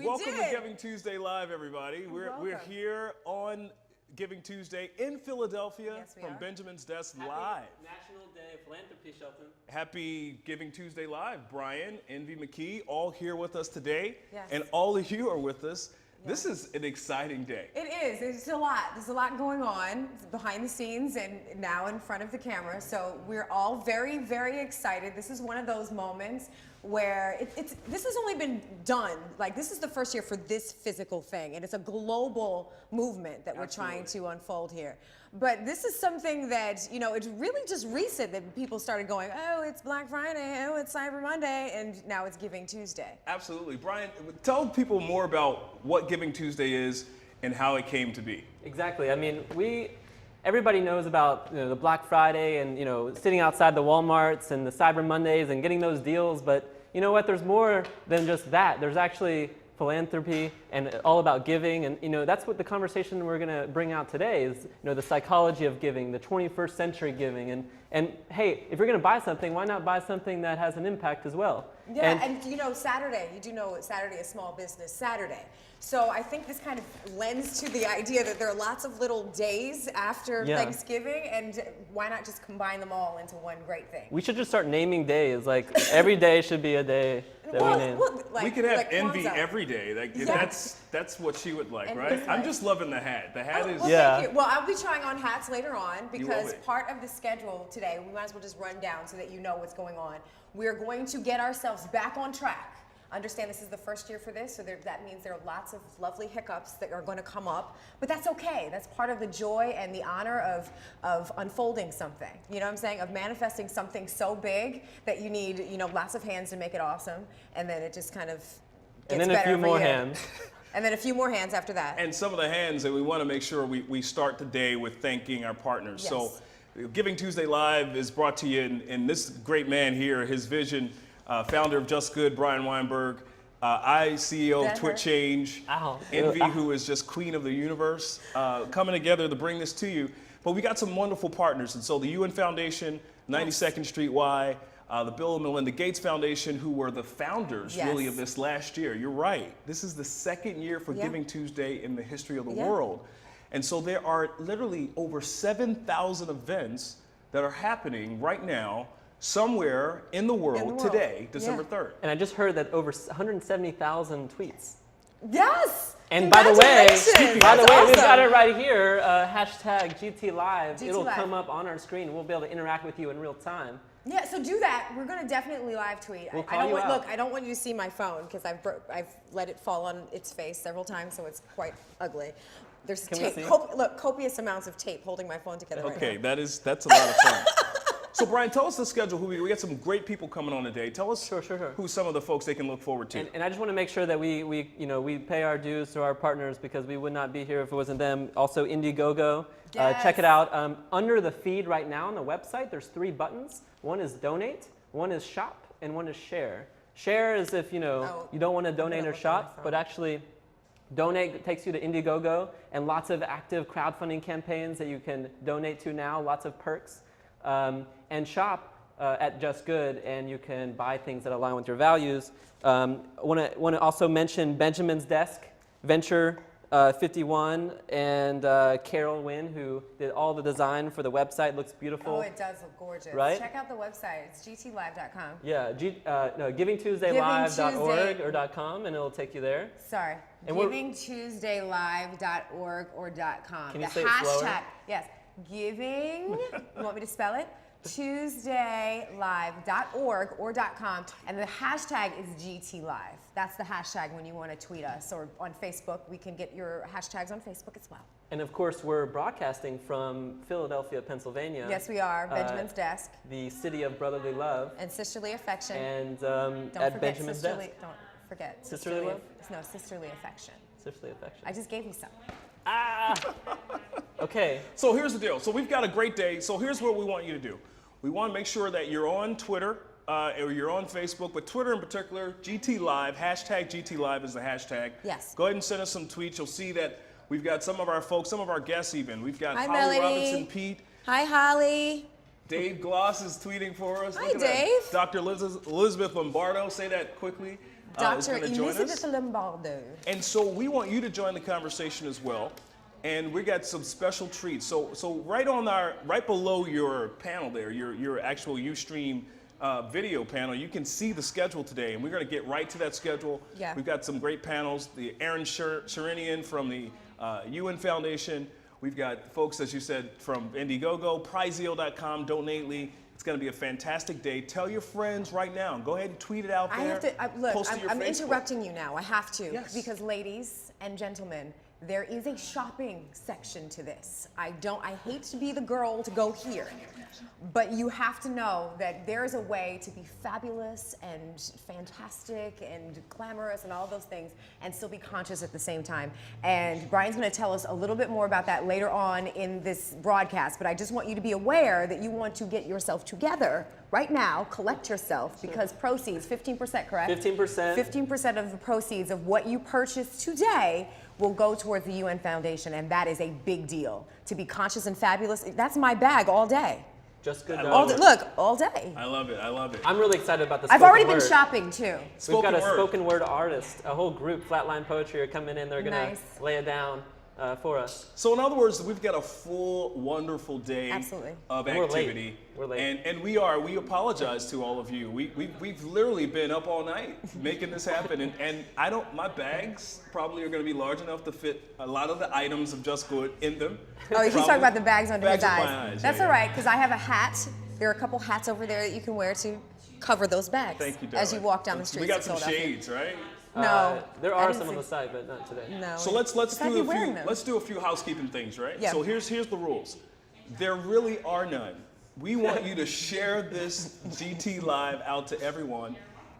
Welcome to Giving Tuesday Live, everybody. We're here on Giving Tuesday in Philadelphia from Benjamin's Desk Live. National Day of Philanthropy, Shelton. Happy Giving Tuesday Live. Brian, Envy McKee, all here with us today. Yes. And all of you are with us. This is an exciting day. It is. It's a lot. There's a lot going on behind the scenes and now in front of the camera. So we're all very, very excited. This is one of those moments where this has only been done. Like, this is the first year for this physical thing, and it's a global movement that we're trying to unfold here. But this is something that, you know, it's really just recent that people started going, oh, it's Black Friday, oh, it's Cyber Monday, and now it's Giving Tuesday. Absolutely. Brian, tell people more about what Giving Tuesday is and how it came to be. Exactly. I mean, everybody knows about the Black Friday and sitting outside the Walmarts and the Cyber Mondays and getting those deals, but you know what? There's more than just that. There's actually philanthropy and all about giving, and that's what the conversation we're going to bring out today is the psychology of giving, the 21st century giving, and hey, if you're going to buy something, why not buy something that has an impact as well? Yeah, and Saturday, you do know Saturday is Small Business Saturday. So I think this kind of lends to the idea that there are lots of little days after Thanksgiving, and why not just combine them all into one great thing? We should just start naming days. Like, every day should be a day that we name. We could have Envy every day. That's what she would like, right? I'm just loving the hat. The hat is... Thank you. Well, I'll be trying on hats later on because part of the schedule today, we might as well just run down so that you know what's going on. We're going to get ourselves back on track. Understand this is the first year for this, so that means there are lots of lovely hiccups that are going to come up, but that's okay. That's part of the joy and the honor of unfolding something. You know what I'm saying? Of manifesting something so big that you need lots of hands to make it awesome, and then it just kind of gets better. And then a few more hands. And then a few more hands after that. And some of the hands, and we want to make sure we start the day with thanking our partners. Yes. So Giving Tuesday Live is brought to you, and this great man here, his vision, founder of Just Good, Brian Weinberg, CEO of TwitChange, Envy, who is just queen of the universe, coming together to bring this to you. But we got some wonderful partners, and so the UN Foundation, 92nd Street Y, the Bill and Melinda Gates Foundation, who were the founders really of this last year. You're right. This is the second year for Giving Tuesday in the history of the world. And so there are literally over 7,000 events that are happening right now somewhere in the world today, December 3rd. And I just heard that over 170,000 tweets. Yes! And by the way, we've got it right here, hashtag GT Live. It'll come up on our screen. We'll be able to interact with you in real time. Yeah, so do that. We're going to definitely live tweet. We'll call you out. Look, I don't want you to see my phone because I've let it fall on its face several times, so it's quite ugly. There's tape. Look, copious amounts of tape holding my phone together right now. Okay, that's a lot of fun. So Brian, tell us the schedule. We got some great people coming on today. Tell us who some of the folks they can look forward to. And I just want to make sure that we pay our dues to our partners because we would not be here if it wasn't them. Also, Indiegogo. Check it out. Under the feed right now on the website, there's 3 buttons. One is donate, one is shop, and one is share. Share is if you don't want to donate or shop, but actually donate takes you to Indiegogo and lots of active crowdfunding campaigns that you can donate to now. Lots of perks. And shop at Just Good, and you can buy things that align with your values. Want to also mention Benjamin's Desk, Venture 51, and Carol Wynn, who did all the design for the website. Looks beautiful. Oh, it does look gorgeous. Right? Check out the website. It's gtlive.com. Yeah, GivingTuesdayLive.org or .com, and it'll take you there. Sorry, GivingTuesdayLive.org or .com. Can you say it slower? Yes. Giving, you want me to spell it? TuesdayLive.org or .com, and the hashtag is GTLive. That's the hashtag when you want to tweet us, or on Facebook. We can get your hashtags on Facebook as well. And of course, we're broadcasting from Philadelphia, Pennsylvania. Yes, we are. Benjamin's Desk. The city of brotherly love. And sisterly affection. And at Benjamin's Desk. Don't forget. Sisterly love? No, sisterly affection. Sisterly affection. I just gave you some. Okay. So here's the deal. So we've got a great day. So here's what we want you to do. We want to make sure that you're on Twitter or you're on Facebook, but Twitter in particular, GT Live, hashtag GT Live is the hashtag. Yes. Go ahead and send us some tweets. You'll see that we've got some of our folks, some of our guests even. We've got Hi, Holly Melody. Robinson Pete. Hi, Holly. Dave Gloss is tweeting for us. Hi, Look at Dave. that. Dr. Elizabeth Lombardo, say that quickly. is Dr. going to join us. Elizabeth Lombardo. And so we want you to join the conversation as well. And we got some special treats. So right below your panel there, your actual Ustream video panel, you can see the schedule today, and we're going to get right to that schedule. Yeah. We've got some great panels. The Aaron Sherinian from the UN Foundation. We've got folks, as you said, from Indiegogo, Prizeo.com, Donately. It's going to be a fantastic day. Tell your friends right now. Go ahead and tweet it out there. I have to, look, Post to your I'm Facebook. interrupting you now. I have to. Yes. Because ladies and gentlemen, there is a shopping section to this. I hate to be the girl to go here, but you have to know that there is a way to be fabulous and fantastic and glamorous and all those things and still be conscious at the same time. And Brian's going to tell us a little bit more about that later on in this broadcast, but I just want you to be aware that you want to get yourself together right now, collect yourself, because proceeds, 15%, correct? 15%. 15% of the proceeds of what you purchase today will go towards the UN Foundation, and that is a big deal. To be conscious and fabulous, that's my bag all day. Just good. love it. Look, all day. I love it. I love it. I'm really excited about the I've spoken already been word. shopping too. We've got a Spoken word. spoken word artist, a whole group, Flatline Poetry, are coming in. They're going to Nice. lay it down for us. So in other words, we've got a full, wonderful day Absolutely. of And we're late. activity. We're late. And we apologize to all of you. We've literally been up all night making this happen. And my bags probably are going to be large enough to fit a lot of the items of Just Good in them. Oh, he's talking about the bags under his Bags eyes. under my eyes, That's yeah, all yeah. right, because I have a hat. There are a couple hats over there that you can wear to cover those bags. Thank you, as you darling. walk down the streets We got of some Philadelphia. shades, right? No, There I are didn't some on see- the side, but not today. No. So let's Because I'd be wearing them. do a few housekeeping things, right? Yeah. So here's the rules. There really are none. We want you to share this GT Live out to everyone,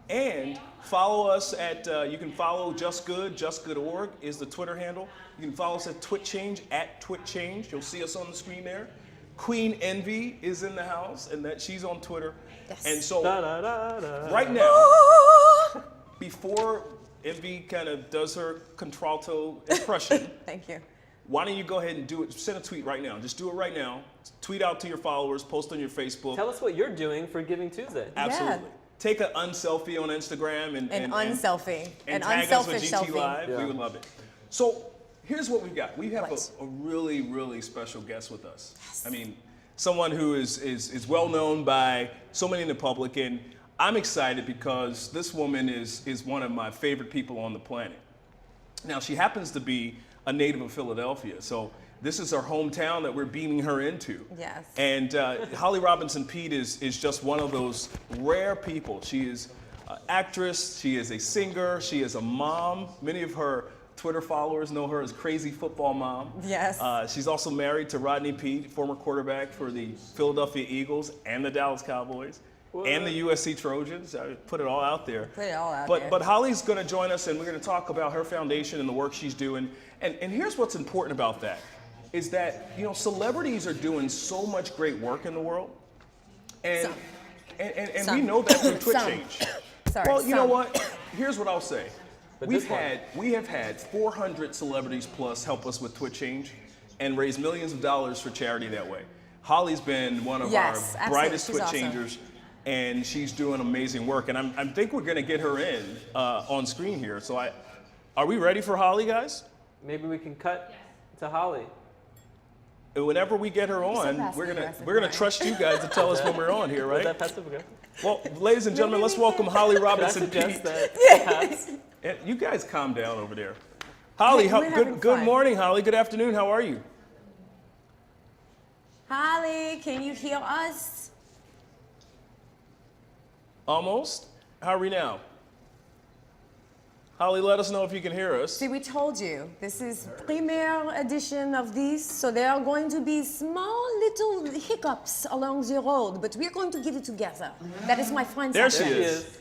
and follow us at. You can follow Just Good. JustGood.org is the Twitter handle. You can follow us at TwitChange at TwitChange. You'll see us on the screen there. Queen Envy is in the house, and that she's on Twitter. Yes. And so Da, da, da, da. right now, Ah! before Envy kind of does her contralto impression. Thank you. Why don't you go ahead and do it? Send a tweet right now. Just do it right now. Tweet out to your followers. Post on your Facebook. Tell us what you're doing for Giving Tuesday. Absolutely. Yeah. Take an unselfie on Instagram and An unselfie. and An tag us with unselfish GT selfie. Live. Yeah. We would love it. So here's what we've got. We have What? a really, really special guest with us. Yes. I mean, someone who is well known by so many in the public, and I'm excited because this woman is one of my favorite people on the planet. Now, she happens to be a native of Philadelphia, so this is her hometown that we're beaming her into. Yes. And Holly Robinson Peete is just one of those rare people. She is an actress, she is a singer, she is a mom. Many of her Twitter followers know her as Crazy Football Mom. Yes. She's also married to Rodney Peete, former quarterback for the Philadelphia Eagles and the Dallas Cowboys. And the USC Trojans. I put it all out there. Put it all out but, there. But Holly's going to join us, and we're going to talk about her foundation and the work she's doing. And here's what's important about that, is that, you know, celebrities are doing so much great work in the world. And, Some. and Some. we know that through Twitch Some. Change. Sorry. Well, you know some. what? Here's what I'll say. But We this one- have had 400 celebrities plus help us with Twitch Change and raise millions of dollars for charity that way. Holly's been one of Yes, our absolutely. brightest She's Twitch awesome. changers, and she's doing amazing work. And I think we're going to get her in on screen here. So are we ready for Holly, guys? Maybe we can cut to Holly. And whenever we get her on, passive we're gonna aggressive, trust you guys to tell us when we're on here, Was right? that passive aggressive? Well, ladies and gentlemen, let's welcome Holly Could I Robinson suggest Peete. that perhaps And you guys calm down over there. Holly, Hey, we're having good fun. morning, Holly. Good afternoon. How are you? Holly, can you hear us? Almost. How are we now? Holly, let us know if you can hear us. See, we told you, this is premiere edition of this, so there are going to be small little hiccups along the road, but we're going to get it together. That is my friend. There she There she is. is.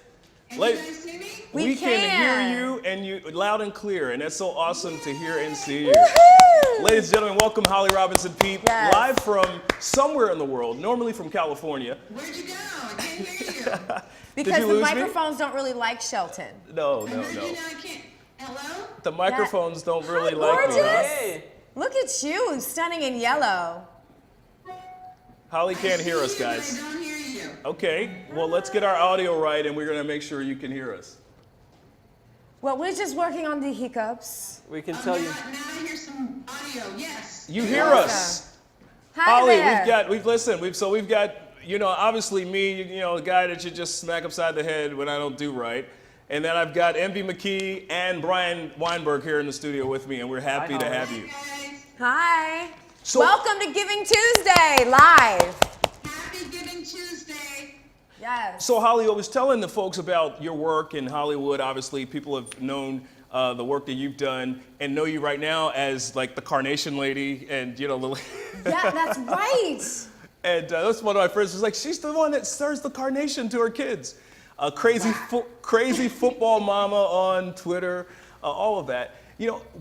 Can Like- you guys see me? We can can. hear you and you loud and clear, and that's so awesome to hear and see you. Woohoo! Ladies and gentlemen, welcome Holly Robinson Peete, Yes. live from somewhere in the world, normally from California. Where'd you go? I can't hear you. Because you the lose me? microphones don't really like Shelton. No, I no, heard you no. now. I can't. Hello? The microphones don't really Hi, like me. gorgeous. Huh? Hey, Look at you, stunning in yellow. Holly can't hear us, I see you, guys. but I don't hear you. Okay, well, let's get our audio right, and we're going to make sure you can hear us. Well, we're just working on the hiccups. We can tell you. Now I hear some audio. Yes. You hear us. Hi Holly, there. we've got, obviously me, the guy that you just smack upside the head when I don't do right. And then I've got Envy McKee and Brian Weinberg here in the studio with me, and we're happy to have you. Hi, guys. Hi. So- Welcome to Giving Tuesday live. Happy Giving Tuesday. Yes. So Holly, I was telling the folks about your work in Hollywood. Obviously, people have known the work that you've done and know you right now as like the Carnation Lady, and the. Yeah, that's right. And that's one of my friends was like, she's the one that serves the carnation to her kids. Crazy football mama on Twitter, all of that.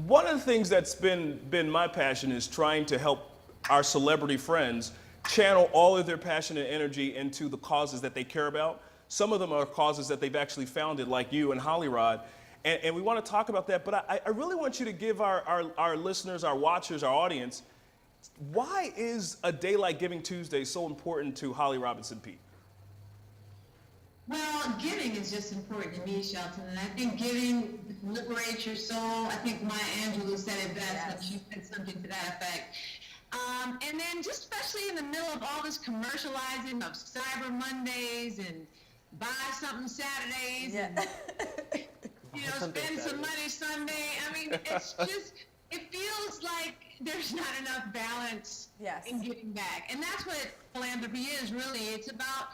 One of the things that's been my passion is trying to help our celebrity friends channel all of their passion and energy into the causes that they care about. Some of them are causes that they've actually founded, like you and Hollyrod. And we want to talk about that, but I really want you to give our listeners, our watchers, our audience, why is a day like Giving Tuesday so important to Holly Robinson Peete? Well, giving is just important to me, Shelton, and I think giving liberates your soul. I think Maya Angelou said it best, Yes. but she said something to that effect. And then just especially in the middle of all this commercializing of Cyber Mondays and buy something Saturdays Yeah. and, spend some money Sunday. I mean, it's just, it feels like there's not enough balance Yes. in giving back. And that's what philanthropy is, really. It's about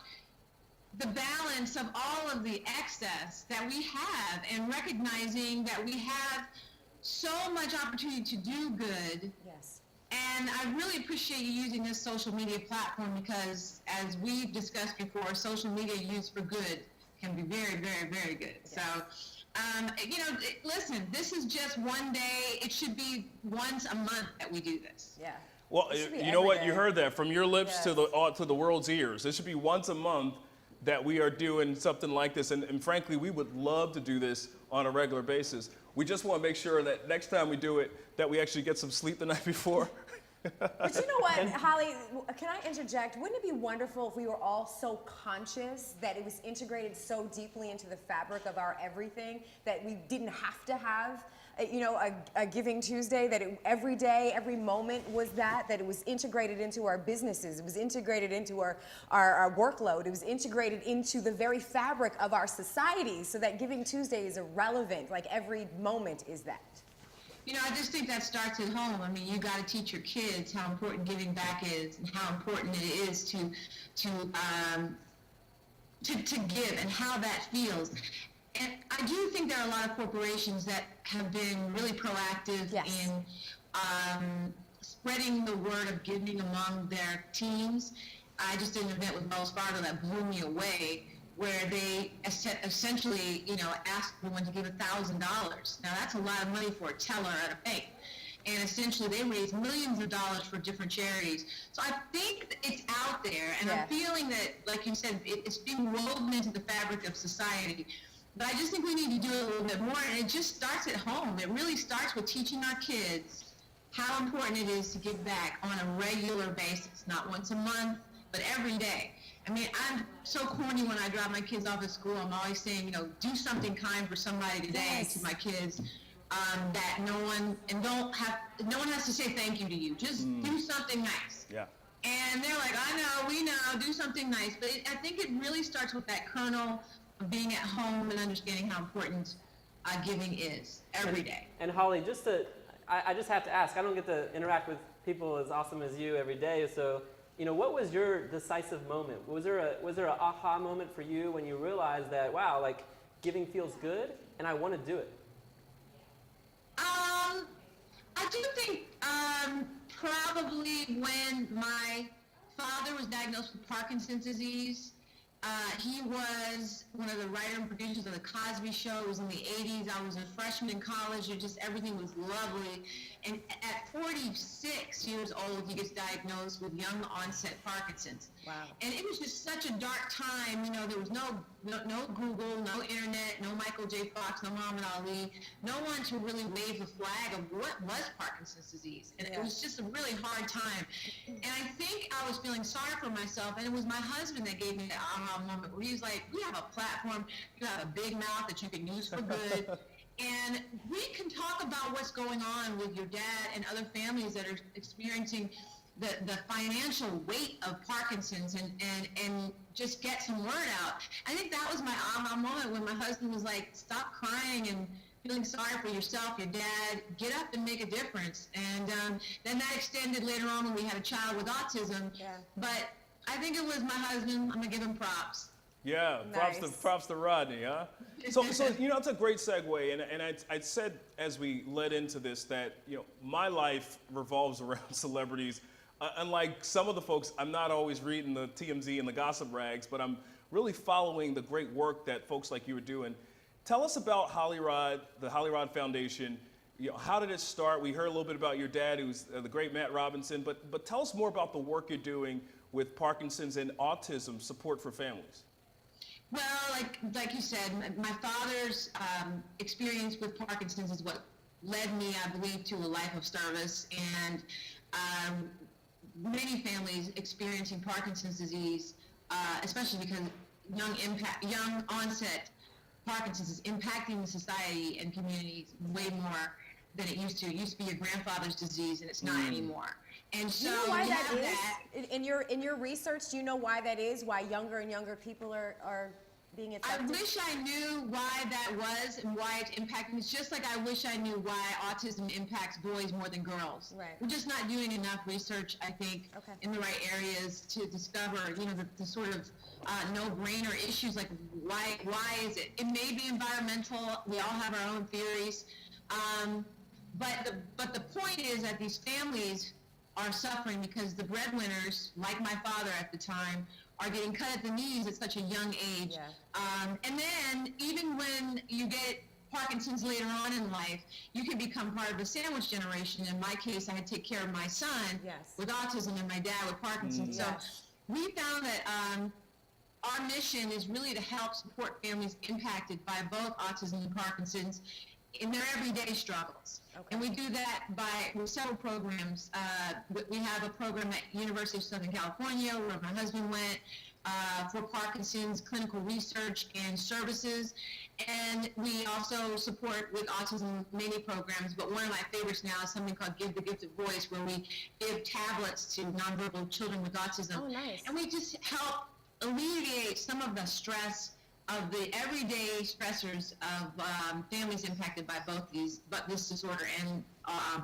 the balance of all of the excess that we have and recognizing that we have so much opportunity to do good. Yes. And I really appreciate you using this social media platform because, as we've discussed before, social media used for good can be very, very, very good. So, listen, this is just one day. It should be once a month that we do this. Yeah. Well, It should be you know what? every You day. heard that from your lips Yes. to the world's ears. It should be once a month that we are doing something like this. And frankly, we would love to do this on a regular basis. We just want to make sure that next time we do it, that we actually get some sleep the night before. But you know what, Holly, can I interject? Wouldn't it be wonderful if we were all so conscious that it was integrated so deeply into the fabric of our everything that we didn't have to have, a Giving Tuesday, that every day, every moment was that it was integrated into our businesses, it was integrated into our workload, it was integrated into the very fabric of our society so that Giving Tuesday is irrelevant, like every moment is that. I just think that starts at home. I mean, you got to teach your kids how important giving back is and how important it is to give and how that feels. And I do think there are a lot of corporations that have been really proactive Yes. in spreading the word of giving among their teams. I just did an event with Wells Fargo that blew me away, where they essentially, asked everyone to give $1,000. Now that's a lot of money for a teller at a bank. And essentially they raised millions of dollars for different charities. So I think it's out there, and Yeah. I'm feeling that, like you said, it's being woven into the fabric of society. But I just think we need to do it a little bit more, and it just starts at home. It really starts with teaching our kids how important it is to give back on a regular basis, not once a month, but every day. I mean, I'm so corny when I drop my kids off at school. I'm always saying, do something kind for somebody today. Yes. To my kids, that no one has to say thank you to you. Just do something nice. Yeah. And they're like, I know, we know, do something nice. But I think it really starts with that kernel of being at home and understanding how important giving is every day. And Holly, I just have to ask, I don't get to interact with people as awesome as you every day, so what was your decisive moment? Was there a aha moment for you when you realized that, wow, like giving feels good and I want to do it? I do think probably when my father was diagnosed with Parkinson's disease. He was one of the writers and producers of The Cosby Show. It was in the 80s. I was a freshman in college. Everything was lovely. And at 46 years old, he gets diagnosed with young onset Parkinson's. Wow. And it was just such a dark time. There was no Google, no internet, no Michael J. Fox, no Muhammad Ali, no one to really wave the flag of what was Parkinson's disease. And it was just a really hard time. And I think I was feeling sorry for myself, and it was my husband that gave me that aha moment where he was like, we have a platform, you have a big mouth that you can use for good. And we can talk about what's going on with your dad and other families that are experiencing the financial weight of Parkinson's and just get some word out. I think that was my aha moment when my husband was like, stop crying and feeling sorry for yourself, your dad, get up and make a difference. And then that extended later on when we had a child with autism. Yeah. But I think it was my husband. I'm gonna give him props. Yeah, Nice. props to Rodney, huh? So you know, it's a great segue, and I said as we led into this that, you know, my life revolves around celebrities. Unlike some of the folks, I'm not always reading the TMZ and the gossip rags, but I'm really following the great work that folks like you are doing. Tell us about Hollyrod, the Hollyrod Foundation. You know, how did it start? We heard a little bit about your dad, who's the great Matt Robinson, but tell us more about the work you're doing with Parkinson's and autism support for families. Well, like you said, my father's experience with Parkinson's is what led me, I believe, to a life of service. And many families experiencing Parkinson's disease, especially because young onset Parkinson's is impacting the society and communities way more than it used to. It used to be your grandfather's disease, and it's not anymore. And so Do you know why that is? In your research, do you know why that is? Why younger and younger people are being I affected? wish I knew why that was and why it's impacting. It's just like I wish I knew why autism impacts boys more than girls. Right. We're just not doing enough research, I think, Okay. in the right areas to discover, you know, the sort of no-brainer issues like why is it? It may be environmental. We all have our own theories. But the point is that these families are suffering because the breadwinners, like my father at the time, are getting cut at the knees at such a young age. Yeah. And then even when you get Parkinson's later on in life, you can become part of the sandwich generation. In my case, I had to take care of my son Yes. with autism and my dad with Parkinson's. So Yes. we found that our mission is really to help support families impacted by both autism and Parkinson's in their everyday struggles. Okay. And we do that with several programs. We have a program at University of Southern California where my husband went for Parkinson's clinical research and services. And we also support with autism many programs, but one of my favorites now is something called Give the Gift of Voice, where we give tablets to nonverbal children with autism. Oh, nice. And we just help alleviate some of the stress of the everyday stressors of families impacted by this disorder and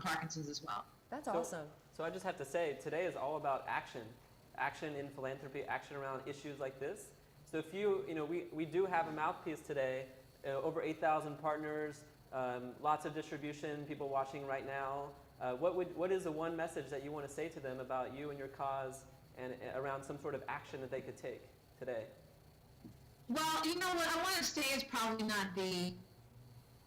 Parkinson's as well. That's awesome. So I just have to say, today is all about action. Action in philanthropy, action around issues like this. So if we do have a mouthpiece today, over 8,000 partners, lots of distribution, people watching right now. What is the one message that you want to say to them about you and your cause and around some sort of action that they could take today? Well, you know what I want to say is probably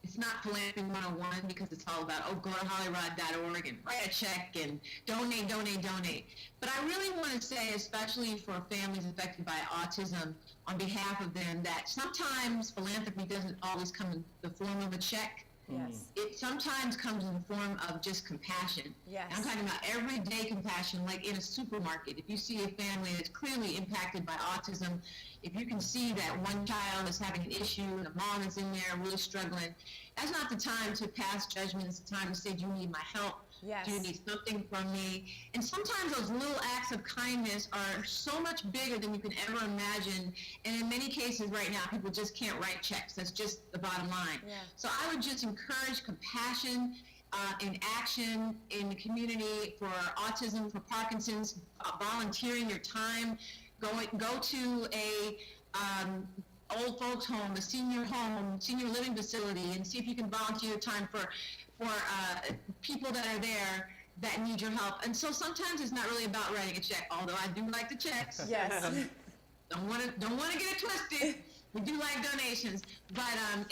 it's not philanthropy 101 because it's all about, go to hollyrod.org and write a check and donate. But I really want to say, especially for families affected by autism, on behalf of them, that sometimes philanthropy doesn't always come in the form of a check. Yes. It sometimes comes in the form of just compassion. Yes. And I'm talking about everyday compassion, like in a supermarket. If you see a family that's clearly impacted by autism, if you can see that one child is having an issue and the mom is in there really struggling, that's not the time to pass judgment. It's the time to say, do you need my help? Yes. Do you need something from me? And sometimes those little acts of kindness are so much bigger than you can ever imagine. And in many cases right now, people just can't write checks. That's just the bottom line. Yeah. So I would just encourage compassion and action in the community for autism, for Parkinson's, volunteering your time. Go to a old folks home, a senior living facility, and see if you can volunteer your time for people that are there that need your help. And so sometimes it's not really about writing a check, although I do like the checks. Yes. Don't want to get it twisted. We do like donations. But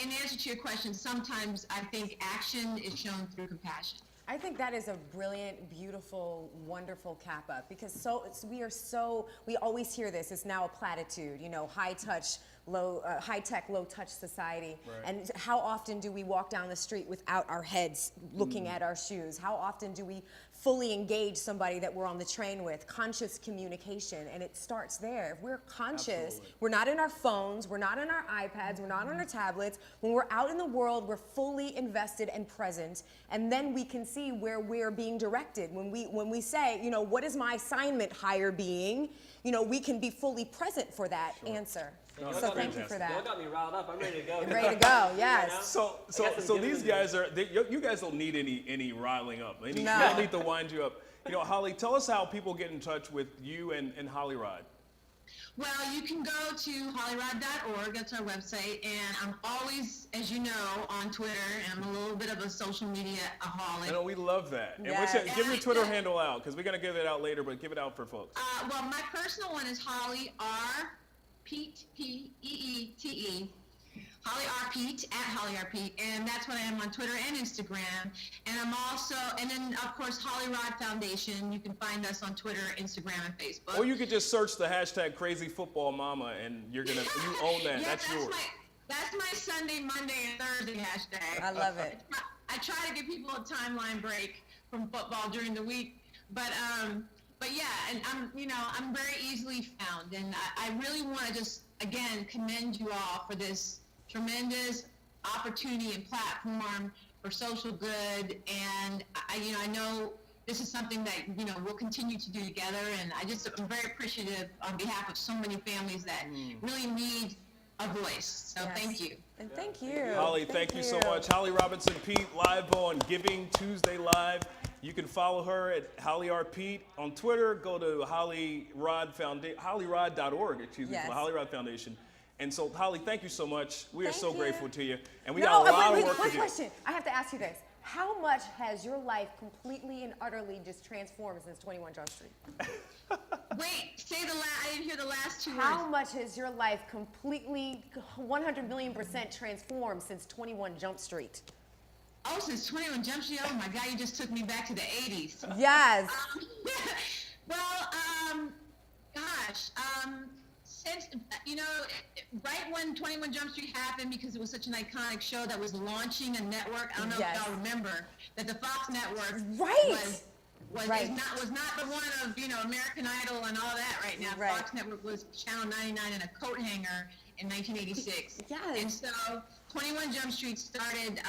in answer to your question, sometimes I think action is shown through compassion. I think that is a brilliant, beautiful, wonderful cap up because we always hear this. It's now a platitude, high touch high-tech, low-touch society. Right. And how often do we walk down the street without our heads looking at our shoes? How often do we fully engage somebody that we're on the train with? Conscious communication, and it starts there. If we're conscious, Absolutely. we're not in our phones, we're not on our iPads, we're not on our tablets. When we're out in the world, we're fully invested and present, and then we can see where we're being directed. When we say, you know, what is my assignment, higher being? You know, we can be fully present for that answer. No, So that's thank you fantastic. for that. Y'all got me riled up. I'm ready to go. Ready to go, yes. So these guys you guys don't need any riling up. You No. don't need to wind you up. You know, Holly, tell us how people get in touch with you and Holly Rod. Well, you can go to hollyrod.org, that's our website, and I'm always, as you know, on Twitter, and I'm a little bit of a social media aholic. I know we love that. And Yes. give your Twitter handle out, because we're going to give it out later, but give it out for folks. Well, my personal one is Holly R. Peete, P-E-E-T-E. Holly R. Peete, at Holly R. Peete, and that's what I am on Twitter and Instagram. And I'm also, and then of course, Holly Rod Foundation. You can find us on Twitter, Instagram, and Facebook. Or you could just search the hashtag Crazy Football Mama, and you own that. Yeah, that's yours. That's my Sunday, Monday, and Thursday hashtag. I love it. I try to give people a timeline break from football during the week, but yeah, and I'm very easily found, and I really want to just again commend you all for this tremendous opportunity and platform for social good, and I know this is something that we'll continue to do together, and I'm very appreciative on behalf of so many families that really need a voice. So Yes. Thank you. And thank you. Holly, thank you so much. Holly Robinson Peete, live on Giving Tuesday Live. You can follow her at Holly R. Peete on Twitter. Go to hollyrod.org, excuse me, Yes. for the Holly Rod Foundation. And so, Holly, thank you so much. We are Thank so you. grateful to you. And we No, got a lot wait, of work one to do. question. I have to ask you this. How much has your life completely and utterly just transformed since 21 Jump Street? Wait, say I didn't hear the last two How words. much has your life completely, 100 million% transformed since 21 Jump Street? Oh, since 21 Jump Street. Oh my God, you just took me back to the 80s. Yes. Well, gosh, since, right when 21 Jump Street happened, because it was such an iconic show that was launching a network, I don't know Yes. if y'all remember, that the Fox network Right. was Right. not the one of, American Idol and all that right now. Right. Fox network was Channel 99 and a coat hanger in 1986. Yes. And so 21 Jump Street started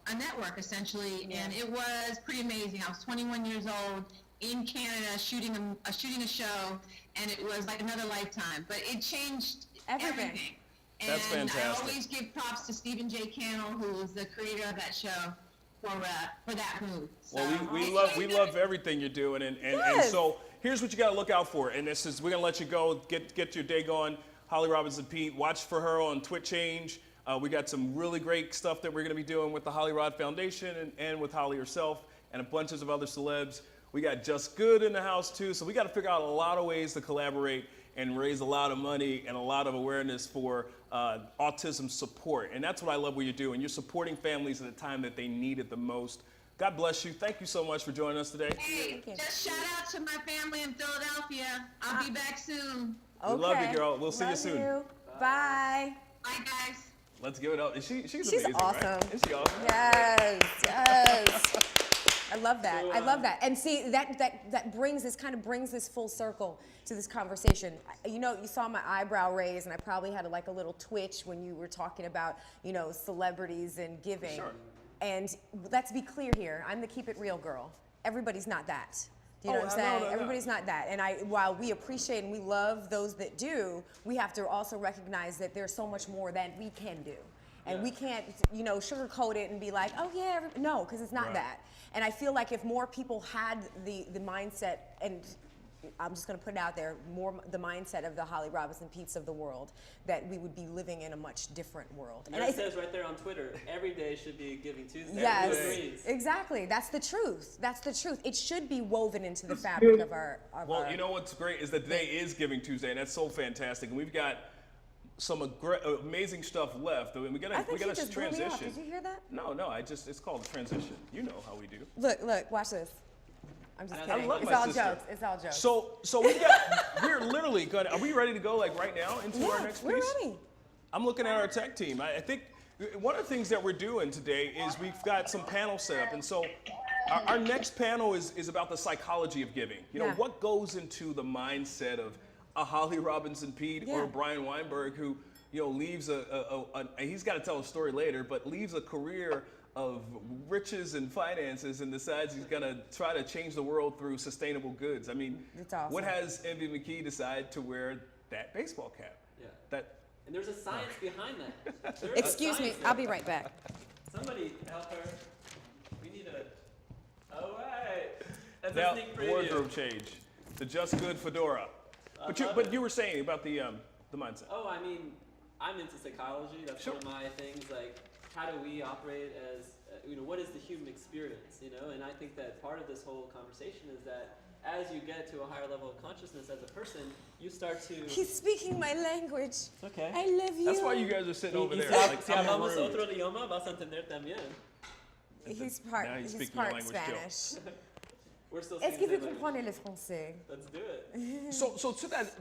a network essentially, and it was pretty amazing. I was 21 years old in Canada shooting a show, and it was like another lifetime. But it changed everything. That's and fantastic. I always give props to Stephen J. Cannell, who was the creator of that show, for that move. Well, So, we it's love everything you're doing, and Yes. so here's what you got to look out for. And this is, we're gonna let you go, get your day going. Holly Robinson Peete, watch for her on TwitChange. We got some really great stuff that we're gonna be doing with the Holly Rod Foundation and with Holly herself and a bunch of other celebs. We got Just Good in the house too, so we got to figure out a lot of ways to collaborate and raise a lot of money and a lot of awareness for autism support. And that's what I love what you're doing. You're supporting families at a time that they need it the most. God bless you. Thank you so much for joining us today. Hey, just shout out to my family in Philadelphia. I'll be back soon. We love you, girl. We'll see you Love soon. Bye. Bye, guys. Let's give it up. She's She's amazing, awesome. right? Is she awesome? Yes, yes. I love that. I love that. And see, that brings this brings this full circle to this conversation. You saw my eyebrow raise, and I probably had a little twitch when you were talking about, celebrities and giving. Sure. And let's be clear here. I'm the keep it real girl. Everybody's not that. Do you know what I'm saying? No. Everybody's not that. And while we appreciate and we love those that do, we have to also recognize that there's so much more that we can do. And we can't, sugarcoat it and be like, oh yeah, no, because it's not that. And I feel like if more people had the mindset, and I'm just going to put it out there, more the mindset of the Holly Robinson Peetes of the world, that we would be living in a much different world. And it says right there on Twitter, every day should be Giving Tuesday. Yes, Everyone agrees. exactly. That's the truth. That's the truth. It should be woven into the fabric of our. Well, you know what's great is that today is Giving Tuesday, and that's so fantastic. And we've got some amazing stuff left. I mean, we gotta just blew me transition. off. Did you hear that? No, it's called a transition. You know how we do. Look, watch this. I'm just kidding. love It's my all sister. jokes. It's all jokes. So we're literally gonna. Are we ready to go right now into our next piece? We're ready. I'm looking at our tech team. I think one of the things that we're doing today is we've got some panels set up. And so our next panel is about the psychology of giving. You know, what goes into the mindset of a Holly Robinson Peete or Brian Weinberg who, you know, leaves he's got to tell a story later, but leaves a career of riches and finances and decides he's going to try to change the world through sustainable goods. I mean, awesome. What has Envy McKee decide to wear that baseball cap? Yeah. And there's a science behind that. Excuse me, I'll be right back. Somebody help her. We need a. Oh, right. That's Now, a sneak preview. wardrobe change. The Just Good fedora. But you were saying about the mindset. Oh, I mean, I'm into psychology. That's one of my things. Like, how do we operate as, what is the human experience, And I think that part of this whole conversation is that as you get to a higher level of consciousness as a person, you start to... He's speaking my language. It's okay. I love you. That's why you guys are sitting over there. Si hablamos otro idioma, vas a entender también. He's part Spanish. We're still Est-ce que vous comprenez le français? Let's do it. So to that,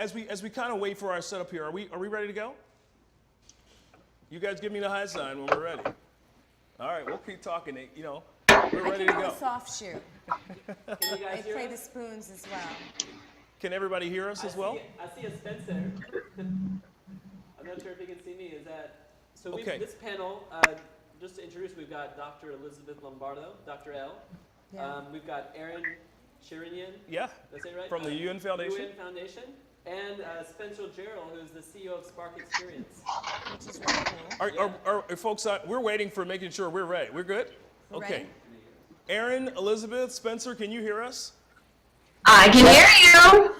as we kind of wait for our setup here, are we ready to go? You guys give me the high sign when we're ready. All right, we'll keep talking. We're ready to I can go. do a soft shoe. Can you guys I hear play us? the spoons as well. Can everybody hear us as well? I see a Spencer. I'm not sure if you can see me. Is that so? This panel, just to introduce, we've got Dr. Elizabeth Lombardo, Dr. L. Yeah. We've got Aaron Shirinian. Yeah. That's it, right? From the UN Foundation. UN Foundation. And Spencer Gerald, who's the CEO of Spark Experience. Which is really cool. Are folks, we're waiting for making sure we're ready. We're good? Okay. Ready? Aaron, Elizabeth, Spencer, can you hear us? I can hear you.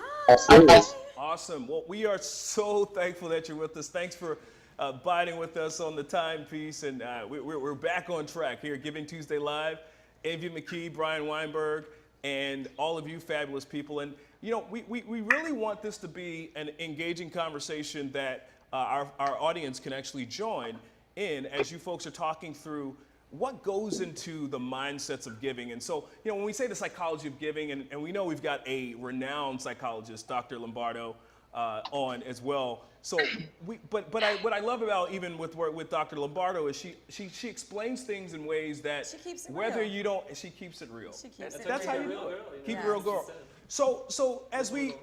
Awesome. Well, we are so thankful that you're with us. Thanks for abiding with us on the timepiece. And we're back on track here, Giving Tuesday Live. Envy McKee, Brian Weinberg, and all of you fabulous people. And, we really want this to be an engaging conversation that our audience can actually join in as you folks are talking through what goes into the mindsets of giving. And so, when we say the psychology of giving, and we know we've got a renowned psychologist, Dr. Lombardo, on as well. So, what I love about even with Dr. Lombardo is she explains things in ways that She keeps it whether real. you don't, she keeps it real. She keeps it That's real. how you do Real it. girl, Keep it Yeah. real girl. So as we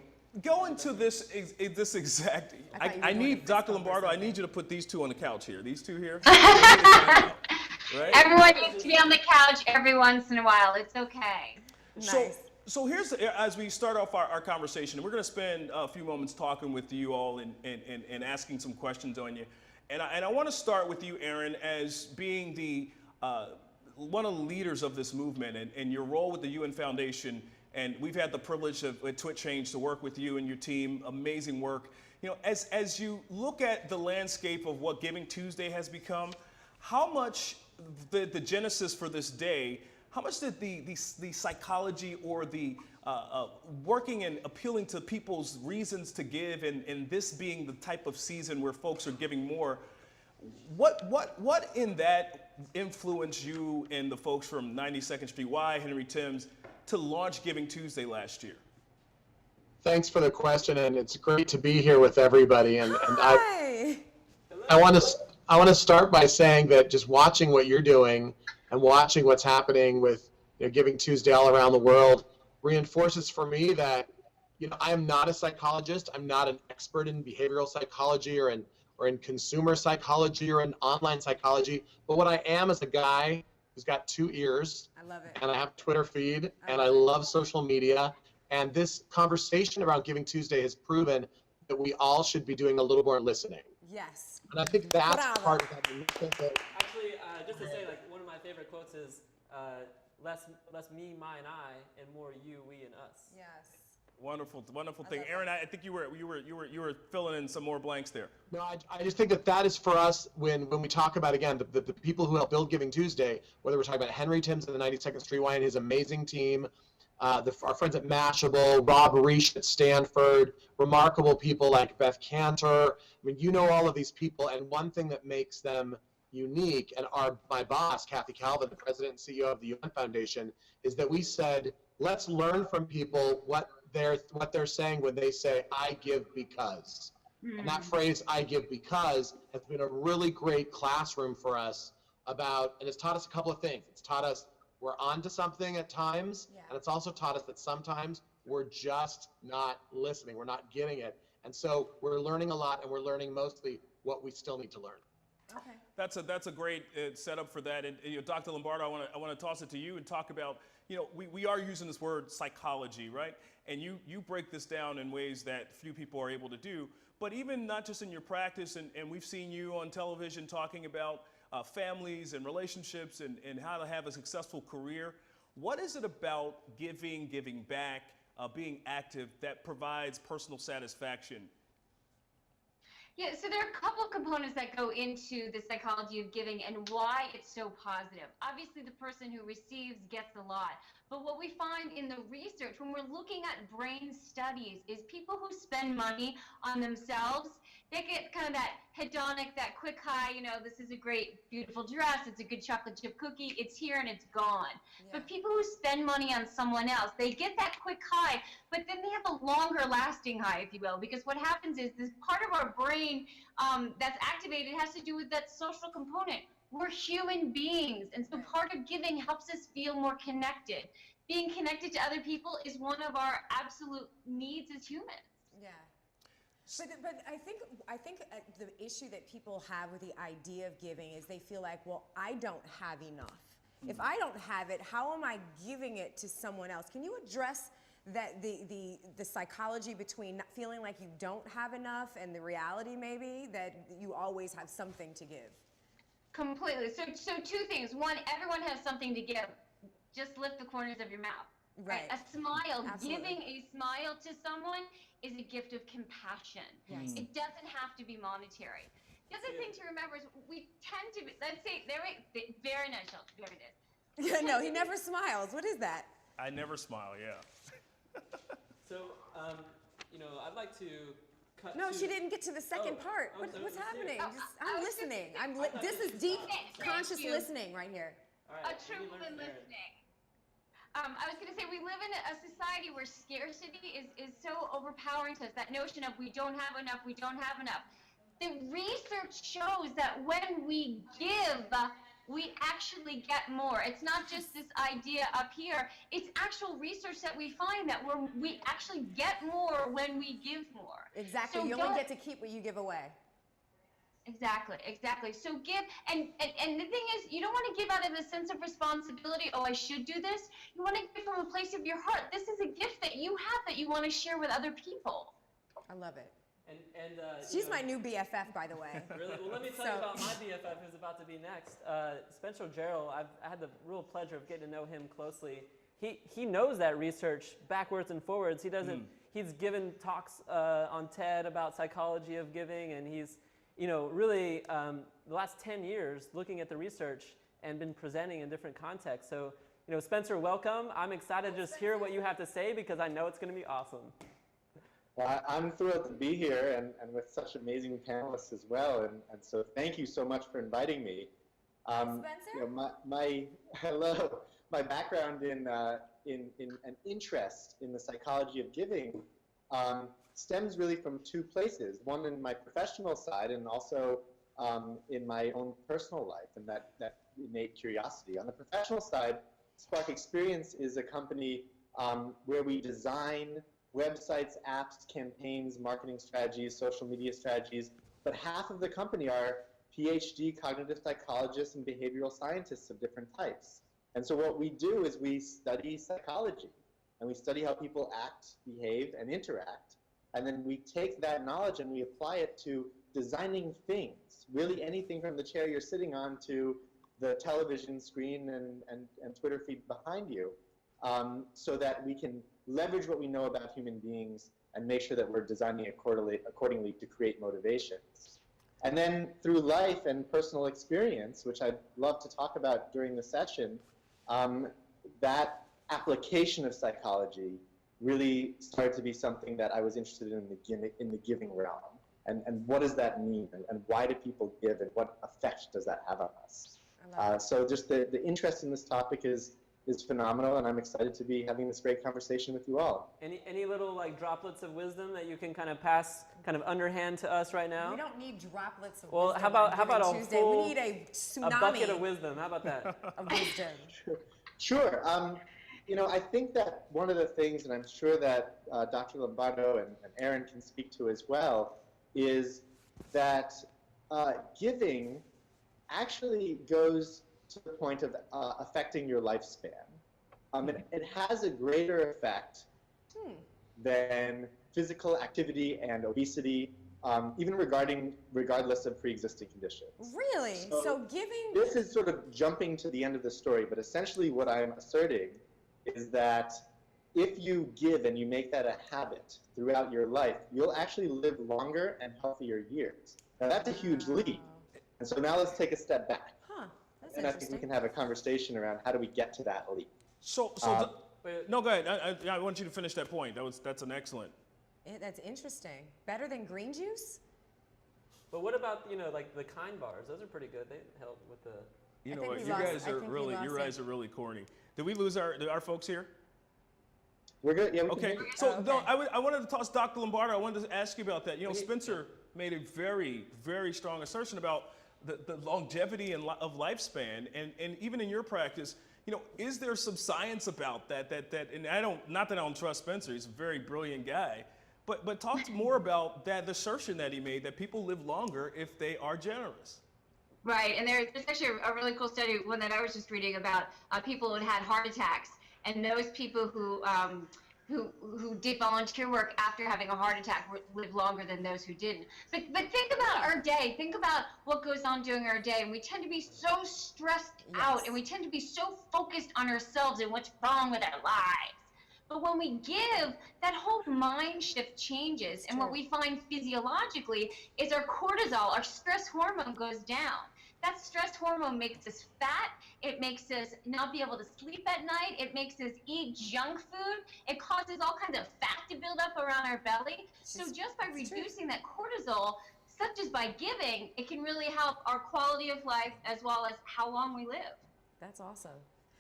go into this exact, I thought you were I doing a need fist Dr. bump or Lombardo. I something. need you to put these two on the couch here. These two here. Right? Everyone needs to be on the couch every once in a while. It's okay. Nice. So here's, as we start off our conversation, we're going to spend a few moments talking with you all and asking some questions on you. And I want to start with you, Aaron, as being the one of the leaders of this movement and your role with the UN Foundation. And we've had the privilege of at Twit Change to work with you and your team. Amazing work. As you look at the landscape of what Giving Tuesday has become, how much the genesis for this day, how much did the psychology or the working and appealing to people's reasons to give, and this being the type of season where folks are giving more, what in that influenced you and the folks from 92nd Street Y, Henry Timms, to launch Giving Tuesday last year? Thanks for the question, and it's great to be here with everybody. And Hi. I want to start by saying that just watching what you're doing and watching what's happening with Giving Tuesday all around the world reinforces for me that I am not a psychologist. I'm not an expert in behavioral psychology or in consumer psychology or in online psychology. But what I am is a guy who's got 2 ears. I love it. And I have a Twitter feed, and I love social media. And this conversation around Giving Tuesday has proven that we all should be doing a little more listening. Yes. And I think that's Bravo. part of that movement that Actually, just to say, one of my favorite quotes is, less me, mine, I, and more you, we, and us. Yes. Wonderful thing, love Aaron. I think you were filling in some more blanks there. No, I just think that is for us when we talk about, again, the people who helped build Giving Tuesday, whether we're talking about Henry Timms and the 92nd Street Y and his amazing team, our friends at Mashable, Rob Reich at Stanford, remarkable people like Beth Cantor. I mean, all of these people, and one thing that makes them unique, and my boss, Kathy Calvin, the president and CEO of the UN Foundation, is that we said, let's learn from people what they're saying when they say, I give because. And that phrase, I give because, has been a really great classroom for us about, and it's taught us a couple of things. It's taught us we're onto something at times, and it's also taught us that sometimes we're just not listening. We're not getting it. And so we're learning a lot, and we're learning mostly what we still need to learn. Okay. That's a great setup for that. And you know, Dr. Lombardo, I want to toss it to you and talk about, you know, we are using this word psychology, right? And you break this down in ways that few people are able to do. But even not just in your practice, and we've seen you on television talking about families and relationships and how to have a successful career. What is it about giving back, being active that provides personal satisfaction? Yeah, so there are a couple of components that go into the psychology of giving and why it's so positive. Obviously, the person who receives gets a lot. But what we find in the research, when we're looking at brain studies, is people who spend money on themselves, they get kind of that hedonic, that quick high, you know, this is a great, beautiful dress, it's a good chocolate chip cookie, it's here and it's gone. Yeah. But people who spend money on someone else, they get that quick high, but then they have a longer lasting high, if you will, because what happens is this part of our brain that's activated has to do with that social component. We're human beings, and so part of giving helps us feel more connected. Being connected to other people is one of our absolute needs as humans. Yeah. But I think the issue that people have with the idea of giving is they feel like, well, I don't have enough. If I don't have it, how am I giving it to someone else? Can you address that the psychology between feeling like you don't have enough and the reality maybe that you always have something to give? Completely. So two things. One, everyone has something to give. Just lift the corners of your mouth. Right. A smile, Absolutely. Giving a smile to someone is a gift of compassion. Yes. It doesn't have to be monetary. The other thing to remember is we tend to be, let's say, very nice, Shelton, very nice. Yeah, no, he never smiles. What is that? I never smile, yeah. So, you know, I'd like to cut No, to... she didn't get to the second part. What's happening? I'm listening. This is deep, conscious listening right here. All right, Truly listening. I was going to say, we live in a society where scarcity is so overpowering to us, that notion of we don't have enough, we don't have enough. The research shows that when we give, we actually get more. It's not just this idea up here. It's actual research that we find that we actually get more when we give more. Exactly. So you only get to keep what you give away. Exactly. So give, and the thing is, you don't want to give out of a sense of responsibility, oh, I should do this. You want to give from a place of your heart. This is a gift that you have that you want to share with other people. I love it. And she's my new BFF, by the way. Really? Well, let me tell you about my BFF who's about to be next. Spencer Gerald, I had the real pleasure of getting to know him closely. He knows that research backwards and forwards. He doesn't. He's given talks on TED about psychology of giving, and he's, you know, really the last 10 years looking at the research and been presenting in different contexts. So, you know, Spencer, welcome. I'm excited to just hear what you have to say because I know it's going to be awesome. Well, I'm thrilled to be here and with such amazing panelists as well. And so thank you so much for inviting me. Spencer? You know, my background in an interest in the psychology of giving stems really from two places. One in my professional side and also in my own personal life and that innate curiosity. On the professional side, Spark Experience is a company where we design websites, apps, campaigns, marketing strategies, social media strategies, but half of the company are PhD cognitive psychologists and behavioral scientists of different types. And so what we do is we study psychology, and we study how people act, behave, and interact, and then we take that knowledge and we apply it to designing things, really anything from the chair you're sitting on to the television screen and Twitter feed behind you, so that we can leverage what we know about human beings and make sure that we're designing accordingly to create motivations. And then through life and personal experience, which I'd love to talk about during the session, that application of psychology really started to be something that I was interested in the giving realm. And what does that mean? And why do people give? And what effect does that have on us? So just the interest in this topic is is phenomenal, and I'm excited to be having this great conversation with you all. Any little like droplets of wisdom that you can kind of pass kind of underhand to us right now? We don't need droplets of Well, wisdom. how about on a Tuesday. full We need a tsunami a bucket of wisdom? How about that? of wisdom. Sure. I think that one of the things, and I'm sure that Dr. Lombardo and Aaron can speak to as well, is that giving actually goes to the point of affecting your lifespan. It has a greater effect than physical activity and obesity, even regardless of pre-existing conditions. Really? So giving... This is sort of jumping to the end of the story, but essentially what I'm asserting is that if you give and you make that a habit throughout your life, you'll actually live longer and healthier years. Now that's a huge leap. And so now let's take a step back. That's And I think we interesting. can have a conversation around how do we get to that leap. No, go ahead. I want you to finish that point. That's an excellent. That's interesting. Better than green juice? But what about like the Kind bars? Those are pretty good. They help with the. You I know think what? we You lost- guys I are think we really, lost you guys it. are really corny. Did we lose our folks here? We're good. Yeah, we can Okay. hear you. So no, okay. I wanted to toss Dr. Lombardo. I wanted to ask you about that. Spencer made a very, very strong assertion about the longevity of lifespan, and even in your practice, is there some science about that? And not that I don't trust Spencer. He's a very brilliant guy, but talk more about that assertion that he made that people live longer if they are generous. Right, and there's actually a really cool study, one that I was just reading about people who had heart attacks, and those people who did volunteer work after having a heart attack live longer than those who didn't. But think about our day. Think about what goes on during our day, and we tend to be so stressed out, and we tend to be so focused on ourselves and what's wrong with our lives. But when we give, that whole mind shift changes, and what we find physiologically is our cortisol, our stress hormone, goes down. That stress hormone makes us fat. It makes us not be able to sleep at night. It makes us eat junk food. It causes all kinds of fat to build up around our belly. So just by reducing that cortisol, such as by giving, it can really help our quality of life as well as how long we live. That's awesome.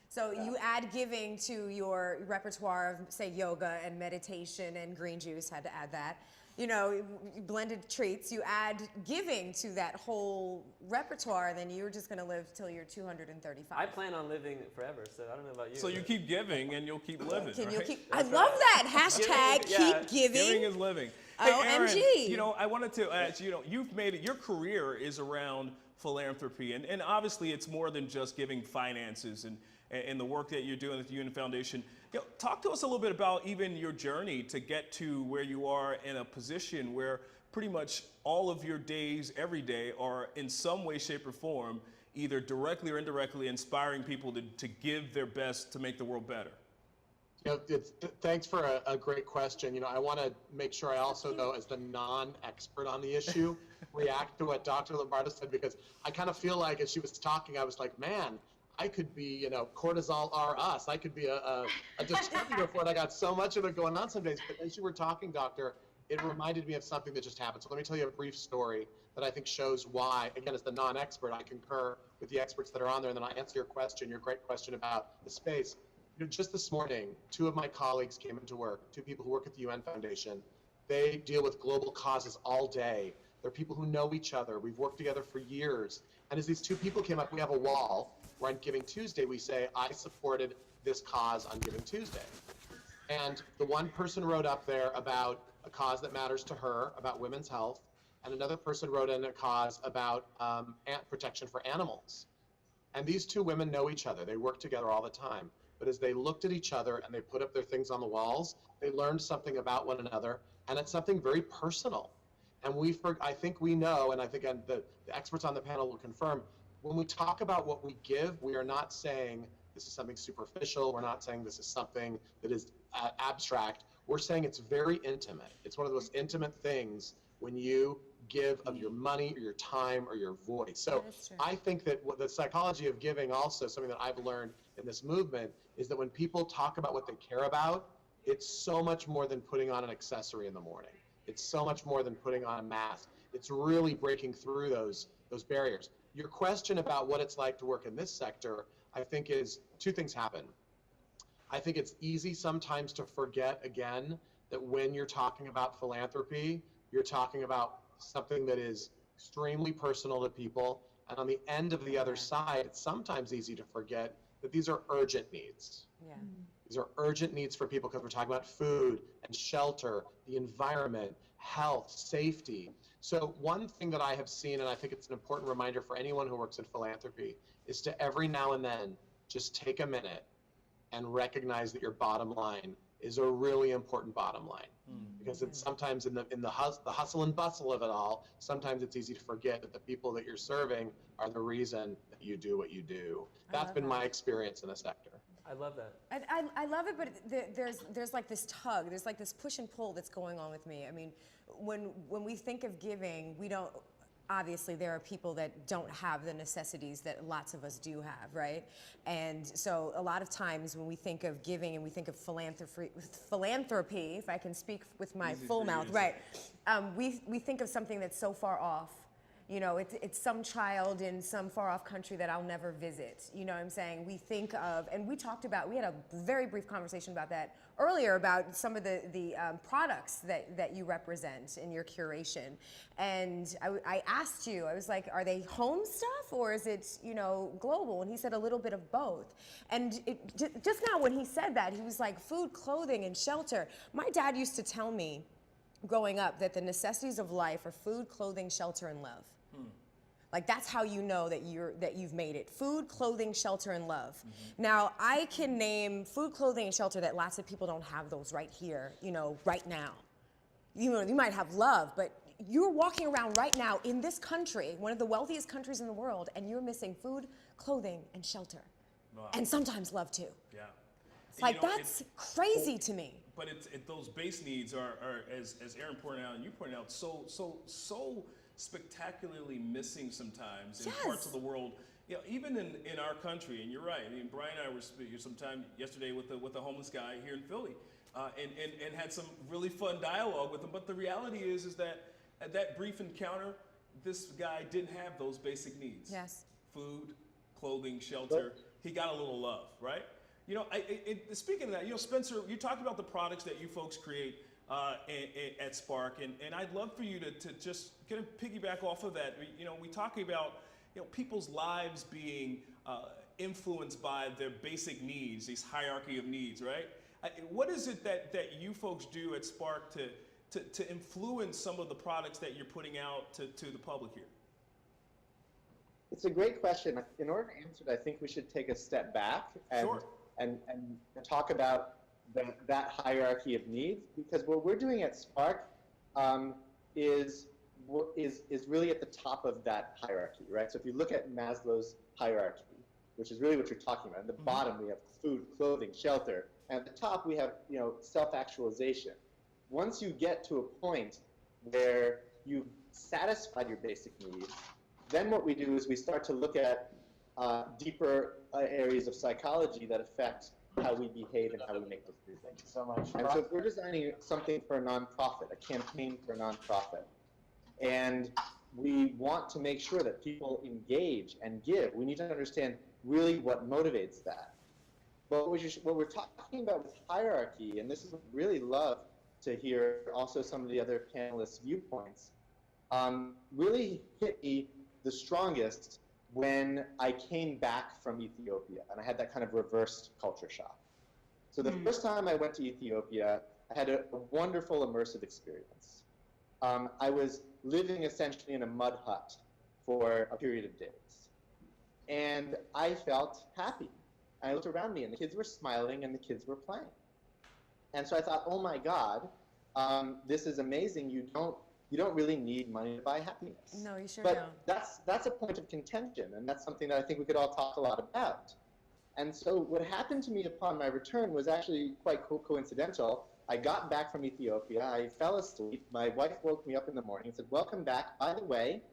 So you add giving to your repertoire of, say, yoga and meditation and green juice, had to add that. Blended treats, you add giving to that whole repertoire, then you're just going to live till you're 235. I plan on living forever, so I don't know about you. So you keep giving and you'll keep living. Right? I love that hashtag. Keep giving. Giving is living. Hey, OMG. Aaron, I wanted to ask, you've made it, your career is around philanthropy, and obviously it's more than just giving finances and the work that you're doing at the UN Foundation. Talk to us a little bit about even your journey to get to where you are in a position where pretty much all of your days, every day, are in some way, shape, or form, either directly or indirectly inspiring people to give their best to make the world better. Thanks for a great question. I want to make sure I also, though, as the non-expert on the issue, react to what Dr. Lombardo said, because I kind of feel like as she was talking, I was like, man, I could be, cortisol are us. I could be a distributor for it. I got so much of it going on some days. But as you were talking, Doctor, it reminded me of something that just happened. So let me tell you a brief story that I think shows why, again, as the non-expert, I concur with the experts that are on there, and then I answer your great question about the space. Just this morning, two of my colleagues came into work, two people who work at the UN Foundation. They deal with global causes all day. They're people who know each other. We've worked together for years. And as these two people came up, we have a wall where on Giving Tuesday, we say, I supported this cause on Giving Tuesday. And the one person wrote up there about a cause that matters to her, about women's health, and another person wrote in a cause about protection for animals. And these two women know each other. They work together all the time. But as they looked at each other and they put up their things on the walls, they learned something about one another, and it's something very personal. And I think we know, and I think the experts on the panel will confirm, when we talk about what we give, we are not saying this is something superficial. We're not saying this is something that is abstract. We're saying it's very intimate. It's one of the most intimate things when you give of your money or your time or your voice. So I think that what the psychology of giving, also something that I've learned in this movement, is that when people talk about what they care about, it's so much more than putting on an accessory in the morning. It's so much more than putting on a mask. It's really breaking through those barriers. Your question about what it's like to work in this sector, I think, is two things happen. I think it's easy sometimes to forget, again, that when you're talking about philanthropy, you're talking about something that is extremely personal to people. And on the end of the other side, it's sometimes easy to forget that these are urgent needs. Yeah. These are urgent needs for people because we're talking about food and shelter, the environment, health, safety. So one thing that I have seen, and I think it's an important reminder for anyone who works in philanthropy, is to every now and then just take a minute and recognize that your bottom line is a really important bottom line. Because it's sometimes in the hustle and bustle of it all, sometimes it's easy to forget that the people that you're serving are the reason that you do what you do. That's been my experience in the sector. I love that. I love it, but there's like this tug, there's like this push and pull that's going on with me. I mean, when we think of giving, we don't, obviously there are people that don't have the necessities that lots of us do have, right? And so a lot of times when we think of giving and we think of philanthropy, if I can speak with my full mouth, right? We think of something that's so far off. You know, it's some child in some far off country that I'll never visit. You know what I'm saying? We think of, and we had a very brief conversation about that earlier, about some of the products that you represent in your curation. And I asked you, I was like, are they home stuff or is it, you know, global? And he said a little bit of both. And just now when he said that, he was like, food, clothing, and shelter. My dad used to tell me growing up that the necessities of life are food, clothing, shelter, and love. Like that's how you know that you've made it. Food, clothing, shelter, and love. Now I can name food, clothing, and shelter that lots of people don't have those right here, you know, right now. You know, you might have love, but you're walking around right now in this country, one of the wealthiest countries in the world, and you're missing food, clothing, and shelter. Wow. And sometimes love too. Yeah. It's like, that's crazy to me. But those base needs are, as Aaron pointed out and you pointed out, so spectacularly missing sometimes in parts of the world. You know, even in our country, and you're right. I mean, Brian and I were sometime yesterday with a homeless guy here in Philly, and had some really fun dialogue with him. But the reality is that at that brief encounter, this guy didn't have those basic needs. Yes. Food, clothing, shelter. He got a little love, right? You know, speaking of that, you know, Spencer, you talked about the products that you folks create at Spark, and I'd love for you to just kind of piggyback off of that. You know, we talk about, you know, people's lives being influenced by their basic needs, these hierarchy of needs, right? What is it that you folks do at Spark to influence some of the products that you're putting out to the public here? It's a great question. In order to answer it, I think we should take a step back and talk about that hierarchy of needs, because what we're doing at Spark is really at the top of that hierarchy, right? So if you look at Maslow's hierarchy, which is really what you're talking about, at the bottom we have food, clothing, shelter, and at the top we have, you know, self-actualization. Once you get to a point where you've satisfied your basic needs, then what we do is we start to look at deeper areas of psychology that affect how we behave and how we make decisions. Thank you so much. And so if we're designing something for a nonprofit, a campaign for a nonprofit, and we want to make sure that people engage and give, we need to understand really what motivates that. But what we're talking about with hierarchy, and this is what I really love to hear also some of the other panelists' viewpoints, really hit me the strongest when I came back from Ethiopia, and I had that kind of reversed culture shock. So the first time I went to Ethiopia, I had a wonderful immersive experience. I was living essentially in a mud hut for a period of days, and I felt happy. I looked around me, and the kids were smiling, and the kids were playing. And so I thought, oh my God, this is amazing. You don't really need money to buy happiness. No, you sure don't. But that's a point of contention, and that's something that I think we could all talk a lot about. And so what happened to me upon my return was actually quite coincidental. I got back from Ethiopia. I fell asleep. My wife woke me up in the morning and said, welcome back. By the way,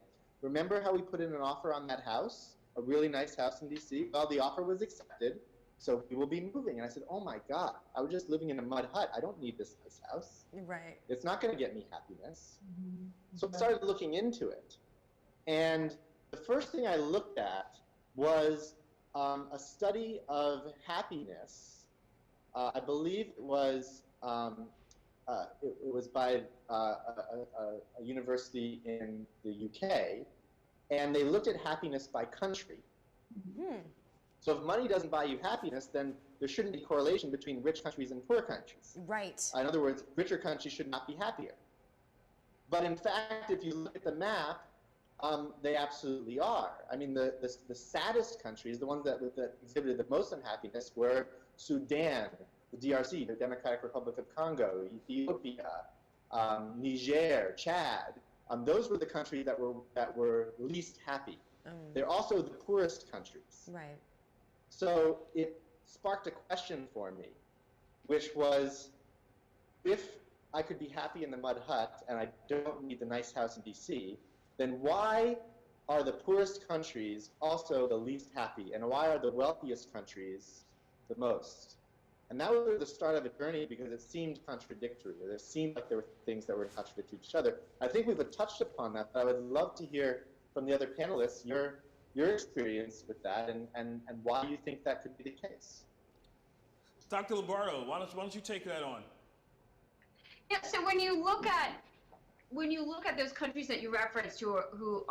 remember how we put in an offer on that house, a really nice house in DC? Well, the offer was accepted, so we will be moving. And I said, oh my God, I was just living in a mud hut. I don't need this nice house. right. It's not going to get me happiness. So I started looking into it. And the first thing I looked at was a study of happiness I believe it was by a university in the UK, and they looked at happiness by country. So if money doesn't buy you happiness, then there shouldn't be correlation between rich countries and poor countries. Right. In other words, richer countries should not be happier. But in fact, if you look at the map, they absolutely are. I mean, the saddest countries, the ones that exhibited the most unhappiness, were Sudan, the DRC, the Democratic Republic of Congo, Ethiopia, Niger, Chad. Those were the countries that were least happy. They're also the poorest countries. Right. So it sparked a question for me, which was, if I could be happy in the mud hut and I don't need the nice house in DC, then why are the poorest countries also the least happy, and why are the wealthiest countries the most? And that was the start of a journey, because it seemed contradictory. It seemed like there were things that were contradictory to each other. I think we've touched upon that, but I would love to hear from the other panelists your experience with that, and why you think that could be the case. Dr. Lombardo, why don't you take that on? Yeah, so when you look at those countries that you referenced who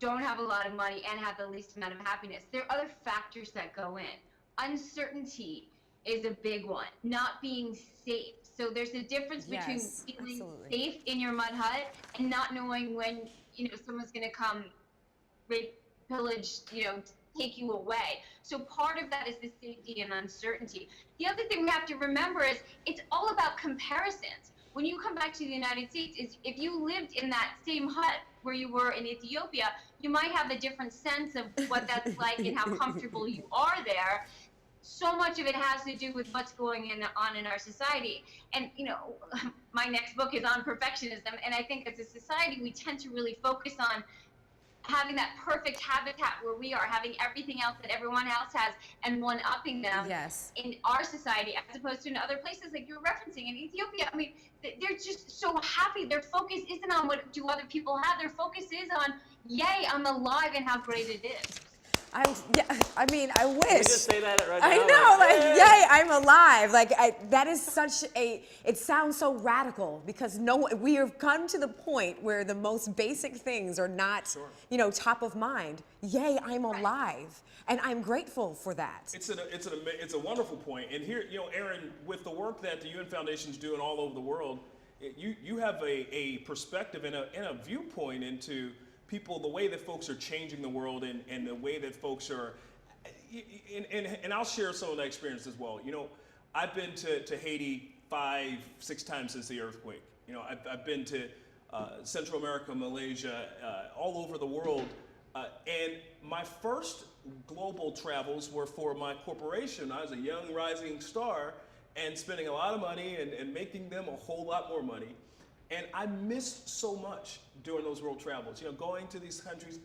don't have a lot of money and have the least amount of happiness, there are other factors that go in. Uncertainty is a big one. Not being safe. So there's a difference between feeling safe in your mud hut and not knowing when someone's going to come rape, pillage, take you away. So part of that is the safety and uncertainty. The other thing we have to remember is it's all about comparisons. When you come back to the United States, if you lived in that same hut where you were in Ethiopia, you might have a different sense of what that's like and how comfortable you are there. So much of it has to do with what's going on in our society. And, my next book is on perfectionism. And I think as a society, we tend to really focus on having that perfect habitat where we are, having everything else that everyone else has and one-upping them in our society, as opposed to in other places like you're referencing in Ethiopia. I mean, they're just so happy. Their focus isn't on what do other people have. Their focus is on, yay, I'm alive and how great it is. I wish. Can we just say that right now? I know, yay, I'm alive. That is such it sounds so radical, because we have come to the point where the most basic things are not, top of mind. Yay, I'm alive. And I'm grateful for that. It's a wonderful point. And here, Aaron, with the work that the UN Foundation is doing all over the world, you have a perspective and a viewpoint into people, the way that folks are changing the world, and the way that folks are, and I'll share some of that experience as well. I've been to Haiti 5-6 times since the earthquake. I've been to Central America, Malaysia, all over the world. And my first global travels were for my corporation. I was a young rising star and spending a lot of money and making them a whole lot more money. And I missed so much during those world travels. Going to these countries,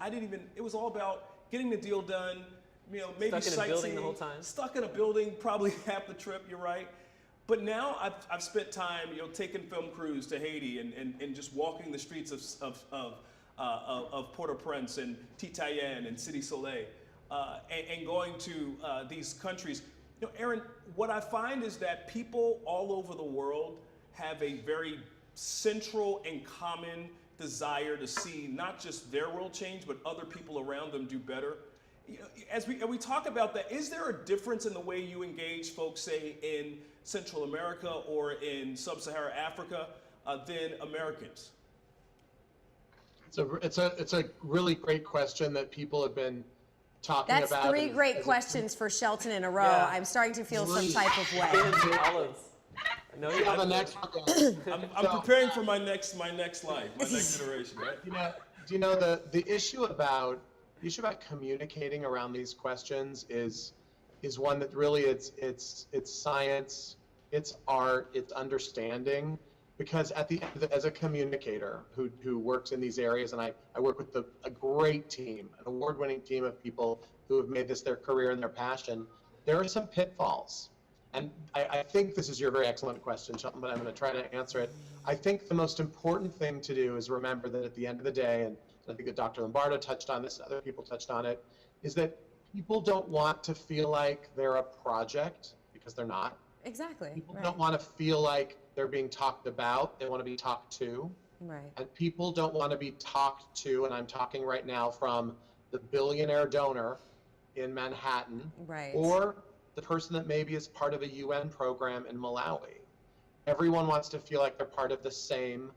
it was all about getting the deal done, maybe stuck in sightseeing. A building the whole time. Stuck in a building, probably half the trip, you're right. But now I've spent time, taking film crews to Haiti and just walking the streets of Port-au-Prince and Titayen and Cité Soleil, and going to these countries. Aaron, what I find is that people all over the world have a very central and common desire to see not just their world change, but other people around them do better. As we talk about that, is there a difference in the way you engage folks, say, in Central America or in Sub-Saharan Africa than Americans? It's a really great question that people have been talking That's about. That's 3 great questions for Shelton in a row. Yeah. I'm starting to feel some type of way. No, you have the next one. I'm preparing for my next life, my next iteration, right? Do you know the issue about communicating around these questions is one that really it's science, it's art, it's understanding. Because at the end, as a communicator who works in these areas, and I work with a great team, an award-winning team of people who have made this their career and their passion, there are some pitfalls. And I think this is your very excellent question, Shelton, but I'm going to try to answer it. I think the most important thing to do is remember that at the end of the day, and I think that Dr. Lombardo touched on this, other people touched on it, is that people don't want to feel like they're a project, because they're not. Exactly. People right. don't want to feel like they're being talked about. They want to be talked to. Right. And people don't want to be talked to, and I'm talking right now from the billionaire donor in Manhattan, Right. or the person that maybe is part of a UN program in Malawi. Everyone wants to feel like they're part of the same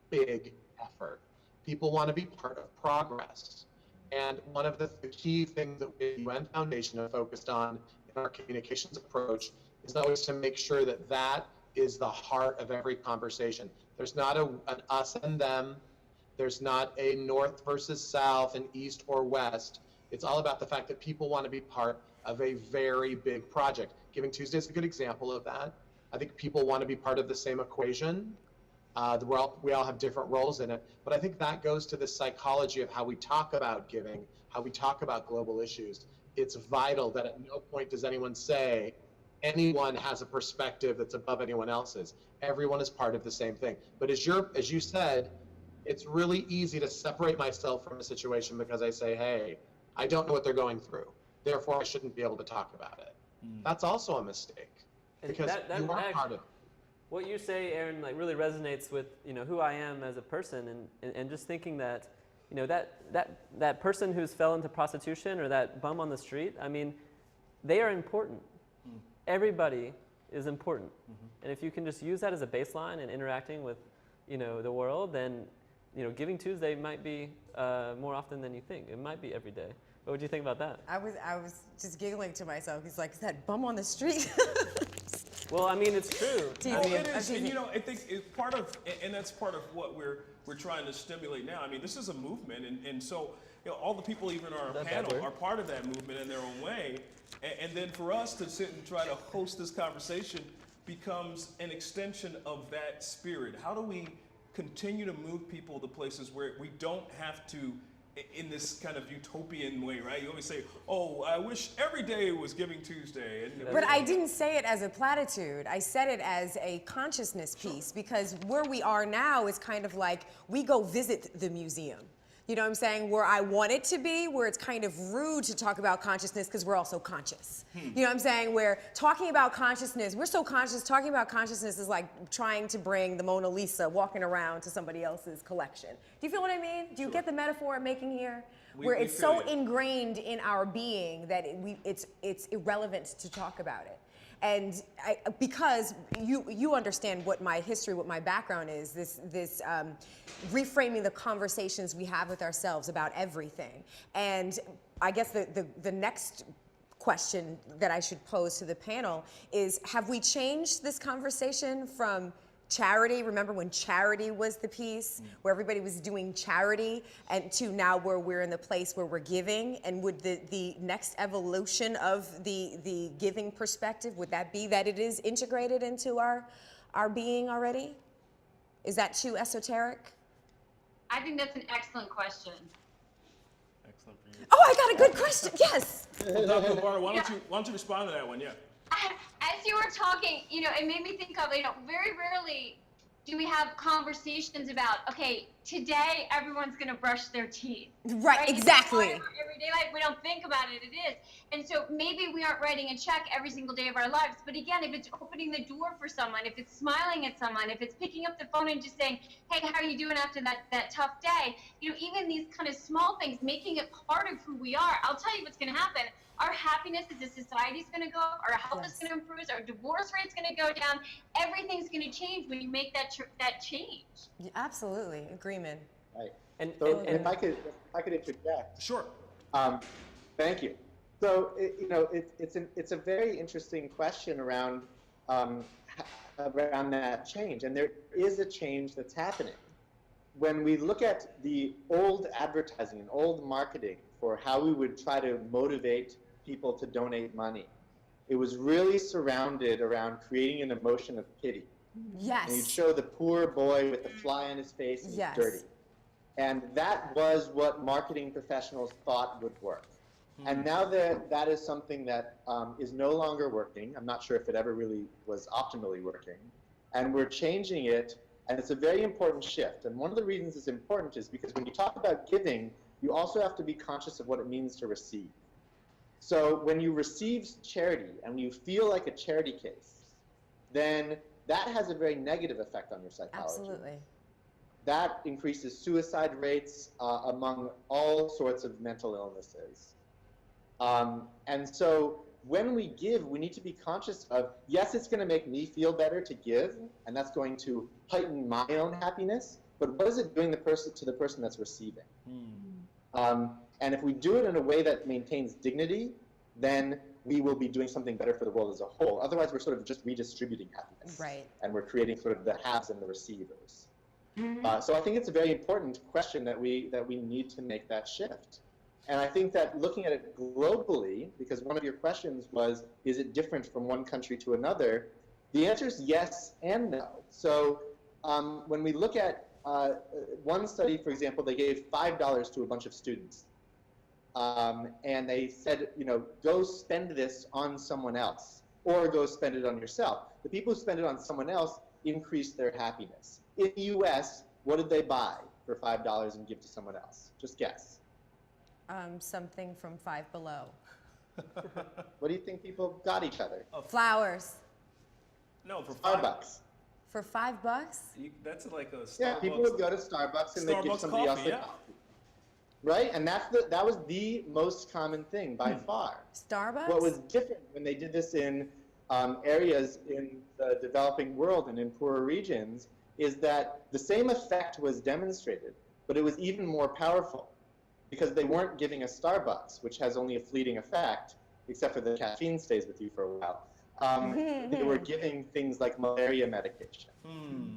big effort. People want to be part of progress. And one of the key things that we at UN Foundation have focused on in our communications approach is always to make sure that that is the heart of every conversation. There's not an us and them. There's not a north versus south and east or west. It's all about the fact that people want to be part of a very big project. Giving Tuesday is a good example of that. I think people want to be part of the same equation. We all have different roles in it, but I think that goes to the psychology of how we talk about giving, how we talk about global issues. It's vital that at no point does anyone say anyone has a perspective that's above anyone else's. Everyone is part of the same thing. But as you said, it's really easy to separate myself from a situation because I say, hey, I don't know what they're going through, therefore I shouldn't be able to talk about it. That's also a mistake, because you are part of it. What you say, Aaron, like really resonates with who I am as a person, and just thinking that that person who's fell into prostitution or that bum on the street, I mean, they are important. Everybody is important, and if you can just use that as a baseline in interacting with the world, then Giving Tuesday might be more often than you think. It might be every day. What would you think about that? I was just giggling to myself. He's like, is that bum on the street? Well, I mean, it's true. Well, it is, and I think it's part of, and that's part of what we're trying to stimulate now. I mean, this is a movement, and so all the people even on our panel are part of that movement in their own way. And then for us to sit and try to host this conversation becomes an extension of that spirit. How do we continue to move people to places where we don't have to, in this kind of utopian way, right? You always say, oh, I wish every day was Giving Tuesday. But I didn't say it as a platitude. I said it as a consciousness piece, because where we are now is kind of like we go visit the museum. You know what I'm saying? Where I want it to be, where it's kind of rude to talk about consciousness because we're also conscious. You know what I'm saying? Where talking about consciousness, we're so conscious, talking about consciousness is like trying to bring the Mona Lisa walking around to somebody else's collection. Do you feel what I mean? Do you get the metaphor I'm making here? Where it's so ingrained in our being that it's irrelevant to talk about it. And because you understand what my history, what my background is, this reframing the conversations we have with ourselves about everything. And I guess the next question that I should pose to the panel is, have we changed this conversation from charity? Remember when charity was the piece, where everybody was doing charity, and to now where we're in the place where we're giving? And would the next evolution of the giving perspective, would that be that it is integrated into our being already? Is that too esoteric? I think that's an excellent question. Excellent for you. Oh, I got a good question. Yes. Well, Dr. Barr, why don't you respond to that one? Yeah. As you were talking, it made me think of, very rarely do we have conversations about, okay, today everyone's going to brush their teeth. Right, exactly. Everyday life, we don't think about it, it is. And so maybe we aren't writing a check every single day of our lives, but again, if it's opening the door for someone, if it's smiling at someone, if it's picking up the phone and just saying, hey, how are you doing after that tough day? Even these kind of small things, making it part of who we are. I'll tell you what's going to happen. Our happiness as a society is going to go up, our health is going to improve, our divorce rate's going to go down. Everything's going to change when you make that change. Yeah, absolutely, agreement. Right. And if I could interject. Sure. Thank you. So it's a very interesting question around that change, and there is a change that's happening. When we look at the old advertising and old marketing for how we would try to motivate people to donate money, it was really surrounded around creating an emotion of pity. Yes. And you'd show the poor boy with the fly on his face and he's dirty. And that was what marketing professionals thought would work. And now that is something that is no longer working. I'm not sure if it ever really was optimally working. And we're changing it, and it's a very important shift. And one of the reasons it's important is because when you talk about giving, you also have to be conscious of what it means to receive. So when you receive charity and you feel like a charity case, then that has a very negative effect on your psychology. Absolutely. That increases suicide rates among all sorts of mental illnesses. And so when we give, we need to be conscious of, yes, it's going to make me feel better to give, and that's going to heighten my own happiness, but what is it doing to the person that's receiving? And if we do it in a way that maintains dignity, then we will be doing something better for the world as a whole. Otherwise, we're sort of just redistributing happiness. Right. And we're creating sort of the haves and the receivers. So I think it's a very important question that we need to make that shift. And I think that looking at it globally, because one of your questions was, is it different from one country to another? The answer is yes and no. So when we look at one study, for example, they gave $5 to a bunch of students. And they said, go spend this on someone else, or go spend it on yourself. The people who spend it on someone else increase their happiness. In the US, what did they buy for $5 and give to someone else? Just guess. Something from Five Below. What do you think people got each other? Flowers. No, for Starbucks. For $5? That's like a Starbucks. Yeah, people would go to Starbucks and they'd give somebody else a coffee. Right? And that was the most common thing by far. Starbucks? What was different when they did this in areas in the developing world and in poorer regions is that the same effect was demonstrated, but it was even more powerful because they weren't giving a Starbucks, which has only a fleeting effect, except for the caffeine stays with you for a while. They were giving things like malaria medication.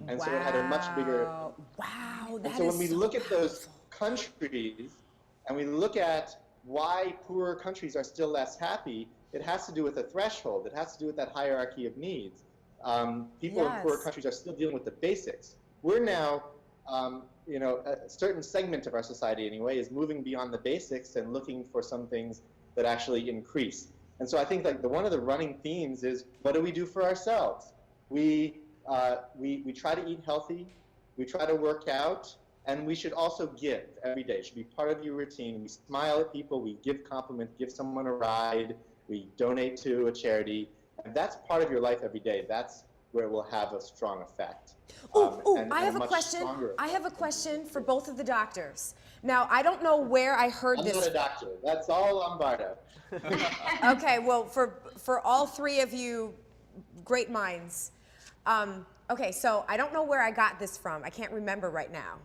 And so it had a much bigger effect. Wow, And so when we look at those countries and we look at why poorer countries are still less happy, it has to do with a threshold. It has to do with that hierarchy of needs. People in poorer countries are still dealing with the basics. We're now, a certain segment of our society anyway is moving beyond the basics and looking for some things that actually increase. And so I think like one of the running themes is, what do we do for ourselves? We try to eat healthy, we try to work out, and we should also give every day. It should be part of your routine. We smile at people, we give compliments, give someone a ride, we donate to a charity. And that's part of your life every day. That's where it will have a strong effect. I have a question. I have a question for both of the doctors. Now, I don't know where I heard this. I'm not a doctor. That's all Lombardo. Okay, well, for all three of you great minds. Okay, so I don't know where I got this from. I can't remember right now.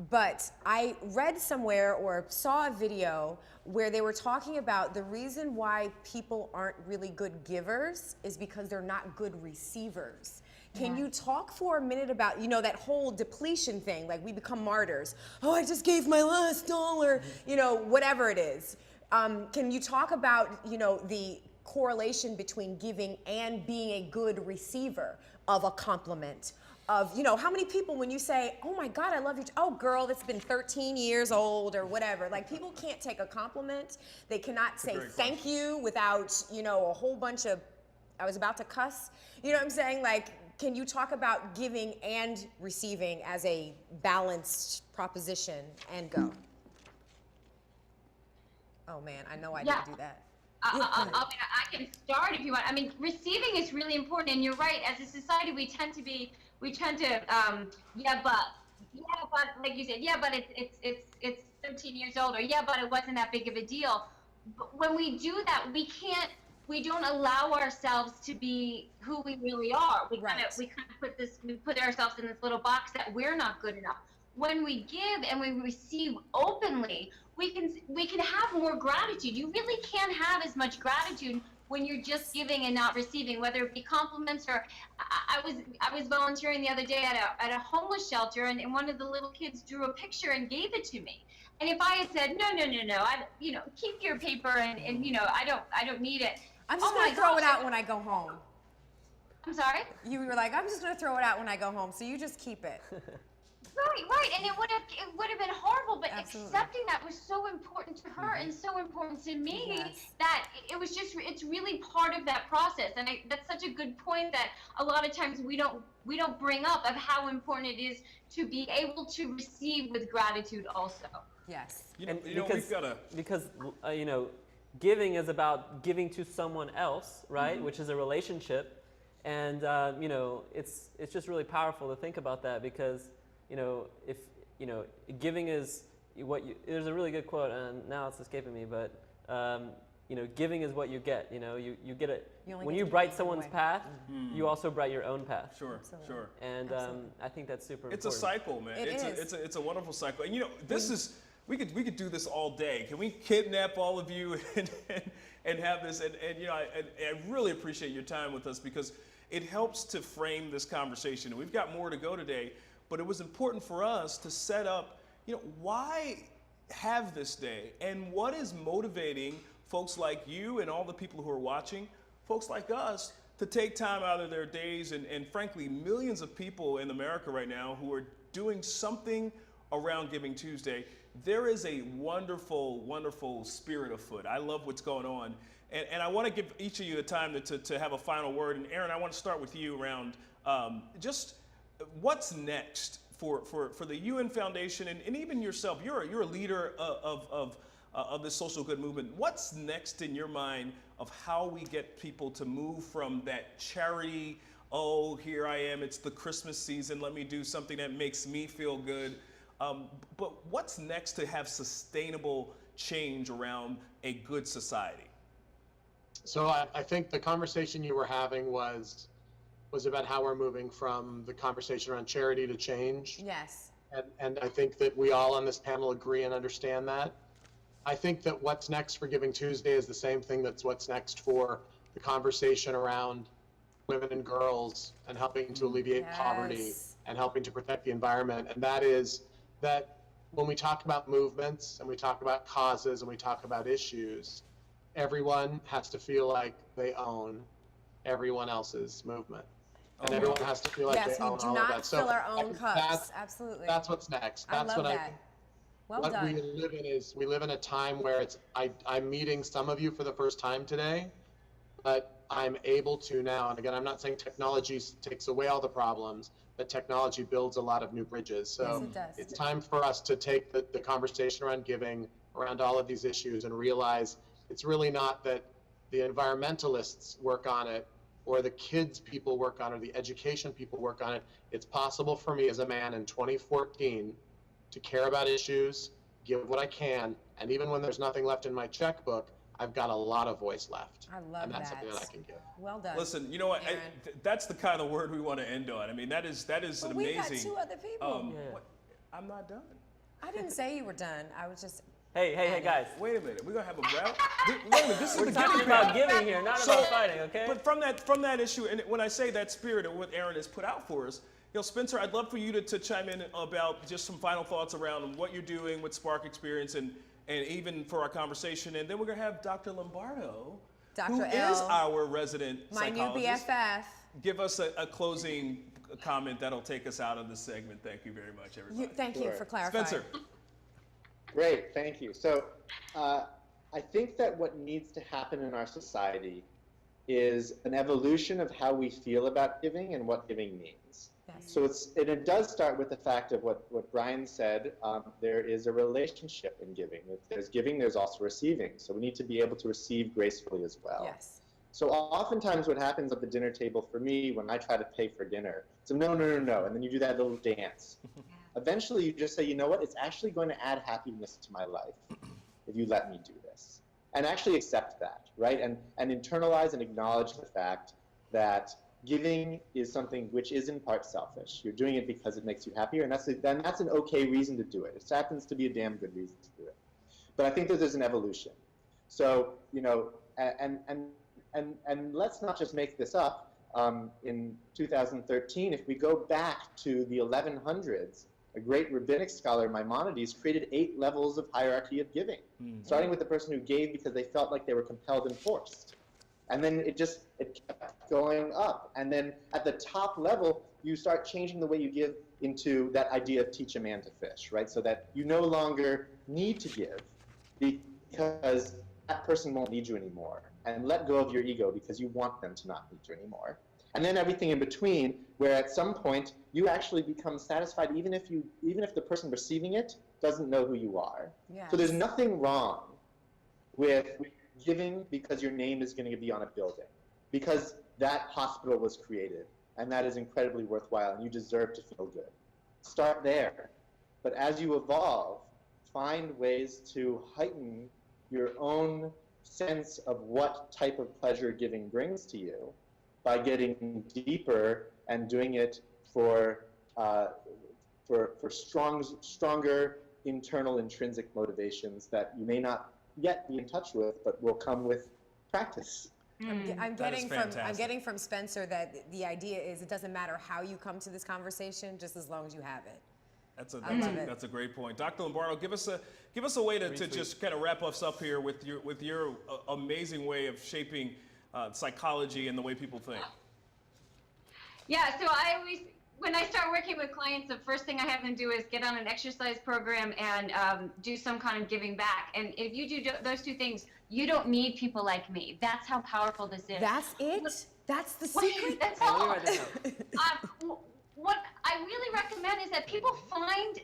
But I read somewhere or saw a video where they were talking about the reason why people aren't really good givers is because they're not good receivers. Can you talk for a minute about, that whole depletion thing, like we become martyrs. Oh, I just gave my last dollar, whatever it is. Can you talk about, the correlation between giving and being a good receiver of a compliment? Of, how many people when you say, oh my God, I love you, oh girl, that's been 13 years old or whatever, like people can't take a compliment. They cannot say thank you without, a whole bunch of, I was about to cuss. You know what I'm saying? Like, can you talk about giving and receiving as a balanced proposition and go? Oh man, I know I didn't do that. I can start if you want. I mean, receiving is really important, and you're right. As a society, we tend to, but like you said, but it's 13 years old, or but it wasn't that big of a deal. But when we do that, we don't allow ourselves to be who we really are. We kind of put ourselves in this little box that we're not good enough. When we give and we receive openly, we can have more gratitude. You really can't have as much gratitude when you're just giving and not receiving, whether it be compliments or I was volunteering the other day at a homeless shelter, and one of the little kids drew a picture and gave it to me. And if I had said no, keep your paper and I don't need it. I'm just gonna throw it out when I go home. I'm sorry? You were like, I'm just gonna throw it out when I go home, so you just keep it. Right, and it would have been horrible, but accepting that was so important to her and so important to me that it's really part of that process, and that's such a good point that a lot of times we don't bring up of how important it is to be able to receive with gratitude also. Yes. Because giving is about giving to someone else, right? Which is a relationship. And you know, it's just really powerful to think about that, because you know, if you know, giving is what you. There's a really good quote, and now it's escaping me, but you know, giving is what you get. You know, you get it when you brighten someone's path. You also brighten your own path. Sure, sure. And I think that's super It's important. a cycle, man. It's a wonderful cycle. And you know, this is we could do this all day. Can we kidnap all of you and have this? And you know, I really appreciate your time with us, because it helps to frame this conversation. We've got more to go today, but it was important for us to set up, you know, why have this day, and what is motivating folks like you and all the people who are watching, folks like us, to take time out of their days, and frankly, millions of people in America right now who are doing something around Giving Tuesday. There is a wonderful, wonderful spirit afoot. I love what's going on. And I want to give each of you the time to have a final word. And Aaron, I want to start with you around just what's next for the UN Foundation, and even yourself. You're a leader of this social good movement. What's next in your mind of how we get people to move from that charity, oh, here I am, it's the Christmas season, let me do something that makes me feel good. But what's next to have sustainable change around a good society? So I think the conversation you were having was about how we're moving from the conversation around charity to change. Yes. And I think that we all on this panel agree and understand that. I think that what's next for Giving Tuesday is the same thing that's what's next for the conversation around women and girls and helping to alleviate poverty and helping to protect the environment. And that is that when we talk about movements and we talk about causes and we talk about issues, everyone has to feel like they own everyone else's movement. And everyone has to feel like they own all of that. Yes, we do not So fill our own cups. that's, Absolutely. That's what's next. I That's love what that. Well what done. we live in is we live in a time where I'm meeting some of you for the first time today, but I'm able to now, and again, I'm not saying technology takes away all the problems, but technology builds a lot of new bridges. So Yes, it does. it's time for us to take the conversation around giving, around all of these issues, and realize it's really not that the environmentalists work on it or the kids people work on it or the education people work on it. It's possible for me as a man in 2014 to care about issues, give what I can, and even when there's nothing left in my checkbook, I've got a lot of voice left. I love and that's that. something that I can give. Well done. Listen, you know what? Aaron. That's the kind of word we want to end on. I mean, that is But an we amazing. got two other people. I'm not done. I didn't say you were done. I was just. Hey, guys. Wait a minute. We're gonna have a round. Wait a minute. This is We're the talking giving about panel. giving here, not about fighting, okay? But from that issue, and when I say that spirit of what Aaron has put out for us, you know, Spencer, I'd love for you to chime in about just some final thoughts around what you're doing with Spark Experience, and even for our conversation. And then we're gonna have Dr. Lombardo, Dr. who L, is our resident my new psychologist, BFF. give us a closing comment that'll take us out of this segment. Thank you very much, everybody. Thank you Sure. for clarifying. Spencer. Great, thank you. So I think that what needs to happen in our society is an evolution of how we feel about giving and what giving means. Yes. So it does start with the fact of what Brian said. There is a relationship in giving. If there's giving, there's also receiving. So we need to be able to receive gracefully as well. Yes. So oftentimes what happens at the dinner table for me when I try to pay for dinner, so no, and then you do that little dance. Eventually you just say, you know what, it's actually going to add happiness to my life if you let me do this. And actually accept that, right? And internalize and acknowledge the fact that giving is something which is in part selfish. You're doing it because it makes you happier, and that's an okay reason to do it. It happens to be a damn good reason to do it. But I think that there's an evolution. So, you know, and let's not just make this up. In 2013, if we go back to the 1100s, a great rabbinic scholar, Maimonides, created 8 levels of hierarchy of giving, starting with the person who gave because they felt like they were compelled and forced. And then it kept going up. And then at the top level, you start changing the way you give into that idea of teach a man to fish, right? So that you no longer need to give because that person won't need you anymore. And let go of your ego because you want them to not need you anymore. And then everything in between, where at some point you actually become satisfied even if the person receiving it doesn't know who you are. Yes. So there's nothing wrong with giving because your name is going to be on a building, because that hospital was created, and that is incredibly worthwhile, and you deserve to feel good. Start there. But as you evolve, find ways to heighten your own sense of what type of pleasure giving brings to you by getting deeper and doing it for stronger internal intrinsic motivations that you may not yet be in touch with, but will come with practice. I'm getting from Spencer that the idea is it doesn't matter how you come to this conversation, just as long as you have it. That's a great point. Dr. Lombardo, give us a way to just kind of wrap us up here with your amazing way of shaping psychology and the way people think. Yeah, so I always, when I start working with clients, the first thing I have them do is get on an exercise program and do some kind of giving back. And if you do those two things, you don't need people like me. That's how powerful this is. That's it? That's the secret? That's all. What I really recommend is that people find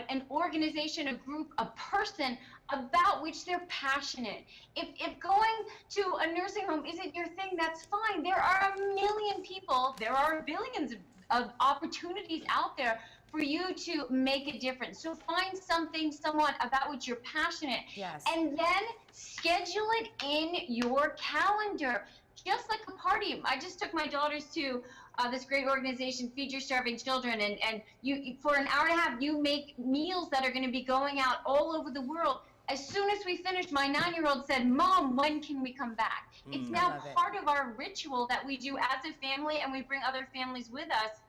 an organization, a group, a person about which they're passionate. If going to a nursing home isn't your thing, that's fine. There are a million people, there are billions of opportunities out there for you to make a difference. So find something, someone about which you're passionate. Yes. And then schedule it in your calendar. Just like a party. I just took my daughters to this great organization, Feed Your Starving Children, and you for an hour and a half, you make meals that are going to be going out all over the world. As soon as we finished, my 9-year-old said, "Mom, when can we come back?" It's now part of our ritual that we do as a family, and we bring other families with us.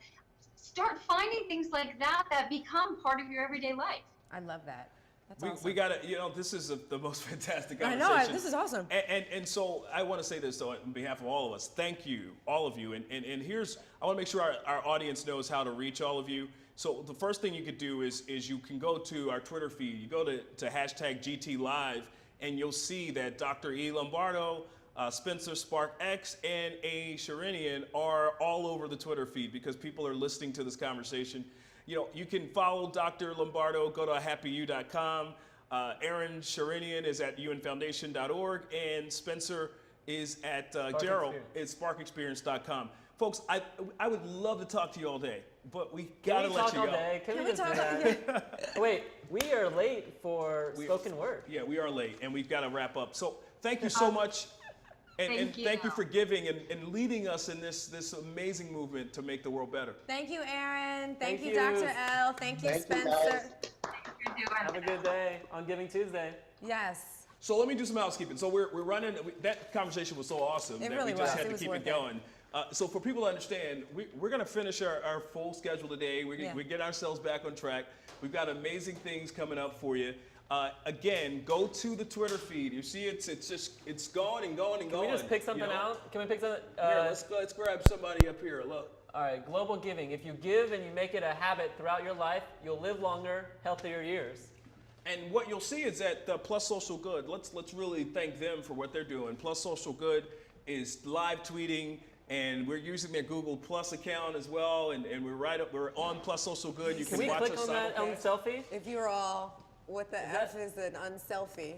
Start finding things like that become part of your everyday life. I love that. That's awesome. We got to, this is the most fantastic I conversation. know, this is awesome. And so I want to say this, though, on behalf of all of us, thank you, all of you. And here's, I want to make sure our audience knows how to reach all of you. So the first thing you could do is you can go to our Twitter feed. You go to hashtag GT Live, and you'll see that Dr. E. Lombardo, Spencer SparkX, and A. Sharinian are all over the Twitter feed because people are listening to this conversation. You can follow Dr. Lombardo, go to happyu.com. Aaron Sharinian is at unfoundation.org, and Spencer is at Gerald is sparkexperience.com. Folks, I would love to talk to you all day, but we gotta let you go. Can we talk all day? Wait, we are late for spoken word. Yeah, we are late, and we've got to wrap up. So thank you so much. And thank you for giving and leading us in this amazing movement to make the world better. Thank you, Aaron. Thank you, Dr. L. Thank you, Spencer. Have a good day on Giving Tuesday. Yes. So let me do some housekeeping. So we're running. That conversation was so awesome that really we just was. had to keep it going. So for people to understand, we're going to finish our full schedule today. We get ourselves back on track. We've got amazing things coming up for you. Again, go to the Twitter feed. You see, it's going and going and going. Can we just pick something out? Can we pick something? Here, let's grab somebody up here. Look. All right, global giving. If you give and you make it a habit throughout your life, you'll live longer, healthier years. And what you'll see is that Plus Social Good. Let's really thank them for what they're doing. Plus Social Good is live tweeting, and we're using their Google Plus account as well. And we're on Plus Social Good. You can watch us. Can we click on that selfie? If you're all. What the F is an unselfie?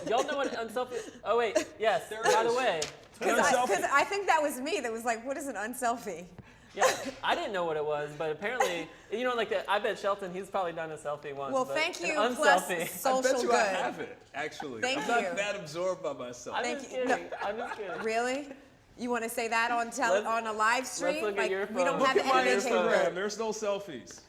Y'all know what an unselfie is? Oh, wait. Yes. By the way. Because I think that was me that was like, what is an unselfie? Yeah, I didn't know what it was, but apparently, I bet Shelton, he's probably done a selfie once. Well, thank you, Plus Social I bet you Good. I have it, actually. I'm not that absorbed by myself. I'm just kidding. Really? You want to say that on a live stream? Let's look at your phone. We don't Look have at my anything. Instagram. There's no selfies.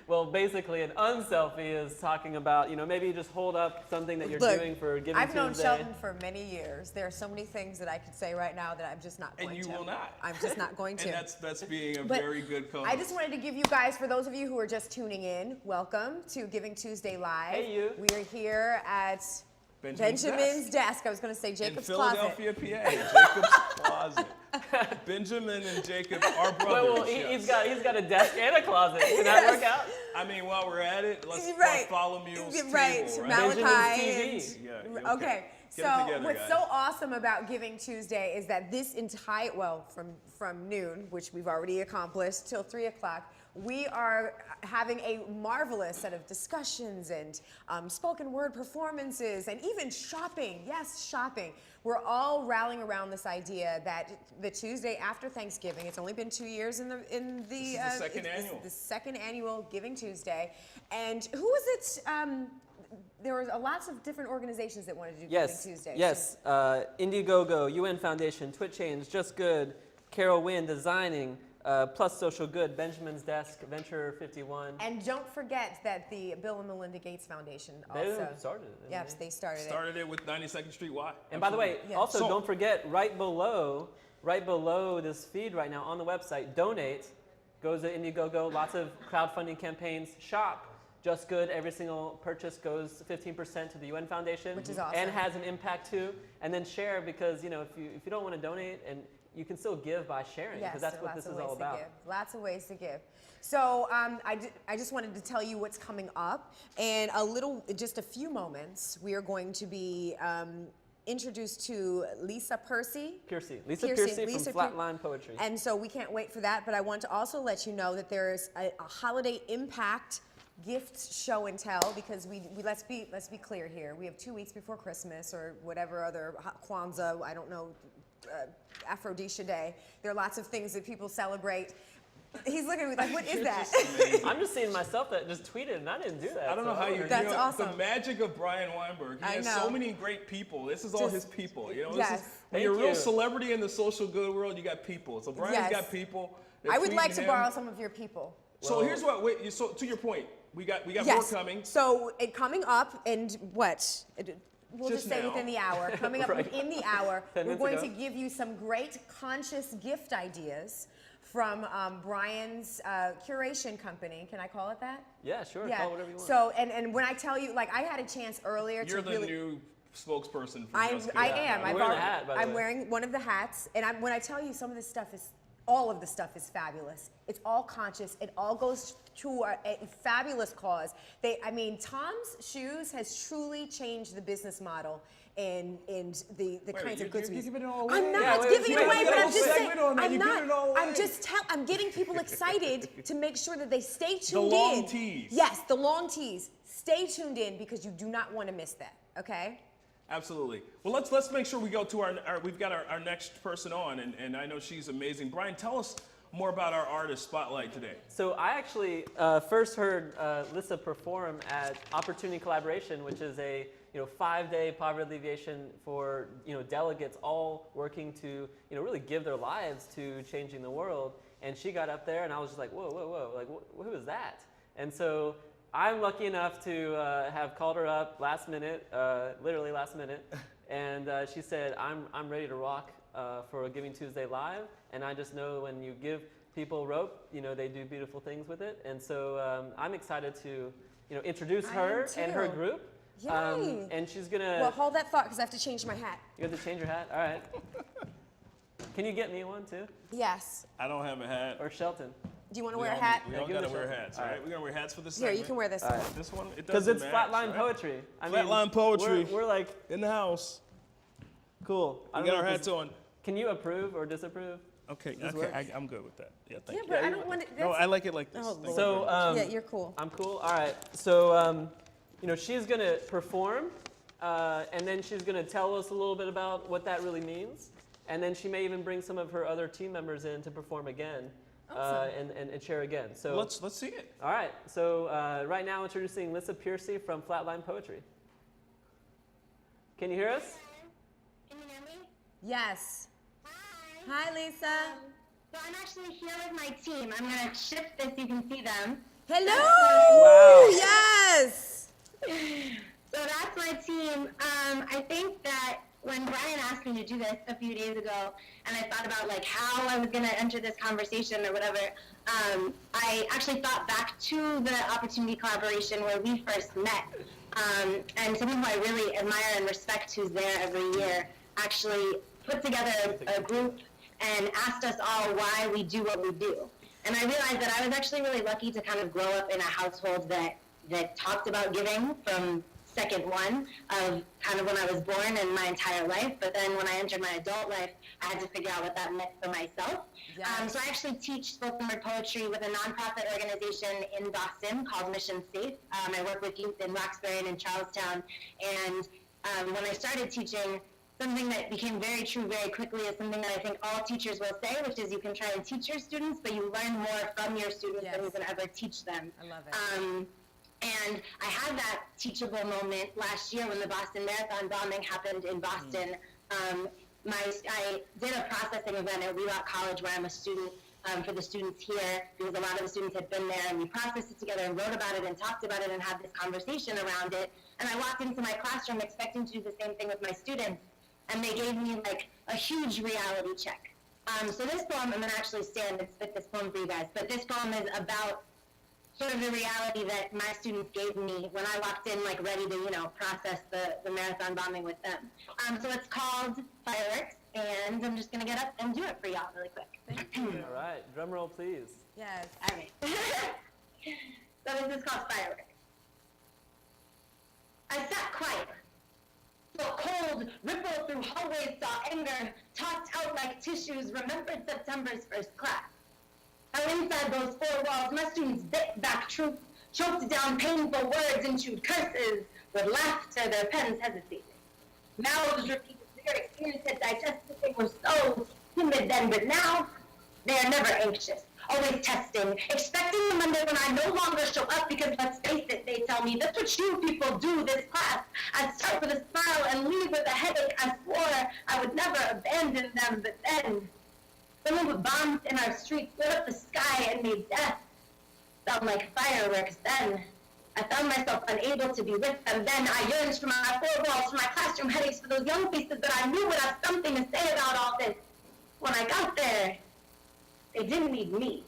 Well, basically, an unselfie is talking about, maybe you just hold up something that you're doing for Giving Tuesday. I've known Shelton for many years. There are so many things that I could say right now that I'm just not going to. And you will not. I'm just not going to. And that's being a very good co-host. I just wanted to give you guys, for those of you who are just tuning in, welcome to Giving Tuesday Live. Hey, you. We are here at Benjamin's desk. I was going to say Jacob's Closet. In Philadelphia, PA. Jacob's Closet. Benjamin and Jacob are brothers. Well, he's got a desk and a closet. Can that work out? I mean, while we're at it, let's Right. follow Mule's Right. table, Malachi. Benjamin's TV. Yeah, Okay. Get it together, what's guys. so awesome about Giving Tuesday is that this entire, well, from noon, which we've already accomplished, till 3 o'clock, we are having a marvelous set of discussions and spoken word performances and even shopping. Yes, shopping. We're all rallying around this idea that the Tuesday after Thanksgiving, it's only been 2 years in the This is the second annual. the second annual Giving Tuesday. And who was it? There were lots of different organizations that wanted to do Giving Tuesday. Yes, Indiegogo, UN Foundation, Twit Change, Just Good, Carol Wynn Designing, Plus Social Good, Benjamin's Desk, Venture 51. And don't forget that the Bill and Melinda Gates Foundation They also started it. Yes, they started it. Started it with 92nd Street Y. And by the way, Yeah. also So- don't forget right below this feed right now on the website, donate, goes to Indiegogo, lots of crowdfunding campaigns, shop, Just Good, every single purchase goes 15% to the UN Foundation. Which is awesome. And has an impact too. And then share because, if you don't want to donate, and you can still give by sharing Yes, because that's there are what lots this of is ways all to about. give. Lots of ways to give. So I just wanted to tell you what's coming up. And just a few moments, we are going to be introduced to Lisa Piercy. Lisa Piercy from Flatline Poetry. And so we can't wait for that. But I want to also let you know that there's a holiday impact gift show and tell, because we let's be clear here. We have 2 weeks before Christmas or whatever other Kwanzaa, I don't know, Aphrodisia Day. There are lots of things that people celebrate. He's looking at me like, what is that? I'm just seeing myself that just tweeted and I didn't do that. I don't know how you. That's you know, awesome. The magic of Brian Weinberg. He I has know. so many great people. This is all Just- his people. You know, yes. this is, when Thank you're a real you. celebrity in the social good world, you got people. So Brian's Yes. got people. They're I would like tweeting to him. borrow some of your people. So here's what. So to your point, we got more Yes. coming. So it coming up, and what? We'll Just just say now. within the hour. Coming up Right. within the hour, 10 we're minutes going ago. to give you some great conscious gift ideas from Brian's curation company. Can I call it that? Yeah, sure. Call it whatever you want. So, and when I tell you, like, I had a chance earlier You're to the really. new spokesperson for I Just Good. am. You're I've wearing the already- hat, by the I'm way. wearing one of the hats, and when I tell you some of this stuff is, all of the stuff is fabulous. It's all conscious. It all goes to a fabulous cause. Tom's Shoes has truly changed the business model and the kinds of goods we You're use. giving it all away. I'm not Yeah, wait, giving it wait, away, wait, but wait, I'm just wait, saying. segment on that, I'm you're not. giving it all I'm away. I'm getting people excited to make sure that they stay tuned in. long tease. Yes, the long tease. Stay tuned in because you do not want to miss that. Okay. Absolutely. Well, let's make sure we go to we've got our next person on, and I know she's amazing. Brian, tell us more about our artist spotlight today. So I actually first heard Lisa perform at Opportunity Collaboration, which is a 5-day poverty alleviation for delegates all working to really give their lives to changing the world. And she got up there, and I was just like, whoa, like who is that? And so I'm lucky enough to have called her up last minute, literally last minute, and she said, I'm ready to rock for a Giving Tuesday Live, and I just know when you give people rope, they do beautiful things with it. And so I'm excited to introduce I her am and her too. group. Yay. And she's gonna. Well, hold that thought because I have to change my hat. You have to change your hat. All right. Can you get me one too, Yes. I don't have a hat. or Shelton? Do you want to We wear a all- hat? We all give it gotta a wear shot. hats, All all right. right? We're gonna wear hats for this Here, segment. you can wear this. All right. This one, it Because doesn't it's match, Flatline right? Poetry. I Flatline Poetry. We're like In the house. cool. I We don't got know our if hats this- on. Can you approve or disapprove? Okay, Does this work? I'm good with that. Yeah, Yeah, thank you. but I don't want to. No, I like it like this. Oh, Thank you. So yeah, you're cool. I'm cool. All right. So she's gonna perform, and then she's gonna tell us a little bit about what that really means, and then she may even bring some of her other team members in to perform again, Awesome. and share again. So let's see it. all right. So right now introducing Lisa Piercy from Flatline Poetry. Can you hear us? Can you hear me? Yes. Hi. Hi, Lisa. So I'm actually here with my team. I'm gonna shift this. You can see them. Hello. Wow. Yes. So that's my team. I think that when Brian asked me to do this a few days ago, and I thought about like how I was gonna enter this conversation or whatever, I actually thought back to the Opportunity Collaboration where we first met. And someone who I really admire and respect, who's there every year, actually put together a group and asked us all why we do what we do. And I realized that I was actually really lucky to kind of grow up in a household that talked about giving from second one of kind of when I was born and my entire life. But then when I entered my adult life, I had to figure out what that meant for myself. Yes. So I actually teach spoken word poetry with a nonprofit organization in Boston called Mission Safe. I work with youth in Roxbury and in Charlestown. And when I started teaching, something that became very true very quickly is something that I think all teachers will say, which is you can try and teach your students, but you learn more from your students than you can ever teach them. I love it. And I had that teachable moment last year when the Boston Marathon bombing happened in Boston. I did a processing event at Wheelock College where I'm a student for the students here, because a lot of the students had been there, and we processed it together and wrote about it and talked about it and had this conversation around it. And I walked into my classroom expecting to do the same thing with my students, and they gave me like a huge reality check. So this poem, I'm gonna actually stand and spit this poem for you guys, but this poem is about sort of the reality that my students gave me when I walked in, like ready to, process the marathon bombing with them. So it's called Fireworks, and I'm just gonna get up and do it for y'all really quick. Thank you. All right, drum roll, please. Yes. All right. So this is called Fireworks. I sat quiet. Felt cold ripple through hallways, saw anger tossed out like tissues, remembered September's first class. How inside those four walls, my students bit back truth, choked down painful words, and chewed curses, with laughter their pens hesitated. Mouths repeated their experience had digested. They were so timid then, but now they are never anxious, always testing, expecting the Monday when I no longer show up because, let's face it, they tell me, that's what you people do this class. I'd start with a smile and leave with a headache. I swore I would never abandon them, but then someone put bombs in our streets, lit up the sky, and made death sound like fireworks. Then I found myself unable to be with them. Then I yearned for my four walls, for my classroom headaches, for those young faces that I knew would have something to say about all this. When I got there, they didn't need me.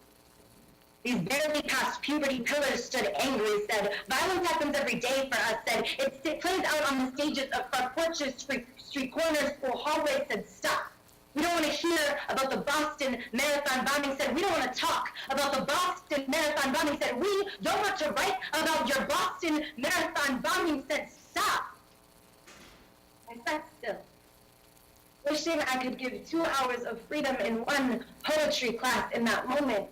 These barely past puberty pillars stood angry, said, violence happens every day for us, said, it plays out on the stages of front porches, street corners, school hallways, said, stop. We don't want to hear about the Boston Marathon bombing, said, we don't want to talk about the Boston Marathon bombing, said, we don't want to write about your Boston Marathon bombing, said, stop. I sat still, wishing I could give 2 hours of freedom in one poetry class in that moment.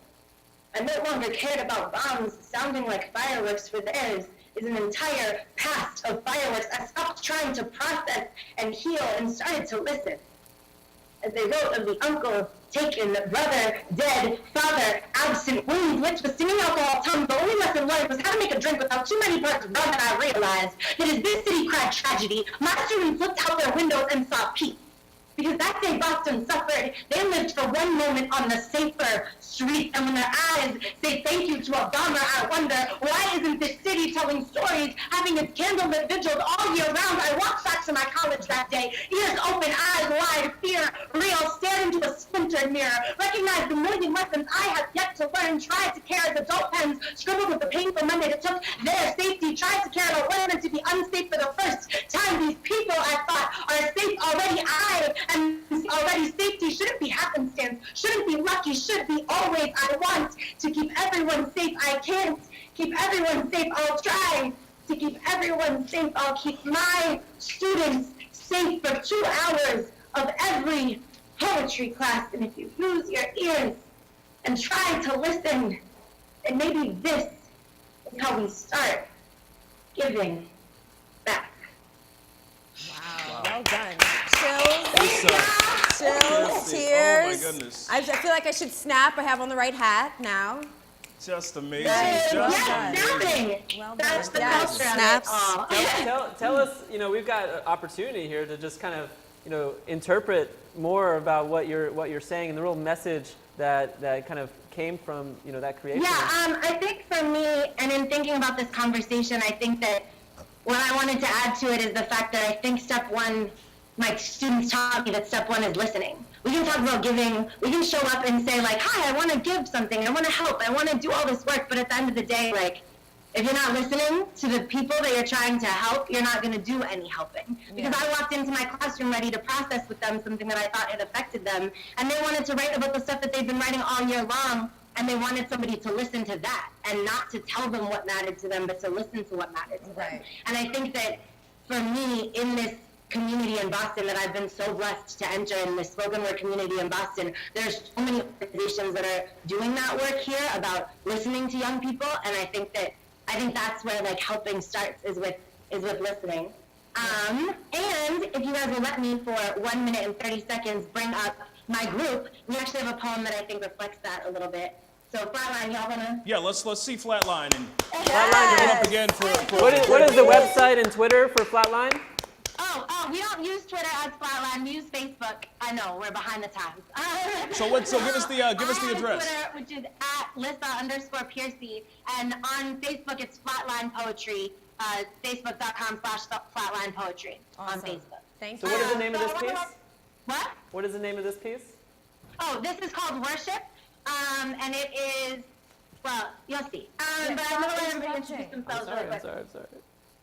I no longer cared about bombs sounding like fireworks, for theirs is an entire past of fireworks. I stopped trying to process and heal and started to listen. As they wrote of the uncle taken, brother dead, father absent, wounds licked with singing alcohol tongue, the only lesson learned was how to make a drink without too many parts rum, and I realized that as this city cried tragedy, my students looked out their windows and saw peace. Because that day Boston suffered, they lived for one moment on the safer streets, and when their eyes say thank you to a bomber, I wonder, why isn't this city telling stories, having its candlelit vigils all year round? I walked back to my college that day, ears open, eyes wide, fear real, stared into a splintered mirror, recognized the million lessons I have yet to learn, tried to care as adult pens, scribbled with the painful Monday that took their safety, tried to care about what it meant to be unsafe for the first time. These people, I thought, are safe already. And already safety shouldn't be happenstance, shouldn't be lucky, should be always. I want to keep everyone safe. I can't keep everyone safe. I'll try to keep everyone safe. I'll keep my students safe for 2 hours of every poetry class. And if you use your ears and try to listen, then maybe this is how we start giving back. Wow. Well done. Chills, Seriously. tears. Oh my goodness. I feel like I should snap. I have on the right hat now. Just amazing. Yes, Just Yes, amazing. snapping. Well That's done. the Yes, culture of snaps. it all. Tell us, we've got an opportunity here to just kind of, interpret more about what you're saying and the real message that kind of came from, that creation. Yeah, I think for me, and in thinking about this conversation, I think that what I wanted to add to it is the fact that I think step one, my students taught me that step one is listening. We can talk about giving, we can show up and say like, hi, I want to give something, I want to help, I want to do all this work, but at the end of the day, like, if you're not listening to the people that you're trying to help, you're not going to do any helping. Because I walked into my classroom ready to process with them something that I thought had affected them, and they wanted to write about the stuff that they've been writing all year long, and they wanted somebody to listen to that and not to tell them what mattered to them, but to listen to what mattered to them. Right. And I think that for me, in this community in Boston that I've been so blessed to enter, in the spoken word community in Boston, there's so many organizations that are doing that work here about listening to young people, and I think that's where like helping starts is with listening. And if you guys will let me for 1 minute and 30 seconds bring up my group, we actually have a poem that I think reflects that a little bit. So Flatline, y'all wanna? Yeah, let's see Flatline and Flatline come up again for What is the website and Twitter for Flatline? Oh, we don't use Twitter as Flatline. We use Facebook. I know, we're behind the times. So give us the address. Twitter, which is at Lissa_Piercy, and on Facebook it's Flatline Poetry. Facebook.com/Flatline Poetry on Facebook. Thank So you. what is the name of this piece? What? What is the name of this piece? Oh, this is called Worship, and it is, well, you'll see. But I'm going to let everybody introduce themselves really quick. I'm sorry.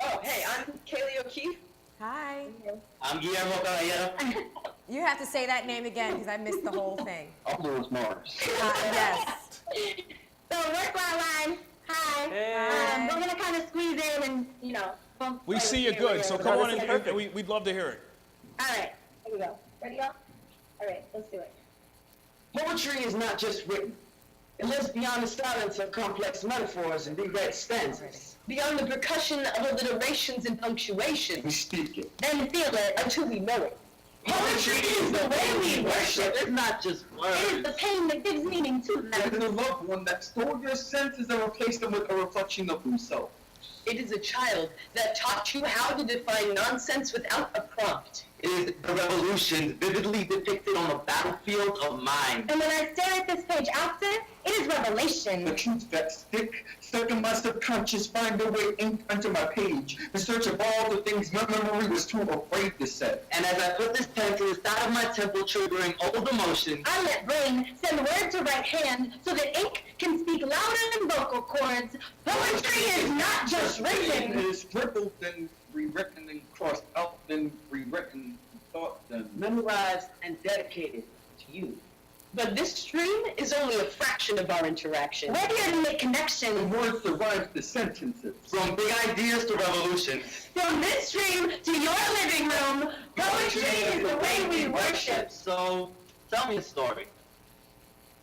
Oh, hey, I'm Kaylee O'Keefe. Hi. I'm Guillermo Caballero. You have to say that name again because I missed the whole thing. I'm Lewis Morris. Yes. So we're Flatline. Hi. Hey. We're going to kind of squeeze in and, We see you good, so come on and we'd love to hear it. All right, here we go. Ready, y'all? All right, let's do it. Poetry is not just written. It lives beyond the silence of complex metaphors and reread stanzas. Beyond the percussion of alliterations and punctuation. We speak it. Then feel it. Until we know it. Poetry is the way we worship. It's not just words. It is the pain that gives meaning to them. It is a loved one that stole your senses and replaced them with a reflection of himself. It is a child that taught you how to define nonsense without a prompt. It is the revolution vividly depicted on the battlefield of mind. And when I stare at this page after, it is revelation. The truths that stick, stuck in my subconscious, find their way into my page, in search of all the things my memory was too afraid to say. And as I put this pen to the side of my temple, triggering old emotions, I let brain send word to right hand so that ink can speak louder than vocal cords. Poetry is not just written. It is scribbled and rewritten and crossed out and rewritten, thought and memorized and dedicated to you. But this stream is only a fraction of our interaction. We're here to make connections. From words to rhymes to sentences. From big ideas to revolutions. From this stream to your living room, poetry is the way we worship. So, tell me a story.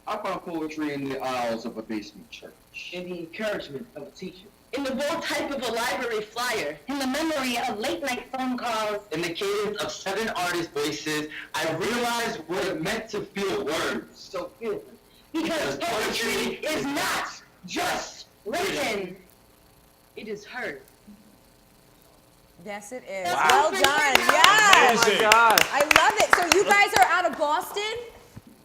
I found poetry in the aisles of a basement church. In the encouragement of a teacher. In the bold type of a library flyer. In the memory of late-night phone calls. In the cadence of 7 artist voices, I realized what it meant to feel words. So feel them. Because poetry is not just written. It is heard. Yes, it is. Wow. Well done. Yes. Oh my God. I love it. So you guys are out of Boston?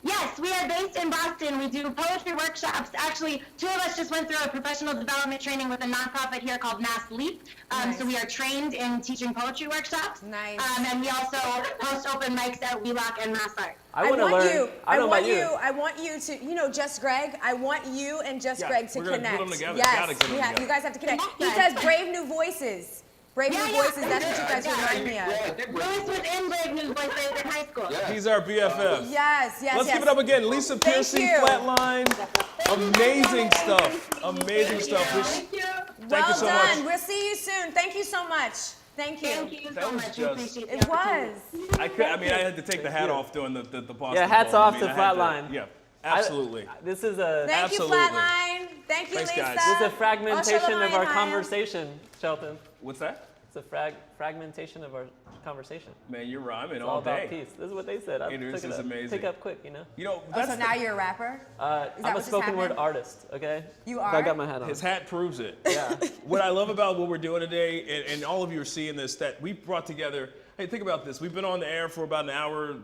Yes, we are based in Boston. We do poetry workshops. Actually, 2 of us just went through a professional development training with a nonprofit here called Mass Leap. Nice. So we are trained in teaching poetry workshops. Nice. And we also host open mics at Wheelock and Mass Art. I want to learn. I don't know about you. I want you to, Just Greg, I want you and Just Greg to we're gonna connect. put them together. Yes, Gotta get them together. you guys have to connect. He Yeah. says Brave New Voices. Brave New Voices, that's what you guys remind me of. Lewis was in Brave New Voices in high school. He's our BFF. Yes. Let's give it up again. Lisa Piercy, you. Flatline. Amazing stuff. Amazing stuff. Thank you. Thank you so much. We'll see you soon. Thank you so much. Thank you. Thank you That so was much. We just- appreciate the It opportunity. was. I had to take the hat off doing the Boston. Yeah, hats call. off I to mean, I had Flatline. Yeah, absolutely. This is a Thank Absolutely. you, Flatline. Thank you, Thanks, Lisa. guys. this is a fragmentation of our Oshalom, conversation, Shelton. What's that? It's a fragmentation of our conversation. Man, you're rhyming It's all all about day. peace. This is what they said. I It is, took it it's up. amazing. Pick up quick, you know. You know, Oh, that's so now you're a rapper? I'm what a just spoken word happened? artist. Okay. You But I are? got my hat on. his hat proves it. Yeah. What I love about what we're doing today, and all of you are seeing this, that we brought together. Hey, think about this. We've been on the air for about an hour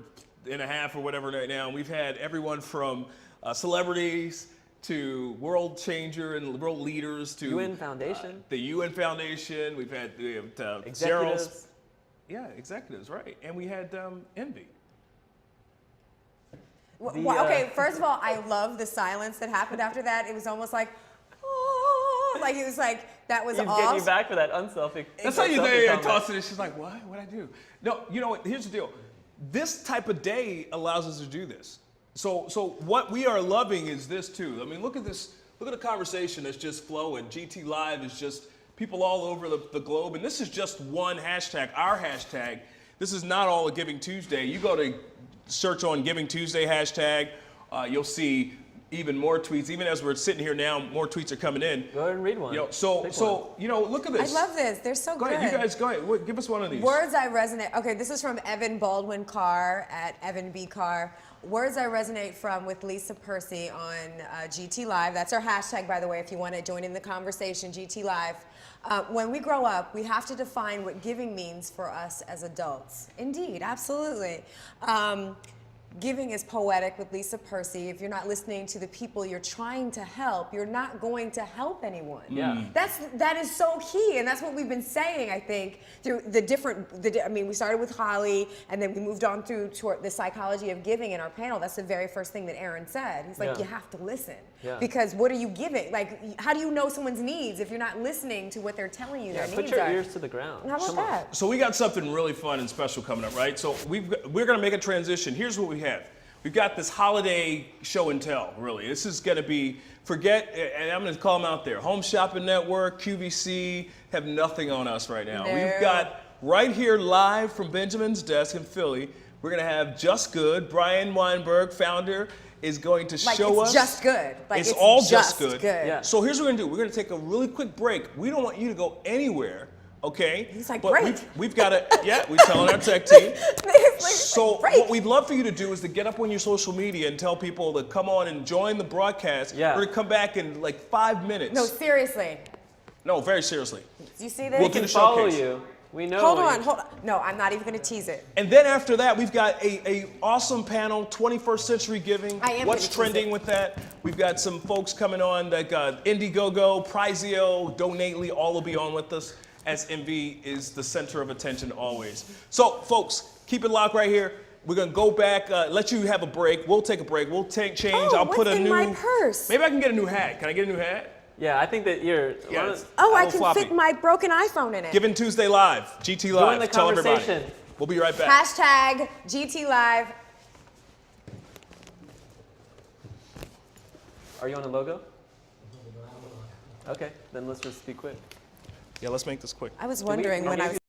and a half or whatever right now. And we've had everyone from celebrities to world changer and world leaders to UN Foundation. the UN Foundation. We've had Gerald's. Executives. Yeah, executives, right. And we had Envy. Okay, first of all, I love the silence that happened after that. It was almost like, oh, like it was like, that was He's getting you awesome. back for that unselfie. That's how you selfie there comment. toss it. And she's like, what? What'd I do? No, you know what? Here's the deal. This type of day allows us to do this. So what we are loving is this too. I mean, look at this. Look at the conversation that's just flowing. GT Live is just people all over the globe, and this is just one hashtag, our hashtag. This is not all of Giving Tuesday. You go to search on Giving Tuesday hashtag, you'll see even more tweets. Even as we're sitting here now, more tweets are coming in. Go ahead and read one. You know, so you know, look at this. I love this. They're so Go good. ahead, you guys, go ahead. Give us one of these. Words I resonate. Okay, this is from Evan Baldwin Carr at Evan B. Carr. Words I resonate from with Lisa Percy on GT Live. That's our hashtag, by the way, if you want to join in the conversation, GT Live. When we grow up, we have to define what giving means for us as adults. Indeed, absolutely. Giving is poetic with Lisa Percy. If you're not listening to the people you're trying to help, you're not going to help anyone. Yeah. That is so key, and that's what we've been saying, I think, through I mean, we started with Holly, and then we moved on through toward the psychology of giving in our panel. That's the very first thing that Aaron said. He's like, Yeah. you have to listen. Yeah. Because what are you giving? Like, how do you know someone's needs if you're not listening to what they're telling you their Put needs your are? ears to the ground. How about Come on. that? So we got something really fun and special coming up, right? So we're going to make a transition. Here's what we have. We've got this holiday show and tell, really. This is going to be, and I'm going to call them out there. Home Shopping Network, QVC have nothing on us right now. No. We've got right here live from Benjamin's desk in Philly, we're going to have Just Good. Brian Weinberg, founder, is going to show us. It's just good. Like, it's all just good. Yeah. So here's what we're going to do. We're going to take a really quick break. We don't want you to go anywhere. Okay. He's like, but great. we've got to, yeah, we're telling our tech team. So great. what we'd love for you to do is to get up on your social media and tell people to come on and join the broadcast. Yeah. We're going to come back in like 5 minutes. No, seriously. No, very seriously. Do you see this? We'll We do can the follow showcase. you. We know. Hold you. on. No, I'm not even going to tease it. And then after that, we've got a awesome panel, 21st Century Giving. I am What's gonna tease trending it. with that? We've got some folks coming on that got Indiegogo, Prizeo, Donately, all will be on with us as MV is the center of attention always. So folks, keep it locked right here. We're gonna go back, let you have a break. We'll take a break. We'll take change. Oh, I'll put what's a in new. my purse? Maybe I can get a new hat. Can I get a new hat? Yeah, I think that you're. Yeah, one it's of- Oh, a I little can floppy. fit my broken iPhone in it. Giving Tuesday Live, GT Live. Join the Tell everybody. conversation. We'll be right back. Hashtag GT Live. Are you on a logo? Okay, then let's just be quick. Yeah, let's make this quick. I was wondering when I was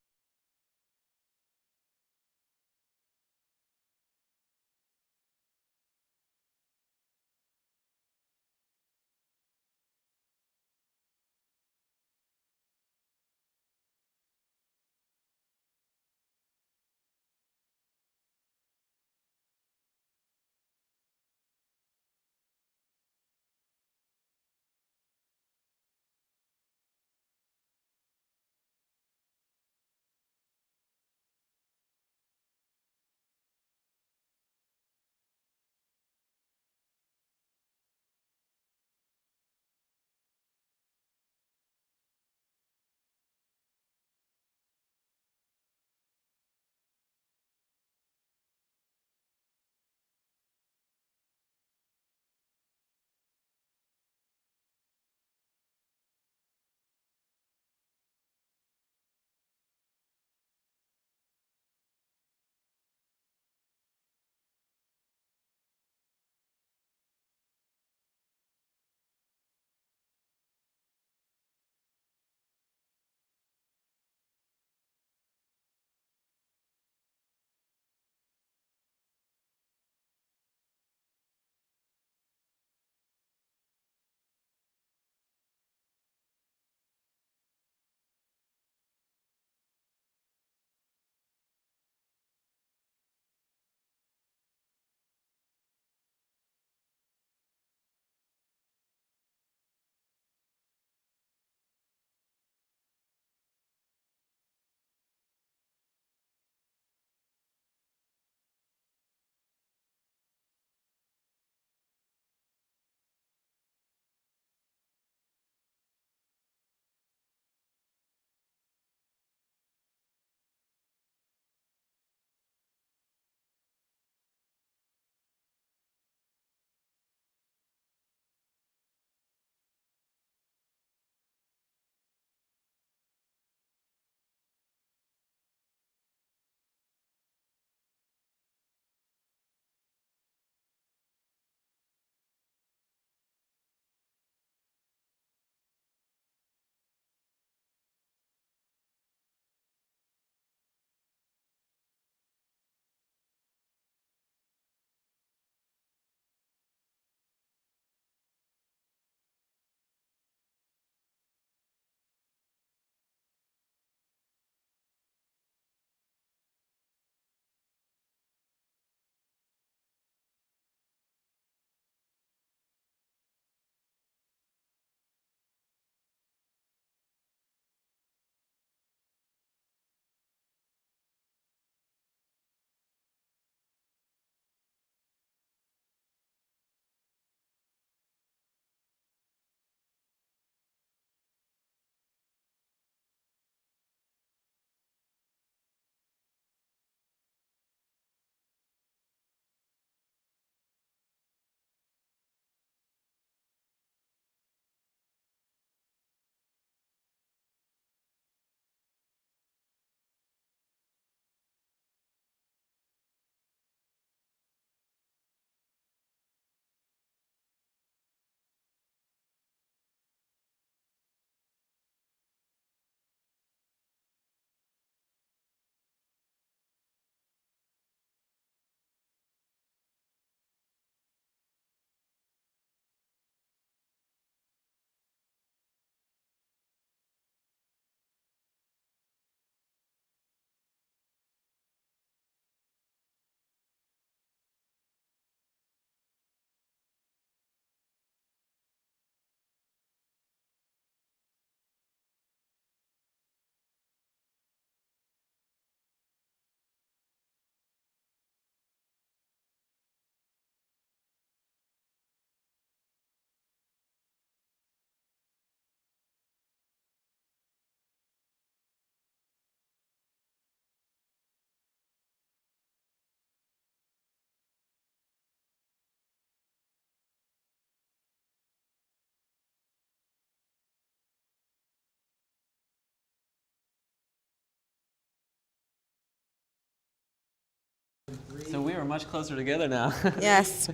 much closer together now. Yes.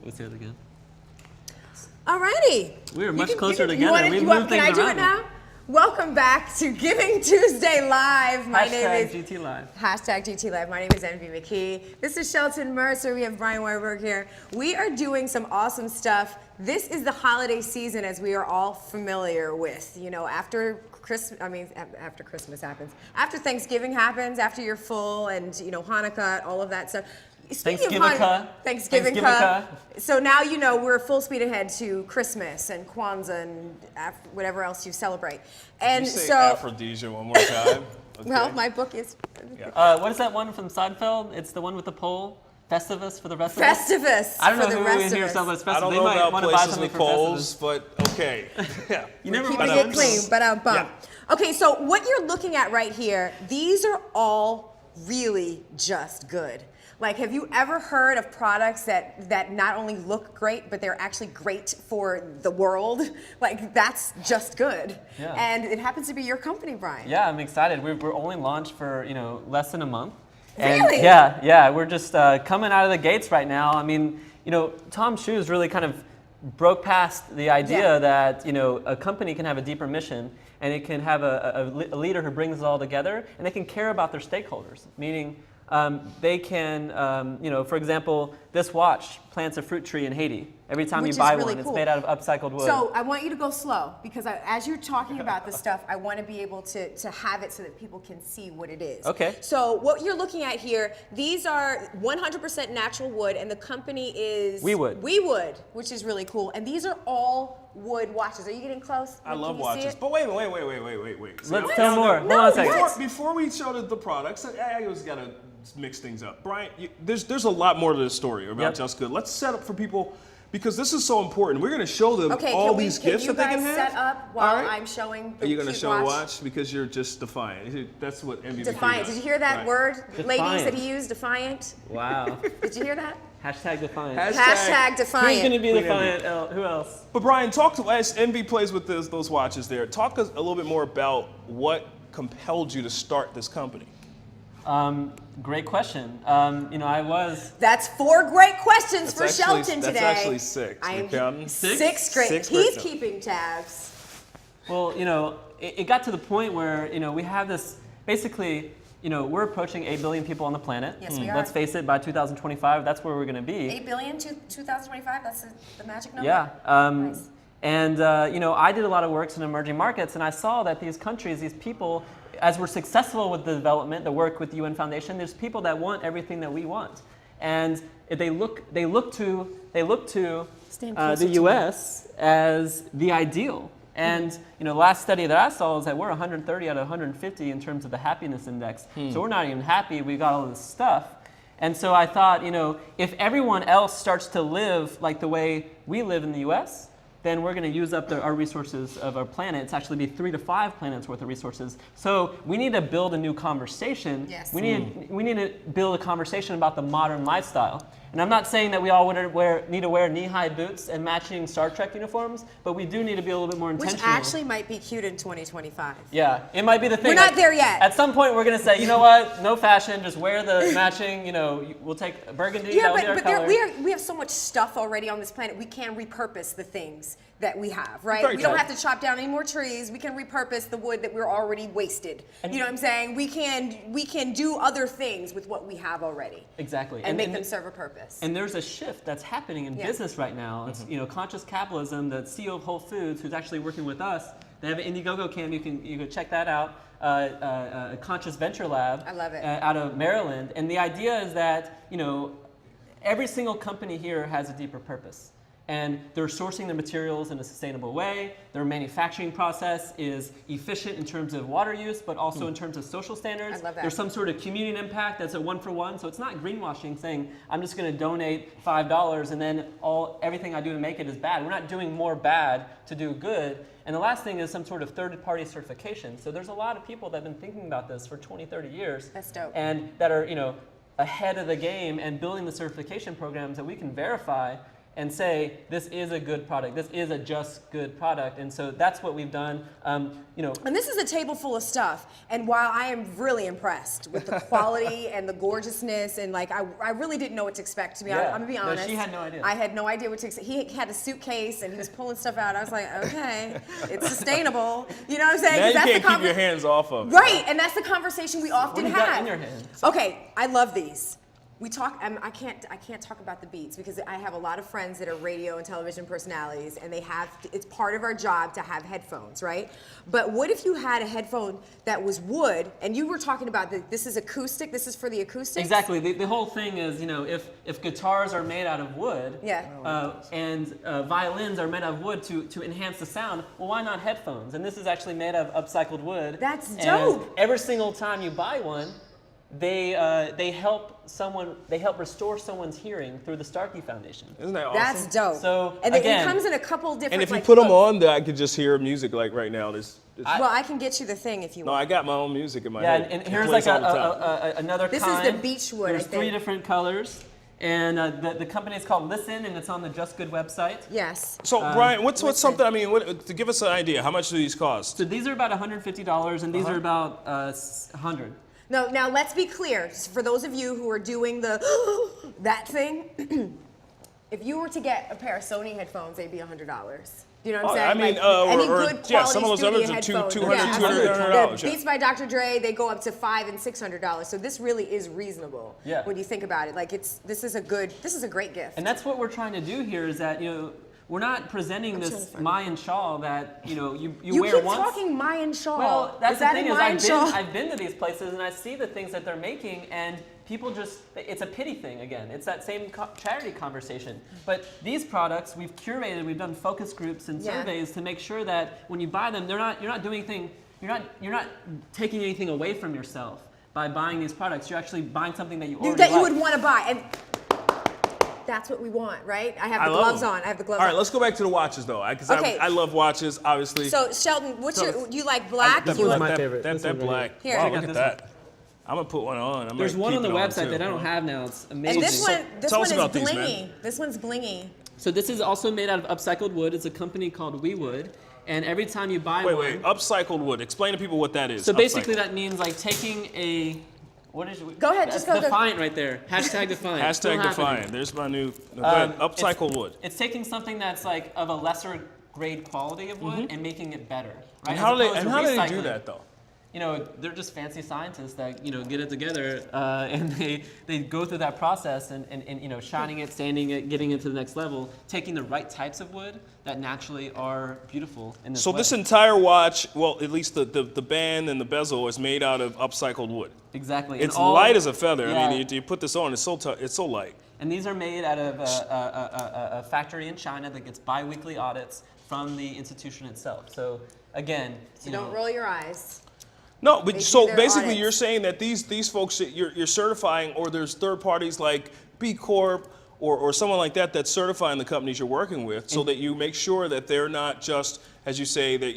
Let's do it again. Alrighty. We are much closer together. Can I do it now? Welcome back to Giving Tuesday Live. My name is GT Live. Hashtag GT Live. My name is Envy McKee. This is Shelton Mercer. We have Brian Weinberg here. We are doing some awesome stuff. This is the holiday season, as we are all familiar with. You know, after Christmas happens, after Thanksgiving happens, after you're full, and you know Hanukkah, all of that stuff. Thanksgiving. So now you know we're full speed ahead to Christmas and Kwanzaa and whatever else you celebrate. And you say so aphrodisia one more time. Okay. Well, my book is. What is that one from Seinfeld? It's the one with the pole. Festivus for the rest of us? Festivus. I don't know who in here celebrates Festivus. I don't they know might about want to buy places something with for poles, Festivus. but okay. Yeah. You never Keeping mind. it clean, but I'm bummed. Yeah. Okay, so what you're looking at right here, these are all really just good. Like, have you ever heard of products that not only look great, but they're actually great for the world? Like, that's just good. Yeah. And it happens to be your company, Brian. Yeah, I'm excited. We're only launched for less than a month. Really? And yeah, we're just coming out of the gates right now. I mean, Tom Shoes really kind of broke past the idea that a company can have a deeper mission, and it can have a leader who brings it all together, and they can care about their stakeholders. Meaning, they can, for example, this watch plants a fruit tree in Haiti. Every time Which you buy is really one, cool. it's made out of upcycled wood. So I want you to go slow, because as you're talking about this stuff, I want to be able to have it so that people can see what it is. Okay. So what you're looking at here, these are 100% natural wood, and the company is WeWood, which is really cool. And these are all wood watches. Are you getting close? I love Can you see watches. it? But wait. See, Let's I'm- tell more. Hold on a second. Before we show the products, I always got to mix things up. Brian, there's a lot more to this story about Just Good. Let's set up for people, because this is so important. We're going to show them all these gifts that they can have. Can you guys set up while All right. I'm showing the Are you going to cute show watch? a watch? Because you're just defiant. That's what MVP Defiant. does. Did you hear that Right. word, ladies, that Defiant. he used? Defiant. Wow. Did you hear that? Hashtag defiant. Hashtag defiant. Who's going to be Queen defiant? Who else? But Brian, talk to us. Envy plays with those watches there. Talk us a little bit more about what compelled you to start this company. Great question. I was. That's 4 great questions for That's actually- Shelton today. That's actually 6. I am counting? 6 great. Six He's great. keeping tabs. Well, it got to the point where, we have this, basically, we're approaching 8 billion people on the planet. Yes, we are. Let's face it, by 2025, that's where we're going to be. 8 billion to 2025. That's the magic number. Yeah. Nice. And, I did a lot of work in emerging markets, and I saw that these countries, these people, as we're successful with the development, the work with the UN Foundation, there's people that want everything that we want. And they look to the U.S. as the ideal. And last study that I saw is that we're 130 out of 150 in terms of the happiness index. So we're not even happy. We got all this stuff. And so I thought, if everyone else starts to live like the way we live in the U.S., then we're going to use up our resources of our planet. It's actually be 3 to 5 planets worth of resources. So we need to build a new conversation. Yes. We need to build a conversation about the modern lifestyle. And I'm not saying that we all need to wear knee-high boots and matching Star Trek uniforms, but we do need to be a little bit more intentional. Which actually might be cute in 2025. Yeah, it might be the thing. We're not there yet. At some point, we're going to say, you know what? No fashion, just wear the matching. We'll take burgundy. Yeah, that'll be our but color. we have so much stuff already on this planet. We can repurpose the things that we have, right? Very We don't true. have to chop down any more trees. We can repurpose the wood that we're already wasted. You know what I'm saying? We can do other things with what we have already. Exactly. And make them serve a purpose. And there's a shift that's happening in business right now. It's conscious capitalism. The CEO of Whole Foods, who's actually working with us, they have an Indiegogo camp. You can check that out. A Conscious Venture Lab. I love it. Out of Maryland. And the idea is that every single company here has a deeper purpose. And they're sourcing the materials in a sustainable way. Their manufacturing process is efficient in terms of water use, but also in terms of social standards. I love that. There's some sort of community impact that's a 1-for-1. So it's not greenwashing, saying I'm just going to donate $5 and then everything I do to make it is bad. We're not doing more bad to do good. And the last thing is some sort of third-party certification. So there's a lot of people that have been thinking about this for 20, 30 years. That's dope. And that are ahead of the game and building the certification programs that we can verify. and say, this is a good product, this is a Just Good product. And so that's what we've done. You know, and this is a table full of stuff. And while I am really impressed with the quality and the gorgeousness, and like I really didn't know what to expect, to be honest. I'm gonna be honest. No, she had no idea. I had no idea what to expect. He had a suitcase and he was pulling stuff out. I was like, okay, it's sustainable. You know what I'm saying? Now you That's can't the keep your hands off of it. Right, and that's the conversation we often What do you got have. in your hands? Okay, I love these. We talk. I can't talk about the Beats because I have a lot of friends that are radio and television personalities, and it's part of our job to have headphones, right? But what if you had a headphone that was wood, and you were talking about this is acoustic. This is for the acoustics. Exactly. The whole thing is, you know, if guitars are made out of wood, and violins are made out of wood to enhance the sound, well, why not headphones? And this is actually made out of upcycled wood. That's and dope. every single time you buy one, they help restore someone's hearing through the Starkey Foundation. Isn't that awesome? That's dope. So and again, it comes in a couple different. And if you like, put them looks. on, I could just hear music like right now. Well, I can get you the thing if you No, want. I got my own music in my yeah, head. and It here's plays like all the time. another This kind. is the beechwood, There's I think. 3 different colors. And the company is called Listen, and it's on the Just Good website. Yes. So Brian, what's something? I mean, to give us an idea, how much do these cost? So these are about $150, and these are about $100. Now let's be clear. For those of you who are doing the that thing, if you were to get a pair of Sony headphones, they'd be $100. Do you know what I'm saying? I mean, any or- good yeah, quality some of those studio others are headphones. $200, The Beats by Dr. Dre, they go up to $500 and $600. So this really is reasonable. Yeah. When you think about it, like this is a great gift. And that's what we're trying to do here is that, you know, we're not presenting this Mayan shawl that, you know, you wear keep once. talking Mayan shawl. Well, that's is the that thing a is Mayan shawl? I've been to these places and I see the things that they're making, and people just, it's a pity thing again. It's that same charity conversation. But these products, we've curated, we've done focus groups and surveys to make sure that when you buy them, you're not doing anything, you're not taking anything away from yourself by buying these products. You're actually buying something that you already that you like. would want to buy. And that's what we want, right? I have the love gloves them. on. I have the gloves All on. right, let's go back to the watches though, because Okay. I love watches, obviously. So Sheldon, do you like black? That, Do you that, like- that, favorite. That, This that one right black. here. Wow, Check look out at this that. I'm gonna put one on. I There's might one on keep the it website too. that I don't have now. It's amazing. And this Tell one us is about these, blingy. man. This one's blingy. So this is also made out of upcycled wood. It's a company called WeWood. And every time you buy one... Wait, upcycled wood. Explain to people what that is. So basically upcycled. that means like taking a... What is it? Go ahead, That's just go. Defiant right there. Hashtag Defiant. Still Hashtag happening. Defiant. There's my new go ahead. Upcycled wood. It's taking something that's like of a lesser grade quality of wood and making it better. Right? And how do they As opposed to do recycling. that though? You know, they're just fancy scientists that, you know, get it together and they go through that process and, you know, shining it, sanding it, getting it to the next level, taking the right types of wood that naturally are beautiful in this So way. this entire watch, well, at least the band and the bezel is made out of upcycled wood. Exactly. It's And all- light as a feather. Yeah. I mean, you put this on, it's so light. And these are made out of a factory in China that gets bi-weekly audits from the institution itself. So again, So don't roll your eyes. No, but They so do their basically audits. you're saying that these folks that you're certifying, or there's third parties like B Corp or someone like that that's certifying the companies you're working with, so that you make sure that they're not just, as you say, that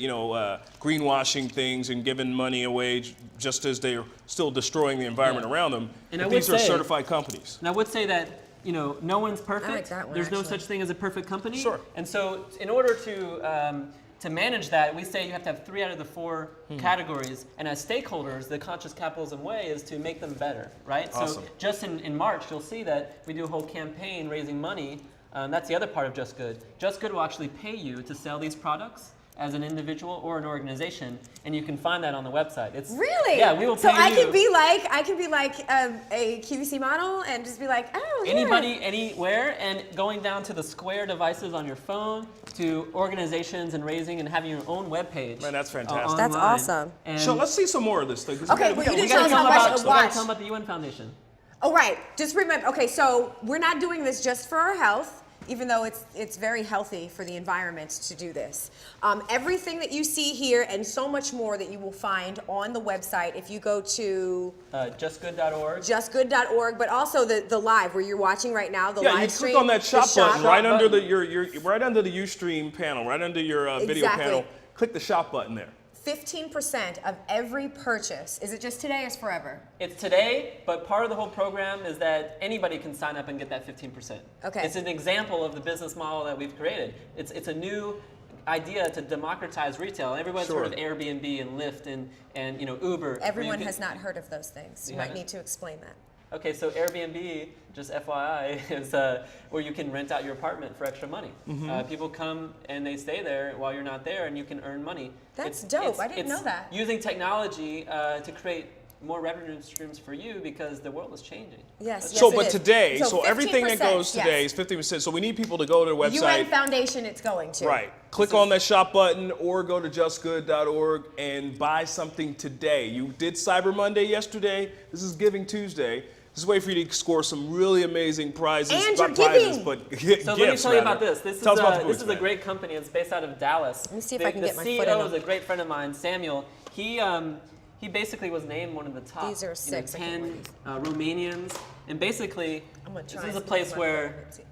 greenwashing things and giving money away just as they're still destroying the environment around them. And But I would these are say- certified companies. And I would say that, you know, no one's perfect. I like that one, There's no actually. such thing as a perfect company. Sure. And so in order to manage that, we say you have to have 3 out of the 4 categories. And as stakeholders, the conscious capitalism way is to make them better, right? Awesome. So just in March, you'll see that we do a whole campaign raising money. That's the other part of Just Good. Just Good will actually pay you to sell these products as an individual or an organization, and you can find that on the website. It's Really? Yeah, we will pay So I you. can be like a QVC model and just be like, oh, yeah. Anybody, anywhere, and going down to the Square devices on your phone, to organizations and raising and having your own webpage. Man, that's fantastic. That's online. awesome. And So let's see some more of this thing. 'cause Okay, we well, gotta- you we didn't gotta tell us talk how about much stuff. a watch. tell them about the UN Foundation. Oh, right. Just remember. Okay, so we're not doing this just for our health, even though it's very healthy for the environment to do this. Everything that you see here and so much more that you will find on the website if you go to Justgood.org. justgood.org, but also the live where you're watching right now. The Yeah, live you stream. click on that the shop button right button. under the right under the UStream panel, right under your video Exactly. panel. Click the shop button there. 15% of every purchase. Is it just today or is forever? It's today, but part of the whole program is that anybody can sign up and get that 15%. Okay. It's an example of the business model that we've created. It's a new idea to democratize retail. Everyone's heard of Airbnb and Lyft and Uber. Everyone has not heard of those things. You might need to explain that. Okay, so Airbnb, just FYI, is where you can rent out your apartment for extra money. People come and they stay there while you're not there, and you can earn money. That's dope. I didn't know that. Using technology to create more revenue streams for you because the world is changing. Yes. So, it but is. today, so everything that 15%, goes today yes. is 50%. So we need people to go to the UN website. Foundation it's going to. Right. Click on that shop button or go to justgood.org and buy something today. You did Cyber Monday yesterday. This is Giving Tuesday. This is a way for you to score some really amazing prizes. And Not you're prizes, giving. but So gifts, let me tell you about rather. this. This Tell us about the is boots, a man. great company. It's based out of Dallas. Let me see if I can get my The foot in CEO is them. a great friend of mine, Samuel. He basically was named one of the top These are 6. I can't 10 wear Romanians. And basically, I'm gonna this try is a and place squeeze my where foot in.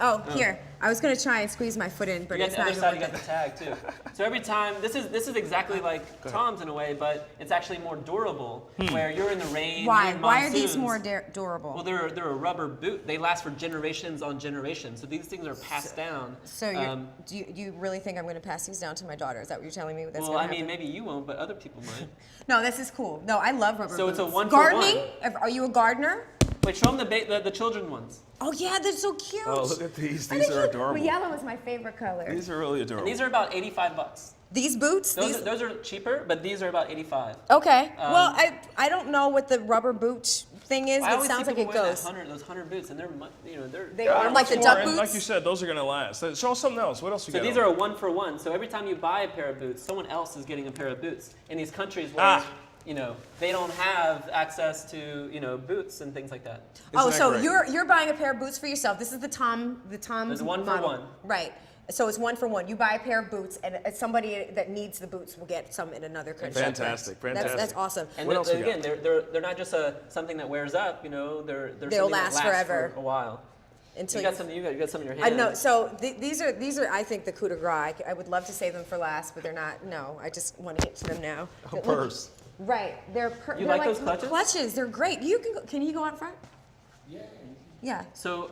Oh, here. I was going to try and squeeze my foot in, but you got it's the not other going side, to you got the tag too. So every time, this is exactly like Tom's in a way, but it's actually more durable, where you're in the rain. Why? you're in Why are these monsoons. more durable? Well, they're a rubber boot. They last for generations on generations. So these things are passed down. So do you really think I'm going to pass these down to my daughter? Is that what you're telling me? That's Well, gonna I mean, happen? maybe you won't, but other people might. No, this is cool. No, I love rubber So boots. it's a one for Gardening? Are you a gardener? Wait, show them the children ones. Oh yeah, they're so cute. Oh, look at these. Aren't These they are cute? adorable. Well, yellow is my favorite color. These are really adorable. And these are about $85. These boots? Those are cheaper, but these are about 85. Okay. Well, I don't know what the rubber boot thing is, I but it always sounds see like it people wearing goes. those 100 boots, and they're They are like the duck And boots. like you said, those are going to last. Show us something else. What else you So got? these on? are a one for one. So every time you buy a pair of boots, someone else is getting a pair of boots. In these countries where they don't have access to boots and things like that. Oh, that so great? you're buying a pair of boots for yourself. This is the Tom's There's one for model. one. Right. So it's one for one. You buy a pair of boots, and somebody that needs the boots will get some in another country. Fantastic, fantastic. That's awesome. And What else you again, got? they're not just something that wears up. They're They'll something last that lasts forever. for a while. Until You got some in your hand. I know. So these are I think the coup de grace. I would love to save them for last, but they're not. No, I just want to get to them now. A purse. Right. They're You they're like those clutches? Clutches. They're great. Can you go out front? Yeah. Yeah. So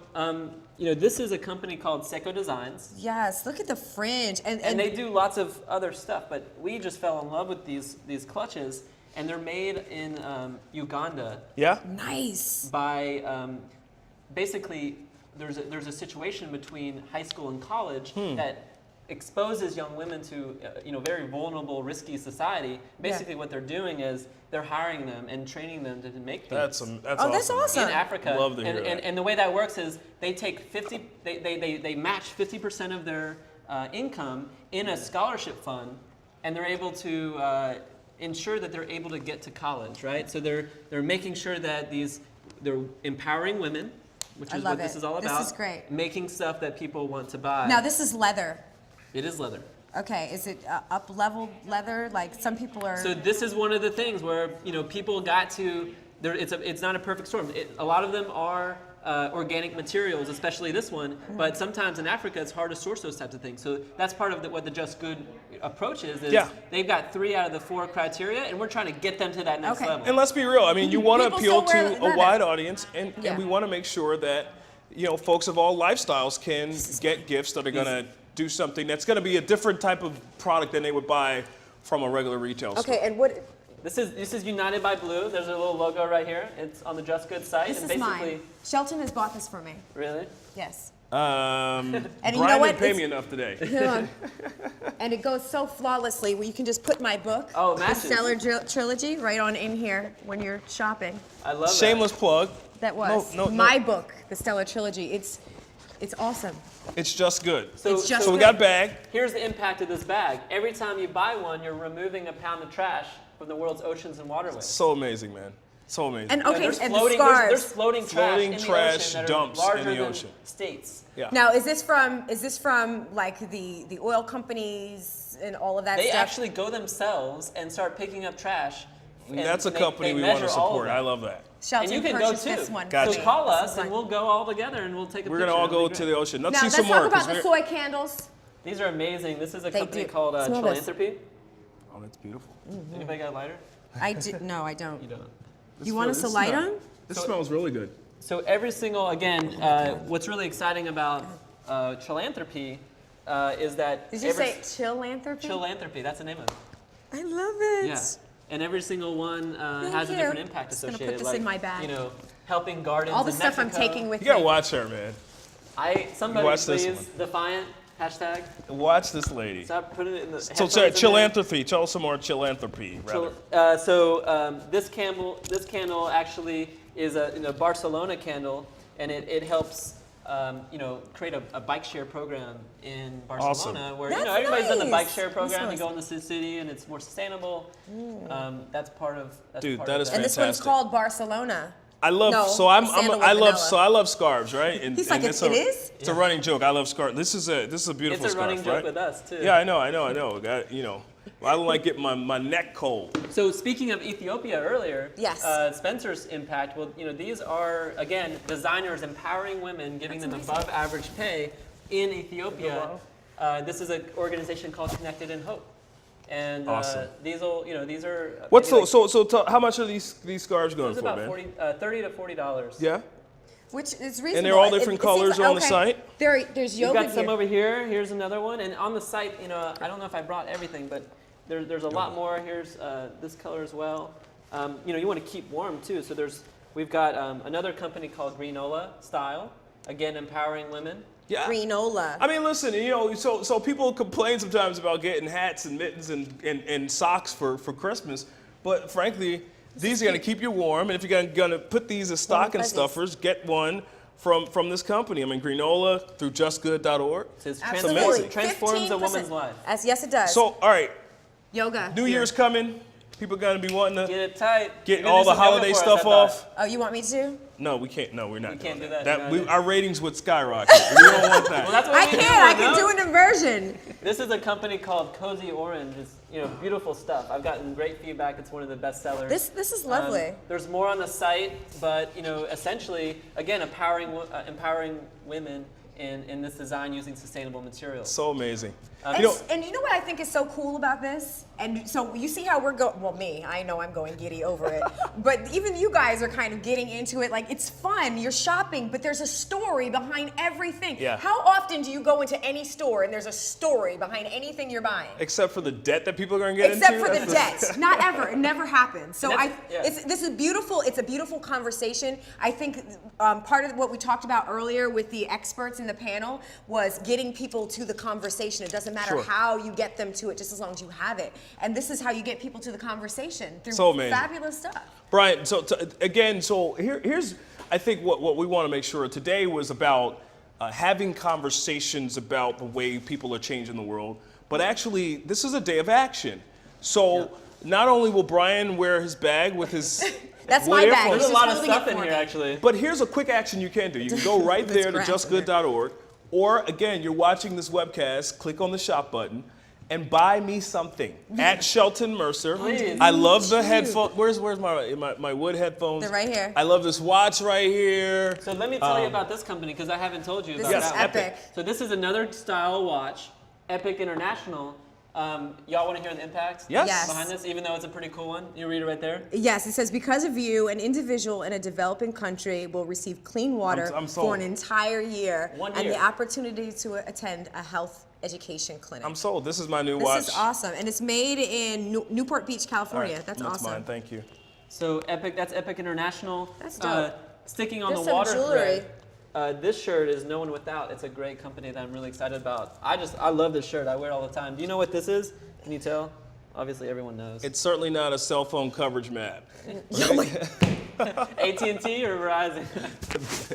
this is a company called Seco Designs. Yes. Look at the fringe And they do lots of other stuff, but we just fell in love with these clutches, and they're made in Uganda Yeah? nice. by basically there's a situation between high school and college that exposes young women to very vulnerable, risky society. Basically, what they're doing is they're hiring them and training them to make things. That's Oh, that's awesome. in Africa. Love to hear that. And the way that works is they take they match 50% of their income in a scholarship fund, and they're able to ensure that they're able to get to college, right? So they're making sure that they're empowering women, which I is love what this it. is all This about. is great. Making stuff that people want to buy. Now this is leather. It is leather. Okay. Is it up-leveled leather? Like some people are. So this is one of the things where people got to. It's not a perfect storm. A lot of them are organic materials, especially this one. But sometimes in Africa, it's hard to source those types of things. So that's part of what the Just Good approach is. They've got 3 out of the 4 criteria, and we're trying to get them to that next level. And let's be real. I mean, you want to People appeal still wear to a leather. wide audience, and Yeah. we want to make sure that folks of all lifestyles can get gifts that are going to do something that's going to be a different type of product than they would buy from a regular retail store. Okay. And what? This is United by Blue. There's a little logo right here. It's on the Just Good site. This and is basically, mine. Shelton has bought this for me. Really? Yes. And you know Brian what? didn't pay It's- me enough today. And it goes so flawlessly where you can just put my book, Oh, it the matches. Stellar Trilogy, right on in here when you're shopping. I love Shameless plug. That was No. my book, the Stellar Trilogy. It's awesome. It's just good. that. It's just So we good. got a bag. Here's the impact of this bag. Every time you buy one, you're removing a pound of trash from the world's oceans and waterways. So amazing, man. So amazing. And okay, there's and floating, the scarves. there's floating Floating trash, trash in the ocean that dumps are larger in the than ocean. states. Yeah. Now, is this from like the oil companies and all of that They stuff? actually go themselves and start picking up trash. and That's a they- company they we want to measure all of support. that. I love that. Shelton And you can go purchased too. this one. Gotcha. for me. Call This us is and mine. we'll go all together and we'll take a We're picture. going to all It'll go be to great. the ocean. Let's Now, see let's some talk more. about 'cause the we're- soy candles. These are amazing. This is a They company do. called Smell this. Philanthropy. Oh, that's beautiful. Anybody got a lighter? No, I don't. You don't. You want us to light them? This smells really good. So every single, again, what's really exciting about Chillanthropy is that... Did you say Chillanthropy? Chillanthropy, that's the name of it. I love it. Yeah. And every single one has a you. different impact Just gonna associated. put this in my bag. You know, helping gardens All the in stuff I'm Mexico. taking with You gotta me. watch her, man. Somebody Watch this please, one. Defiant, hashtag. Watch this lady. Stop putting it in the So, headphones in there. Chillanthropy. Tell us some more Chillanthropy, rather. This candle actually is a Barcelona candle, and it helps create a bike share program in Barcelona, Awesome. where That's everybody's done the bike nice. share program. That's You go in the city, and it's more sustainable. That's part of. Dude, part that of is And this one's fantastic. called Barcelona. I love No, sandalwood I love scarves, right? And, He's like, it's it is? It's a running joke. I love scarves. This is a beautiful It's a scarf, running joke right? with us too. Yeah, I know. I don't like getting my neck cold. So speaking of Ethiopia earlier, Yes. Spencer's impact. Well, these are again designers empowering women, giving them above average pay in Ethiopia. This is an organization called Connected in Hope, and Awesome. these are. What's maybe how much are these scarves going It's for, about man? $30 to $40. Yeah. Which is reasonable. And they're all It- different it seems colors like- on the okay. site? There's You've yoga got some gear. over here. Here's another one, and on the site, I don't know if I brought everything, but there's a lot more. Here's this color as well. You want to keep warm too, so we've got another company called Greenola Style, again empowering women. Yeah. Greenola. I mean, listen, so people complain sometimes about getting hats and mittens and socks for Christmas, but frankly, these are going to keep you warm, and if you're going to put these as stocking fuzzies. stuffers, get one from this company. I mean, Greenola through justgood.org. So it Absolutely. transforms a 15%. woman's life. Yes, it does. So, all right, Yoga. New Year's coming. People are going to be wanting to Get it tight. get You're gonna all do the some yoga holiday for us, stuff I thought. off. Oh, you want me to? No, we can't. No, we're not. You can't doing do that. You're not our ratings would skyrocket. We don't want that. Well, that's what I we do, can. I no? can do an inversion. This is a company called Cozy Orange. It's beautiful stuff. I've gotten great feedback. It's one of the best sellers. This is lovely. There's more on the site, but essentially, again, empowering women in this design using sustainable materials. So amazing. And you know what I think is so cool about this? And so you see how we're going, well, me, I know I'm going giddy over it, but even you guys are kind of getting into it. Like, it's fun, you're shopping, but there's a story behind everything. Yeah. How often do you go into any store and there's a story behind anything you're buying? Except for the debt that people are going to get Except into. for the debt. Not ever. It never happens. So That's- this is beautiful. It's a beautiful conversation. I think part of what we talked about earlier with the experts in the panel was getting people to the conversation. It doesn't matter Sure. how you get them to it, just as long as you have it. And this is how you get people to the conversation through So amazing. fabulous stuff. Brian, so here's I think what we want to make sure today was about having conversations about the way people are changing the world, but actually this is a day of action. So not only will Brian wear his bag with his That's my bag. earphones, There's He's a just lot of holding stuff it in for here, me. actually. but here's a quick action you can do. You can go right Let's there to grab justgood.org, or again, you're watching this webcast, click on the shop button, and buy me something at Shelton Mercer. Please. I love the headphones. Where's my wood headphones? They're right here. I love this watch right here. So let me tell you about this company, because I haven't told you This about is that one. epic. So this is another style watch, Epic International. Y'all want to hear the impacts Yes. behind this, even though it's a pretty cool one? You read it right there? Yes, it says, because of you, an individual in a developing country will receive clean water I'm sold. for an entire year, 1 and year. the opportunity to attend a health education clinic. I'm sold. This is my new watch. This is awesome, and it's made in Newport Beach, All California. right, That's that's awesome. mine. Thank you. So that's Epic International. That's dope. Sticking on There's the some water jewelry. thread. This shirt is No One Without. It's a great company that I'm really excited about. I love this shirt. I wear it all the time. Do you know what this is? Can you tell? Obviously, everyone knows. It's certainly not a cell phone coverage map. AT&T or Verizon?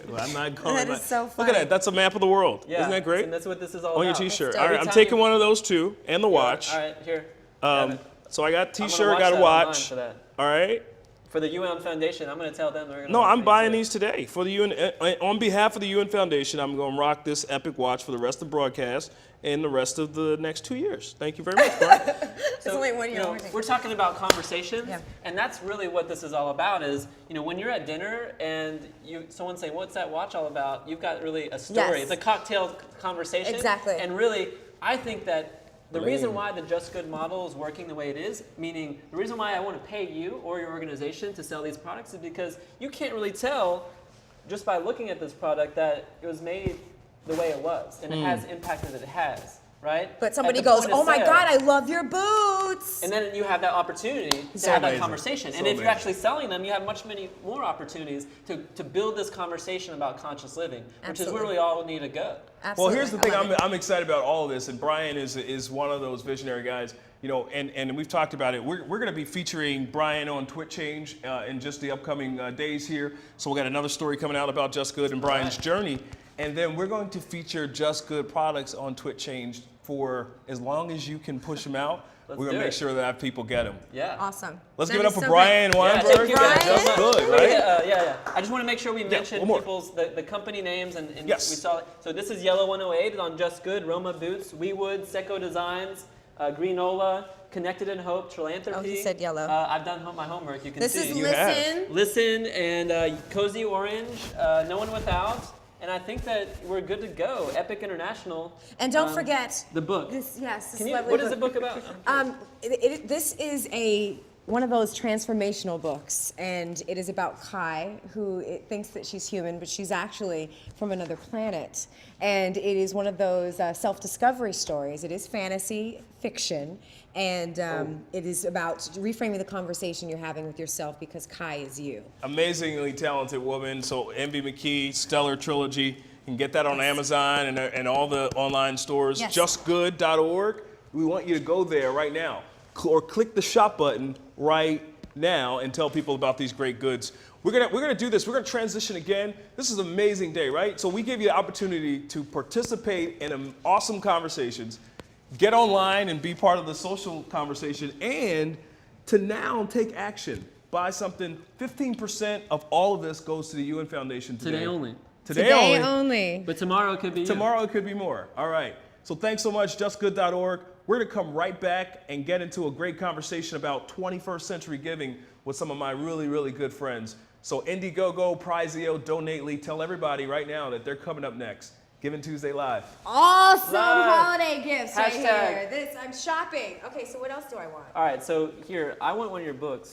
Well, I'm not calling That it. is so Look funny. at that. That's a map of the world. Yeah. Isn't that great? And that's what this is all On your about. T-shirt. dope. All right, Every I'm time taking you- one of those too, and the watch. All right, here. Grab it. So I got I'm gonna T-shirt, watch got a that online watch. for that. All right. For the UN Foundation, I'm going to tell them they're going to. No, I'm buying these today for the UN. On behalf of the UN Foundation, I'm going to rock this epic watch for the rest of the broadcast and the rest of the next 2 years. Thank you very much, Brian. It's only 1 year. We're talking about conversations, Yeah. and that's really what this is all about. Is when you're at dinner and someone say, "What's that watch all about?" You've got really a story. Yes. It's a cocktail conversation. Exactly. And really, I think that The reason why the Just Good model is working the way it is, meaning the reason why I want to pay you or your organization to sell these products is because you can't really tell just by looking at this product that it was made the way it was and it has the impact that it has, right? But somebody At the goes, point of oh my sale. God, I love your boots. And then you have that opportunity to So have that amazing. conversation. So And if you're amazing. actually selling them, you have many more opportunities to build this conversation about conscious living, which Absolutely. is where we all need to go. Absolutely. Well, here's the thing. I love it. I'm excited about all of this, and Brian is one of those visionary guys. You know, and we've talked about it. We're going to be featuring Brian on Twit Change in just the upcoming days here. So we got another story coming out about Just Good and Brian's journey, and then we're going to feature Just Good products on Twit Change for as long as you can push them out. Let's We're going do to make it. sure that people get them. Yeah. Awesome. Let's That give it up is for so Brian great. Yeah, Weinberg. thank you guys. Brian. Just Good, right? Yeah. I just want to make sure we mention one more. people's the company names and Yes. we saw it. So this is Yellow 108 on Just Good, Roma Boots, WeWood, Seco Designs, Greenola, Connected in Hope, Trilanthropy. Oh, he said yellow. I've done my homework. You can This see. is You have. Listen. Listen and Cozy Orange, No One Without, and I think that we're good to go. Epic International. And don't forget, The book. this Can you, lovely what is the book about? This is one of those transformational books, and it is about Kai, who thinks that she's human, but she's actually from another planet. And it is one of those self-discovery stories. It is fantasy fiction, and it is about reframing the conversation you're having with yourself because Kai is you. Amazingly talented woman. So Envy McKee, Stellar Trilogy. You can get that on Amazon and all the online stores. Yes. JustGood.org. We want you to go there right now. Or click the shop button right now and tell people about these great goods. We're gonna do this. We're gonna transition again. This is an amazing day, right? So we give you the opportunity to participate in awesome conversations, get online and be part of the social conversation, and to now take action. Buy something. 15% of all of this goes to the UN Foundation today. Today only. Today only. only. But tomorrow could be you. Tomorrow it could be more. All right. So thanks so much, justgood.org. We're going to come right back and get into a great conversation about 21st century giving with some of my really, really good friends. So Indiegogo, Prizeo, Donately, tell everybody right now that they're coming up next. Giving Tuesday Live. Awesome Live. holiday gifts right Hashtag. here. I'm shopping. Okay, so what else do I want? All right, so here, I want one of your books.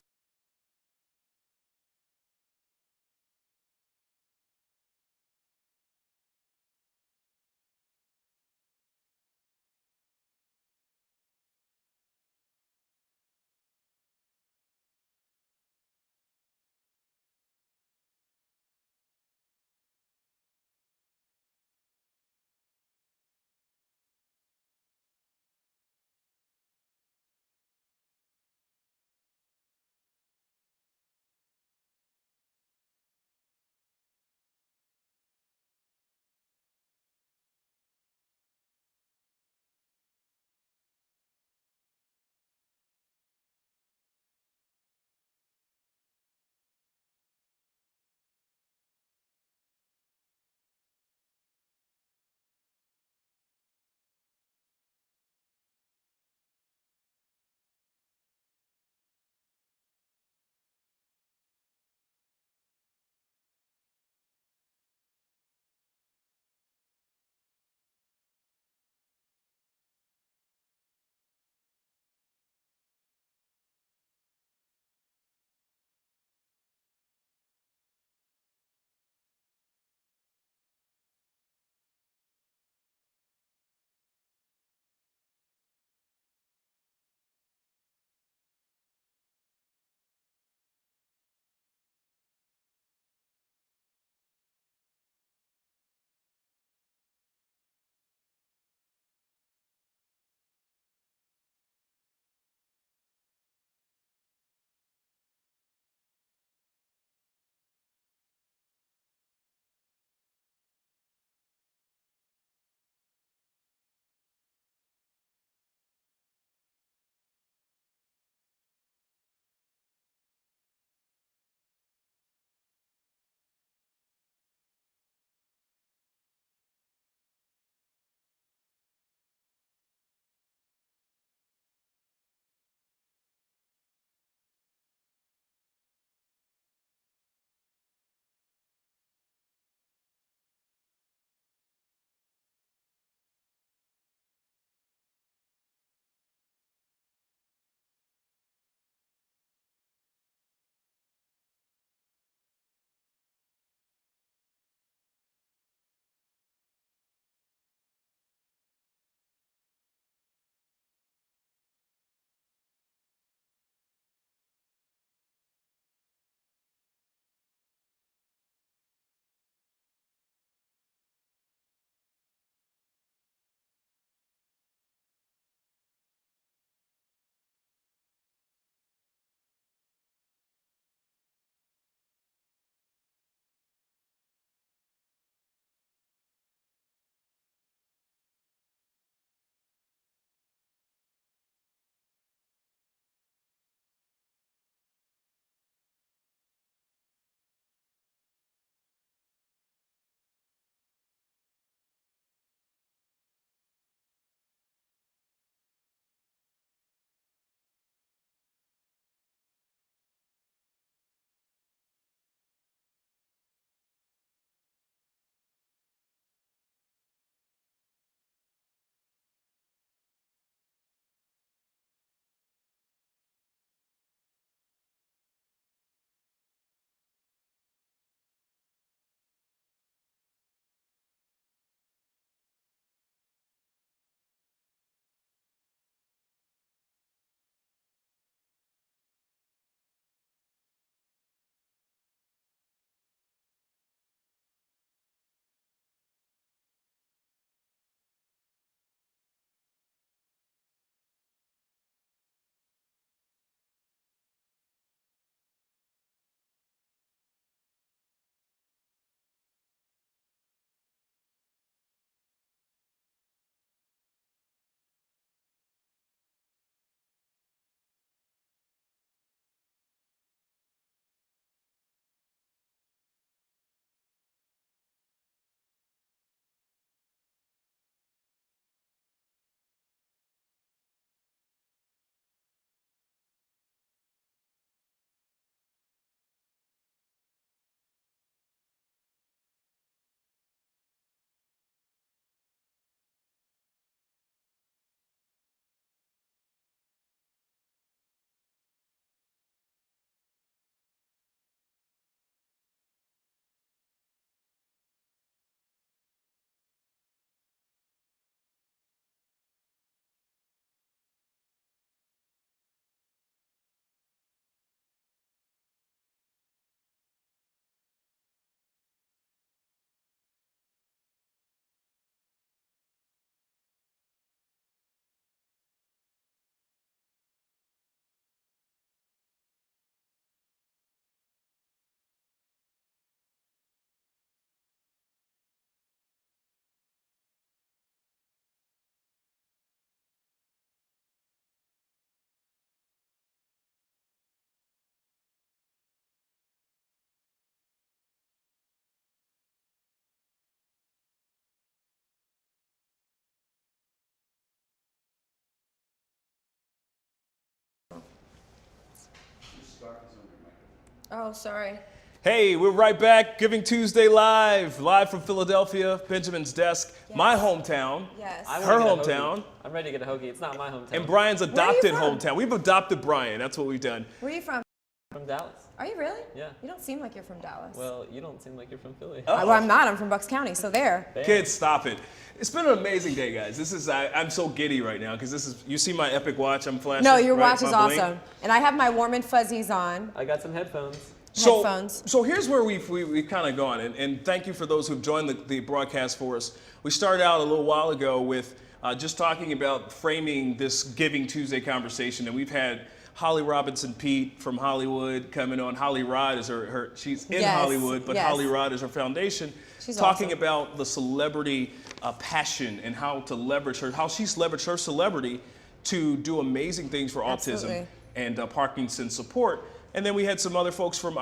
Oh, sorry. Hey, we're right back. Giving Tuesday live from Philadelphia, Benjamin's desk, my hometown, Yes. her hometown, I'm ready to get a hoagie. It's not my hometown. and Brian's are you adopted from? hometown. We've adopted Brian. That's what we've done. Where are you from? From Dallas. Are you really? Yeah. You don't seem like you're from Dallas. Well, you don't seem like you're from Philly. Well, I'm not. I'm from Bucks County, so there. Damn. Kids, stop it. It's been an amazing day, guys. I'm so giddy right now because you see my epic watch I'm flashing. No, your right? watch is My bling. awesome. And I have my warm and fuzzies on. I got some headphones. Headphones. So here's where we've kind of gone, and thank you for those who've joined the broadcast for us. We started out a little while ago with just talking about framing this Giving Tuesday conversation, and we've had Holly Robinson Pete from Hollywood coming on. Holly Rod is she's in Yes, Hollywood, but yes. Holly Rod is her foundation. She's talking awesome. about the celebrity passion and how she's leveraged her celebrity to do amazing things for Absolutely. autism and Parkinson's support. And then we had some other folks from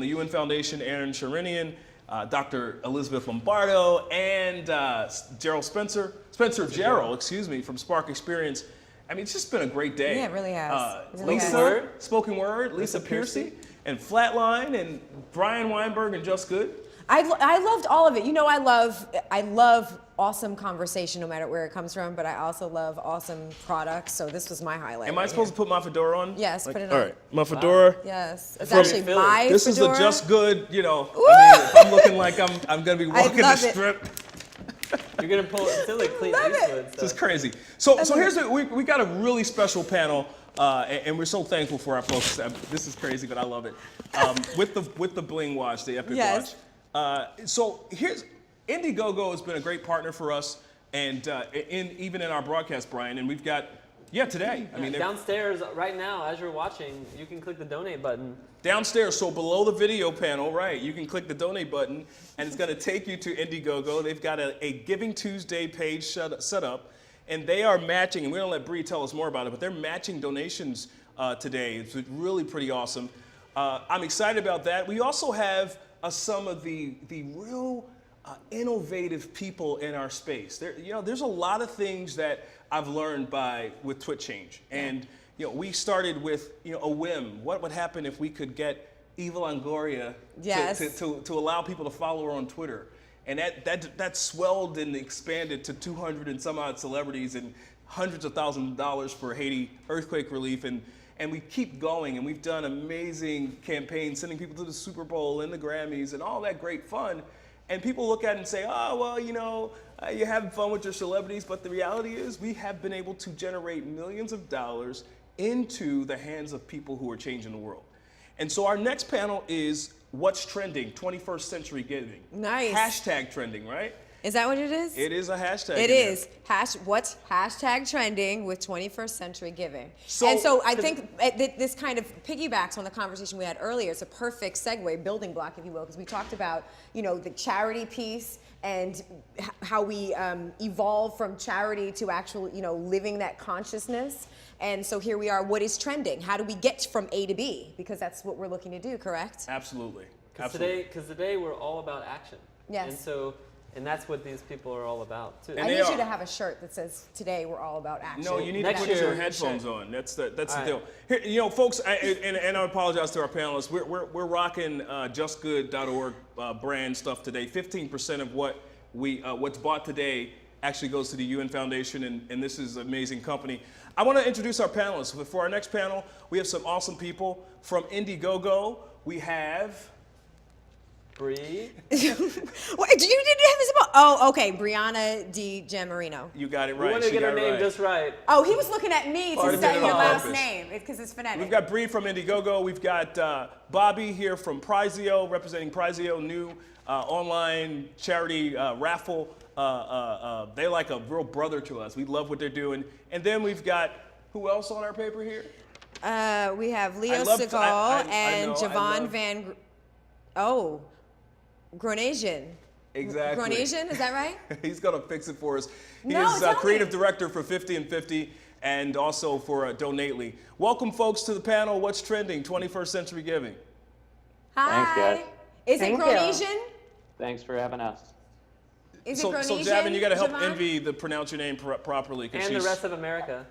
the UN Foundation, Aaron Sharinian, Dr. Elizabeth Lombardo, and Spencer Gerald, excuse me, from Spark Experience. I mean, it's just been a great day. Yeah, it really has. It really Lisa, has. Spoken Word, Lisa Piercy, and Flatline, and Brian Weinberg, and Just Good. I loved all of it. You know, I love awesome conversation no matter where it comes from, but I also love awesome products. So this was my highlight. Am I supposed to put my fedora on? Yes, put it on. All right, my fedora. Yes, it's From actually Philly. my This fedora. is a Just Good, you know. I mean, if I'm looking like I'm gonna be walking the love it. strip. You're gonna pull it silly Clint Love it. Eastwood This stuff. is crazy. So here's we got a really special panel, and we're so thankful for our folks. This is crazy, but I love it. With the bling watch, the epic Yes. watch. So here's Indiegogo has been a great partner for us, and even in our broadcast, Brian. And we've got today. I mean, they're Downstairs right now, as you're watching, you can click the donate button. downstairs. So below the video panel, right, you can click the donate button, and it's going to take you to Indiegogo. They've got a Giving Tuesday page set up, and they are matching. And we're going to let Bree tell us more about it, but they're matching donations today. It's really pretty awesome. I'm excited about that. We also have some of the real innovative people in our space. There's a lot of things that I've learned with TwitChange, and we started with a whim. What would happen if we could get Eva Longoria to allow people to follow her on Twitter? And that swelled and expanded to 200 and some odd celebrities and hundreds of thousands of dollars for Haiti earthquake relief. And we keep going, and we've done amazing campaigns, sending people to the Super Bowl and the Grammys and all that great fun. And people look at it and say, oh, well, you're having fun with your celebrities, but the reality is we have been able to generate millions of dollars into the hands of people who are changing the world. And so our next panel is What's Trending, 21st Century Giving. Nice. Hashtag trending, right? Is that what it is? It is a hashtag. It is. What's hashtag trending with 21st Century Giving? And so I think this kind of piggybacks on the conversation we had earlier. It's a perfect segue, building block, if you will, because we talked about, the charity piece and how we evolve from charity to actual, living that consciousness. And so here we are. What is trending? How do we get from A to B? Because that's what we're looking to do, correct? Absolutely. Because today we're all about action. Yes. And that's what these people are all about too. I need you to have a shirt that says, "Today we're all about action." No, you need to put your headphones on. That's the deal. Here, folks, and I apologize to our panelists. We're rocking JustGood.org brand stuff today. 15% of what's bought today actually goes to the UN Foundation, and this is an amazing company. I want to introduce our panelists. For our next panel, we have some awesome people from Indiegogo. We have Bree. Wait, you didn't have this about? Oh, okay, Brianna Di Giammarino. You got it right. We wanted to get her name just right. Oh, he was looking at me to say your last purpose. name because it's phonetic. We've got Bree from Indiegogo. We've got Bobby here from Prizeo, representing Prizeo, new online charity raffle. They're like a real brother to us. We love what they're doing. And then we've got, who else on our paper here? We have Leo Segal and Javon Van. Gronasian. Exactly. Gronasian, is that right? He's going to fix it for us. He No, is tell creative me. director for 50 and 50 and also for Donately. Welcome, folks, to the panel, What's Trending, 21st Century Giving. Hi. Thanks, guys. Is Thank it you. Gronasian? Thanks for having us. Is So it Gronasian? Javin, you got to help Javon? Envy to pronounce your name properly. And the rest of America.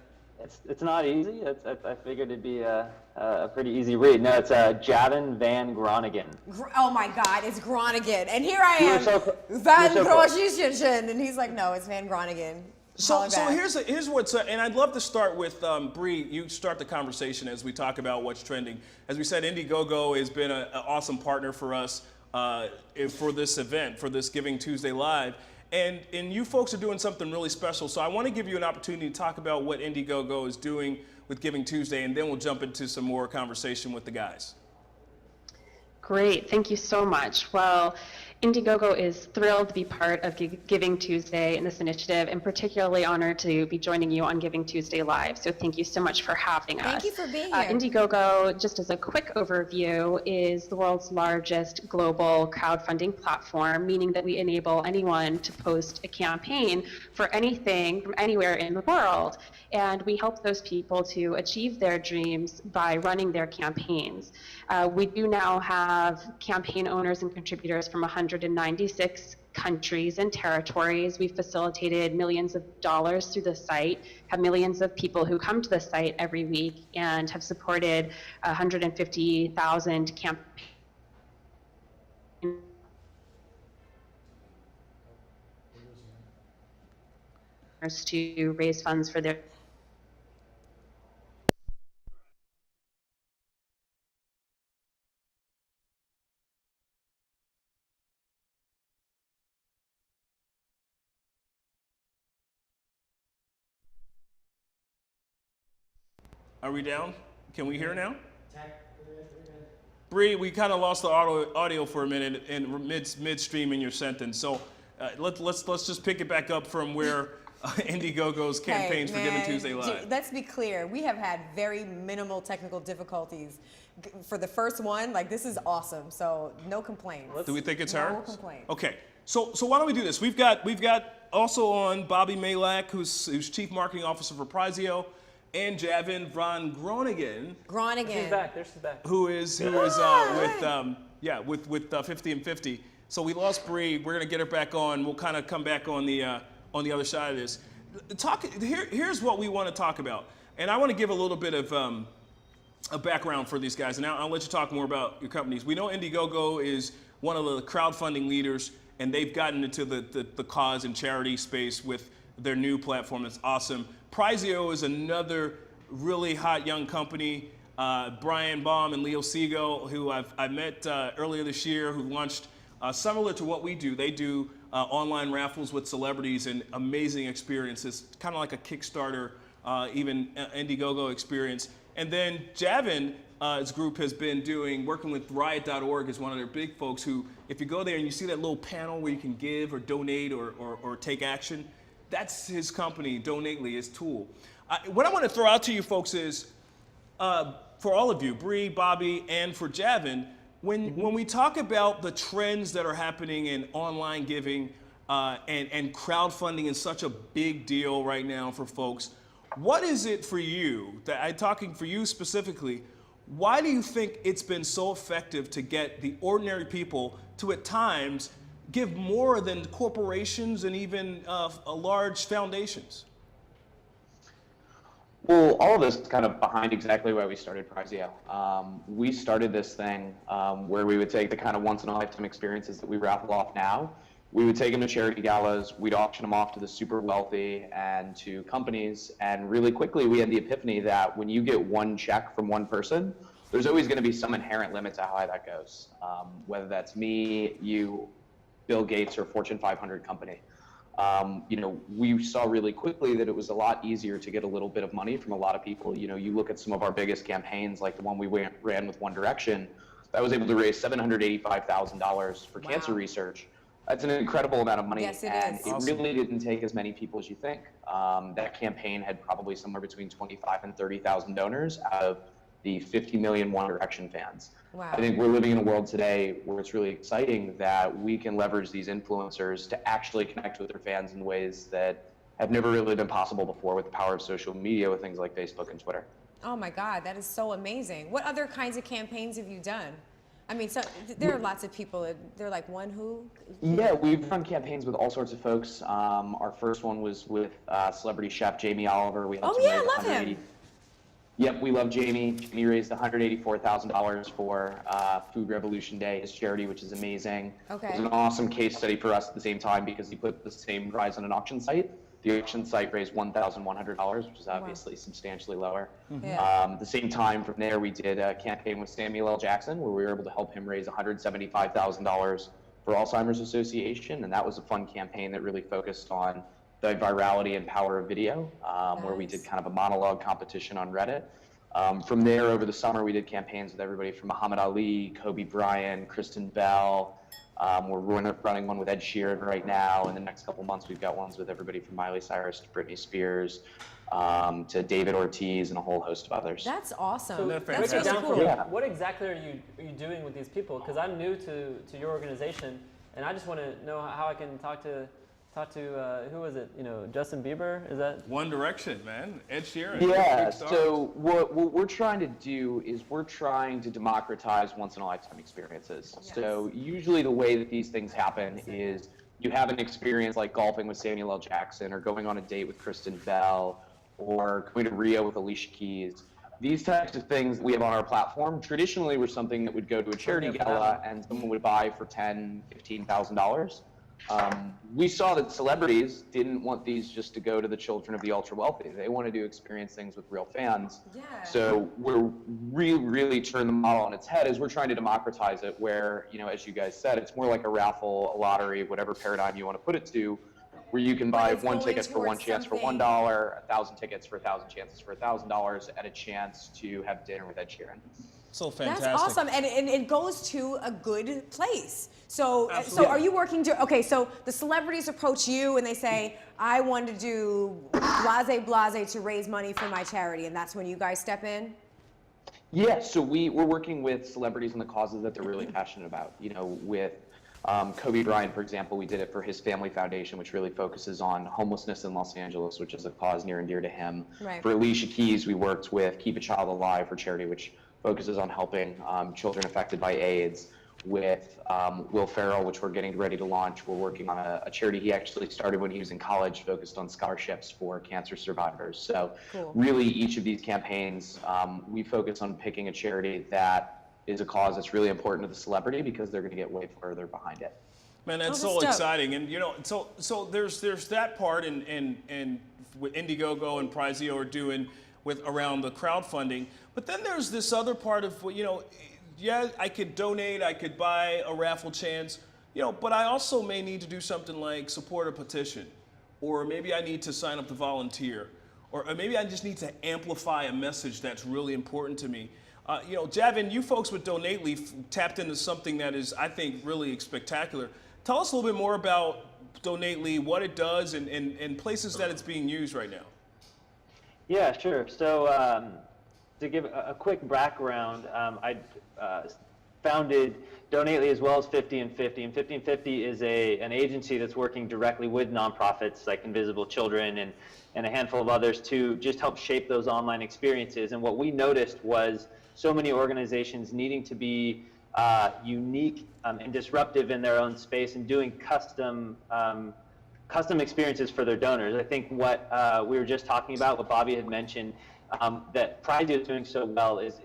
It's not easy. I figured it'd be a pretty easy read. No, it's Javin Van Groningen. Oh my God, it's Groningen. And here I am, Van Groningen. And he's like, no, it's Van Groningen. So here's what's, and I'd love to start with Bree. You start the conversation as we talk about what's trending. As we said, Indiegogo has been an awesome partner for us for this event, for this Giving Tuesday Live. And you folks are doing something really special. So I want to give you an opportunity to talk about what Indiegogo is doing with Giving Tuesday, and then we'll jump into some more conversation with the guys. Great, thank you so much. Well, Indiegogo is thrilled to be part of Giving Tuesday and this initiative, and particularly honored to be joining you on Giving Tuesday Live. So thank you so much for having us. Thank you for being here. Indiegogo, just as a quick overview, is the world's largest global crowdfunding platform, meaning that we enable anyone to post a campaign for anything from anywhere in the world. And we help those people to achieve their dreams by running their campaigns. We do now have campaign owners and contributors from 196 countries and territories. We've facilitated millions of dollars through the site, have millions of people who come to the site every week, and have supported 150,000 campaigns to raise funds for their Are we down? Can we hear now? Bree, we kind of lost the audio for a minute in midstream in your sentence. So let's just pick it back up from where Indiegogo's campaigns for Giving Tuesday Live. Let's be clear. We have had very minimal technical difficulties. For the first one, like, this is awesome. So no complaints. Do we think it's her? No complaints. Okay. So why don't we do this? We've got also on Bobby Malak, who's Chief Marketing Officer for Prizeo, and Javin Van Groningen. She's back. There she's back. Who is with 50 and 50. So we lost Bree. We're gonna get her back on. We'll kind of come back on the other side of this. Here's what we want to talk about, and I want to give a little bit of a background for these guys, and I'll let you talk more about your companies. We know Indiegogo is one of the crowdfunding leaders, and they've gotten into the cause and charity space with their new platform. It's awesome. Prizeo is another really hot young company. Brian Baum and Leo Siegel, who I met earlier this year, who launched similar to what we do. They do online raffles with celebrities and amazing experiences, kind of like a Kickstarter, even Indiegogo experience. And then Javin's group has been working with Riot.org is one of their big folks who, if you go there and you see that little panel where you can give or donate or take action, that's his company, Donately, his tool. What I want to throw out to you folks is, for all of you, Bree, Bobby, and for Javin, when we talk about the trends that are happening in online giving and crowdfunding is such a big deal right now for folks, what is it for you, I'm talking for you specifically, why do you think it's been so effective to get the ordinary people to at times give more than corporations and even large foundations? Well, all of this is kind of behind exactly why we started Prizeo. We started this thing where we would take the kind of once-in-a-lifetime experiences that we raffle off now. We would take them to charity galas, we'd auction them off to the super wealthy and to companies, and really quickly we had the epiphany that when you get one check from one person, there's always going to be some inherent limit to how high that goes. Whether that's me, you, Bill Gates, or Fortune 500 company. We saw really quickly that it was a lot easier to get a little bit of money from a lot of people. You look at some of our biggest campaigns, like the one we ran with One Direction, that was able to raise $785,000 for cancer research. That's an incredible amount of money. Yes, it and is. It really didn't take as many people as you think. That campaign had probably somewhere between 25 and 30,000 donors out of the 50 million One Direction fans. Wow. I think we're living in a world today where it's really exciting that we can leverage these influencers to actually connect with their fans in ways that have never really been possible before with the power of social media with things like Facebook and Twitter. Oh my God, that is so amazing. What other kinds of campaigns have you done? I mean, so there are lots of people. They're like, one who? Yeah, we've run campaigns with all sorts of folks. Our first one was with celebrity chef Jamie Oliver. We helped Oh, him yeah, raise I love him. Yep, we love Jamie. Jamie raised $184,000 for Food Revolution Day, his charity, which is amazing. Okay. It was an awesome case study for us at the same time because he put the same prize on an auction site. The auction site raised $1,100, which is obviously substantially lower. Yeah. At the same time, from there, we did a campaign with Samuel L. Jackson where we were able to help him raise $175,000 for Alzheimer's Association, and that was a fun campaign that really focused on the virality and power of video, where we did kind of a monologue competition on Reddit. From there, over the summer, we did campaigns with everybody from Muhammad Ali, Kobe Bryant, Kristen Bell. We're running one with Ed Sheeran right now. In the next couple months, we've got ones with everybody from Miley Cyrus to Britney Spears, to David Ortiz and a whole host of others. That's awesome. So That's break it really down for cool. me. What exactly are you doing with these people? Because I'm new to your organization, and I just want to know how I can talk to who was it? You know, Justin Bieber? Is that One Direction, man. Ed Sheeran. Yeah, Big stars. so what we're trying to do is we're trying to democratize once-in-a-lifetime experiences. Yes. So usually the way that these things happen is you have an experience like golfing with Samuel L. Jackson or going on a date with Kristen Bell or going to Rio with Alicia Keys. These types of things we have on our platform traditionally were something that would go to a charity gala and someone would buy for $10,000, $15,000. We saw that celebrities didn't want these just to go to the children of the ultra wealthy. They wanted to experience things with real fans. Yeah. So we're really turning the model on its head as we're trying to democratize it where, you know, as you guys said, it's more like a raffle, a lottery, whatever paradigm you want to put it to, where you can buy it's one going ticket for one towards chance for something. $1, 1,000 tickets for 1,000 chances for $1,000 at a chance to have dinner with Ed Sheeran. So fantastic. That's awesome, and it goes to a good place. So Absolutely. are you working to? Okay, so the celebrities approach you and they say, "I want to do blase to raise money for my charity," and that's when you guys step in. Yeah, so we're working with celebrities and the causes that they're really passionate about. You know, with Kobe Bryant, for example, we did it for his family foundation, which really focuses on homelessness in Los Angeles, which is a cause near and dear to him. Right. For Alicia Keys, we worked with Keep a Child Alive for charity, which focuses on helping children affected by AIDS. With Will Ferrell, which we're getting ready to launch, we're working on a charity he actually started when he was in college, focused on scholarships for cancer survivors. So Cool. really each of these campaigns, we focus on picking a charity that is a cause that's really important to the celebrity because they're going to get way further behind it. Man, that's Oh, so that's dope. exciting, and you know, so there's that part, and what Indiegogo and Prizeo are doing with around the crowdfunding, but then there's this other part of what, you know, yeah, I could donate, I could buy a raffle chance, you know, but I also may need to do something like support a petition, or maybe I need to sign up to volunteer, or maybe I just need to amplify a message that's really important to me. You know, Javin, you folks with Donately tapped into something that is, I think, really spectacular. Tell us a little bit more about Donately, what it does, and places that it's being used right now. Yeah, sure. So to give a quick background, I founded Donately as well as 50 and 50. And 50 and 50 is an agency that's working directly with nonprofits like Invisible Children and a handful of others to just help shape those online experiences. And what we noticed was so many organizations needing to be unique and disruptive in their own space and doing custom experiences for their donors. I think what we were just talking about, what Bobby had mentioned, that Prizeo is doing so well is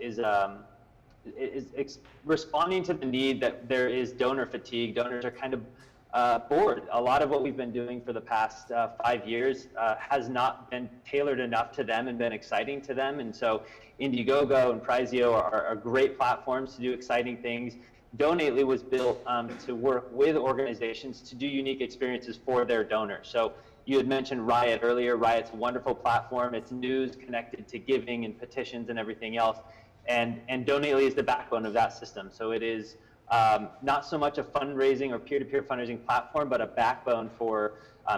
responding to the need that there is donor fatigue. Donors are kind of bored. A lot of what we've been doing for the past 5 years has not been tailored enough to them and been exciting to them. And so Indiegogo and Prizeo are great platforms to do exciting things. Donately was built to work with organizations to do unique experiences for their donors. So you had mentioned Riot earlier. Riot's a wonderful platform. It's news connected to giving and petitions and everything else. And Donately is the backbone of that system. So it is not so much a fundraising or peer-to-peer fundraising platform, but a backbone for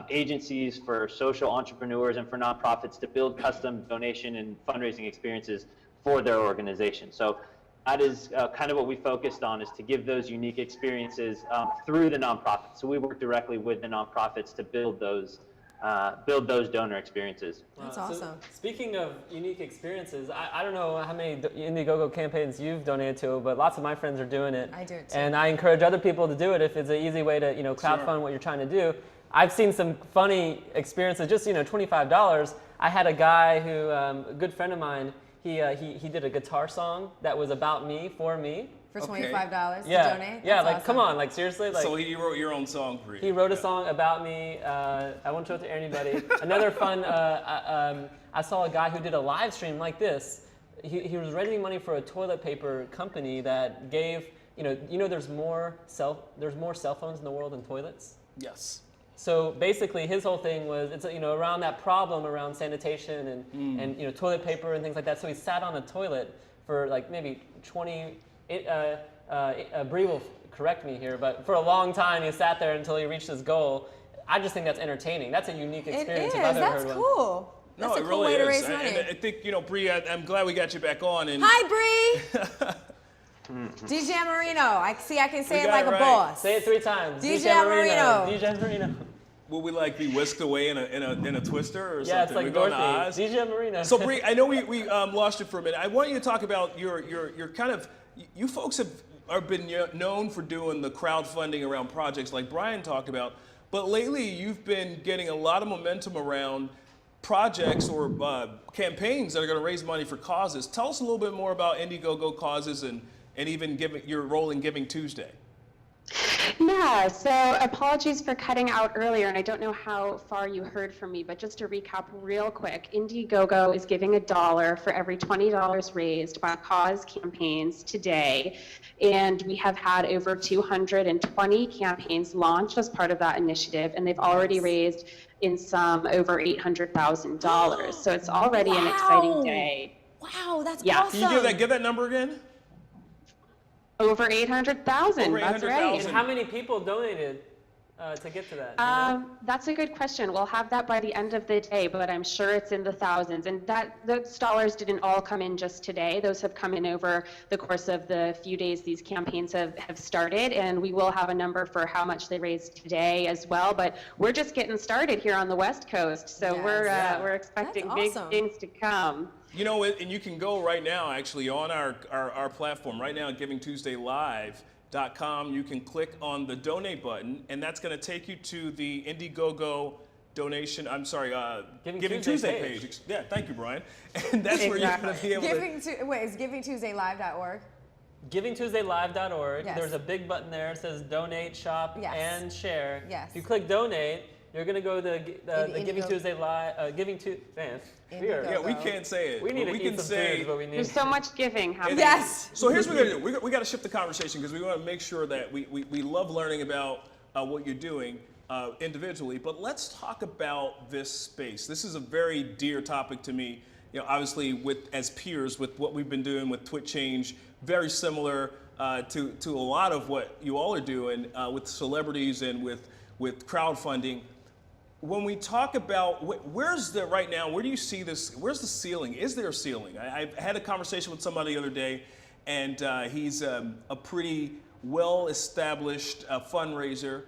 agencies, for social entrepreneurs, and for nonprofits to build custom donation and fundraising experiences for their organization. So that is kind of what we focused on, is to give those unique experiences through the nonprofits. So we work directly with the nonprofits to build those build those donor experiences. That's So awesome. speaking of unique experiences, I don't know how many Indiegogo campaigns you've donated to, but lots of my friends are doing it. I do it too. And I encourage other people to do it if it's an easy way to crowdfund what you're trying to do. I've seen some funny experiences, just $25. I had a guy who, a good friend of mine, he did a guitar song that was about me, for me. For $25 to Yeah, donate? yeah, That's like awesome. come on, like seriously, like. So you wrote your own song for you. He wrote a song about me. I won't show it to anybody. Another fun, I saw a guy who did a live stream like this. He was raising money for a toilet paper company that gave, there's more cell phones in the world than toilets. Yes. So basically, his whole thing was around that problem around sanitation and toilet paper and things like that. So he sat on a toilet for like maybe 20. Bree will correct me here, but for a long time he sat there until he reached his goal. I just think that's entertaining. That's a unique experience. It if I've is. ever That's heard cool. No, That's it a cool really way to is. raise money. And I think, Bree, I'm glad we got you back on. And Hi, Bree. DJ Marino. I can say We it got like it a right. boss. Say it 3 times. DJ Marino. DJ Marino. will we like be whisked away in a twister or Yeah, something? it's like We're going Dorothy. to Oz? DJ Marino. So Bree, I know we lost you for a minute. I want you to talk about your kind of, you folks have been known for doing the crowdfunding around projects like Brian talked about, but lately you've been getting a lot of momentum around projects or campaigns that are going to raise money for causes. Tell us a little bit more about Indiegogo causes and even your role in Giving Tuesday. Yeah, so apologies for cutting out earlier, and I don't know how far you heard from me, but just to recap real quick, Indiegogo is giving $1 for every $20 raised by cause campaigns today, and we have had over 220 campaigns launched as part of that initiative, and they've already raised in some over $800,000. So it's already an exciting day. Wow, that's Yeah. awesome. Can you give that number again? Over 800,000. Over That's right. 800,000. And how many people donated to get to that? That's a good question. We'll have that by the end of the day, but I'm sure it's in the thousands. And those dollars didn't all come in just today. Those have come in over the course of the few days these campaigns have started, and we will have a number for how much they raised today as well. But we're just getting started here on the West Coast, so Yes. we're expecting That's big awesome. things to come. You know, and you can go right now, actually, on our platform, right now at GivingTuesdayLive.com. You can click on the donate button, and that's going to take you to the Indiegogo donation, Giving Tuesday page. Yeah, thank you, Brian. And that's where you're going to be able to... Is GivingTuesdayLive.org? GivingTuesdayLive.org. Yes. There's a big button there. It says donate, shop, Yes. and share. Yes. If you click donate, you're going to go to the Giving Indiegogo. Tuesday Live, man, Indiegogo. Yeah, we can't say it. we need but to we eat can some say... food, but we need There's so much giving happening. Yes. So here's what we're going to do. We got to shift the conversation because we want to make sure that we love learning about what you're doing individually, but let's talk about this space. This is a very dear topic to me. You know, obviously, as peers, with what we've been doing with TwitChange, very similar to a lot of what you all are doing with celebrities and with crowdfunding. When we talk about right now, where do you see this? Where's the ceiling? Is there a ceiling? I had a conversation with somebody the other day, and he's a pretty well-established fundraiser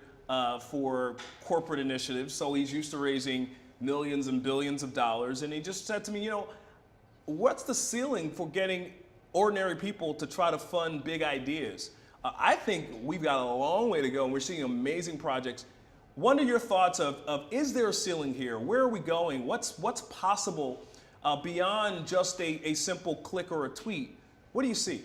for corporate initiatives. So he's used to raising millions and billions of dollars. And he just said to me, what's the ceiling for getting ordinary people to try to fund big ideas? I think we've got a long way to go, and we're seeing amazing projects. What are your thoughts of is there a ceiling here? Where are we going? What's possible beyond just a simple click or a tweet? What do you see?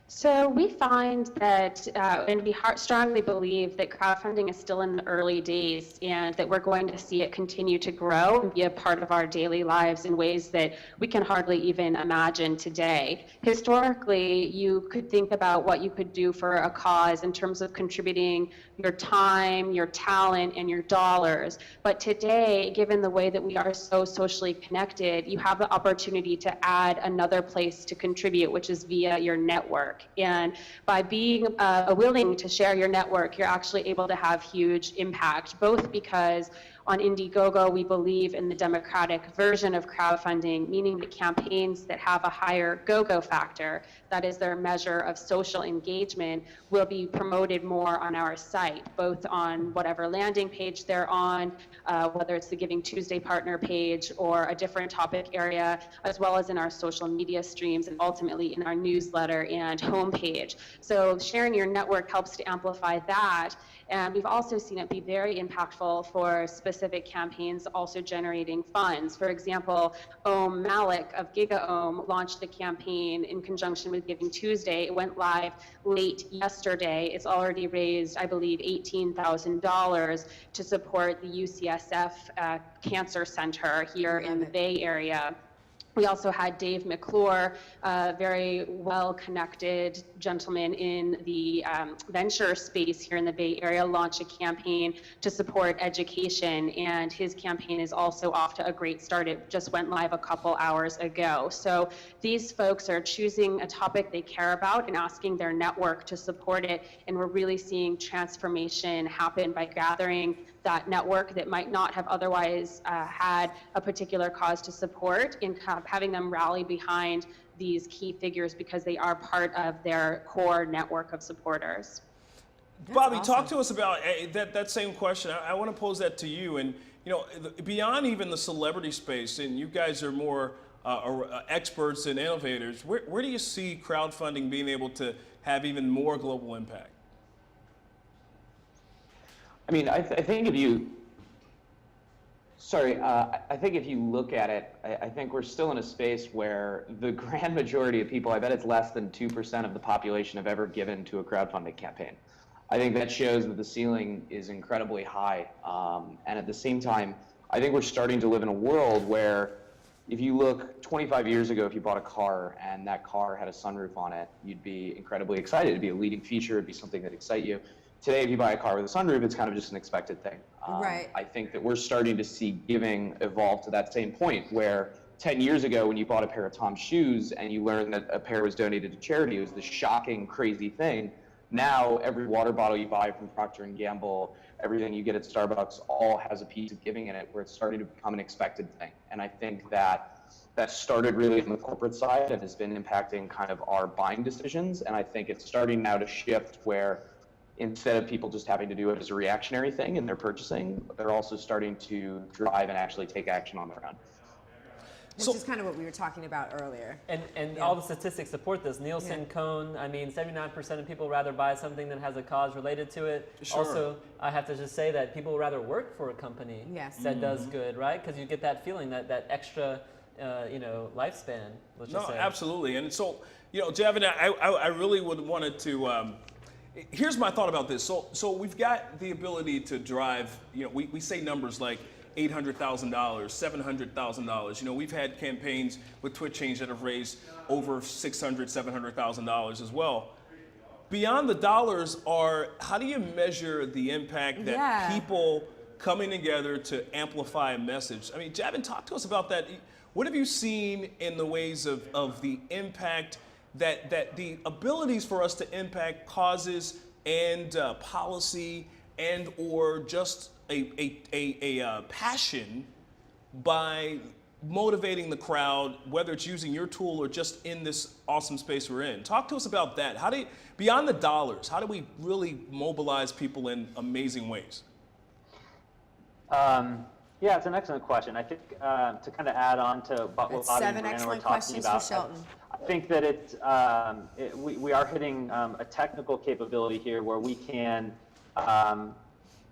So we find that, and we strongly believe that crowdfunding is still in the early days, and that we're going to see it continue to grow and be a part of our daily lives in ways that we can hardly even imagine today. Historically, you could think about what you could do for a cause in terms of contributing your time, your talent, and your dollars. But today, given the way that we are so socially connected, you have the opportunity to add another place to contribute, which is via your network. And by being willing to share your network, you're actually able to have huge impact, both because On Indiegogo, we believe in the democratic version of crowdfunding, meaning that campaigns that have a higher go-go factor, that is their measure of social engagement, will be promoted more on our site, both on whatever landing page they're on, whether it's the Giving Tuesday partner page or a different topic area, as well as in our social media streams and ultimately in our newsletter and homepage. So sharing your network helps to amplify that. And we've also seen it be very impactful for specific campaigns also generating funds. For example, Om Malik of GigaOM launched a campaign in conjunction with Giving Tuesday. It went live late yesterday. It's already raised, I believe, $18,000 to support the UCSF Cancer Center here in the Bay Area. We also had Dave McClure, a very well-connected gentleman in the venture space here in the Bay Area, launch a campaign to support education, and his campaign is also off to a great start. It just went live a couple hours ago. So these folks are choosing a topic they care about and asking their network to support it, and we're really seeing transformation happen by gathering that network that might not have otherwise had a particular cause to support, and having them rally behind these key figures because they are part of their core network of supporters. Bobby, talk to us about that same question. I want to pose that to you. And beyond even the celebrity space, and you guys are more experts and innovators, where do you see crowdfunding being able to have even more global impact? I mean, I think if you look at it, I think we're still in a space where the grand majority of people, I bet it's less than 2% of the population have ever given to a crowdfunding campaign. I think that shows that the ceiling is incredibly high. And at the same time, I think we're starting to live in a world where if you look 25 years ago, if you bought a car and that car had a sunroof on it, you'd be incredibly excited. It'd be a leading feature. It'd be something that excites you. Today, if you buy a car with a sunroof, it's kind of just an expected thing. Right. I think that we're starting to see giving evolve to that same point where 10 years ago, when you bought a pair of Tom's shoes and you learned that a pair was donated to charity, it was this shocking, crazy thing. Now, every water bottle you buy from Procter & Gamble, everything you get at Starbucks, all has a piece of giving in it, where it's starting to become an expected thing. And I think that started really on the corporate side and has been impacting kind of our buying decisions. And I think it's starting now to shift where instead of people just having to do it as a reactionary thing in their purchasing, they're also starting to drive and actually take action on their own. Which is kind of what we were talking about earlier. And all the statistics support this. Nielsen, Cone, I mean, 79% of people rather buy something that has a cause related to it. Sure. Also, I have to just say that people rather work for a company that does good, right? Because you get that feeling, that extra, lifespan, let's just say. Absolutely. And so, Javin, I really wanted to, here's my thought about this. So we've got the ability to drive, we say numbers like $800,000, $700,000. We've had campaigns with Twitch Change that have raised over $600,000, $700,000 as well. Beyond the dollars how do you measure the impact that people coming together to amplify a message? I mean, Javin, talk to us about that. What have you seen in the ways of the impact that the abilities for us to impact causes and policy and or just a passion by motivating the crowd, whether it's using your tool or just in this awesome space we're in? Talk to us about that. Beyond the dollars, how do we really mobilize people in amazing ways? Yeah, it's an excellent question. I think to kind of add on to what Bobby and Brianna were talking about, I think that we are hitting a technical capability here where we can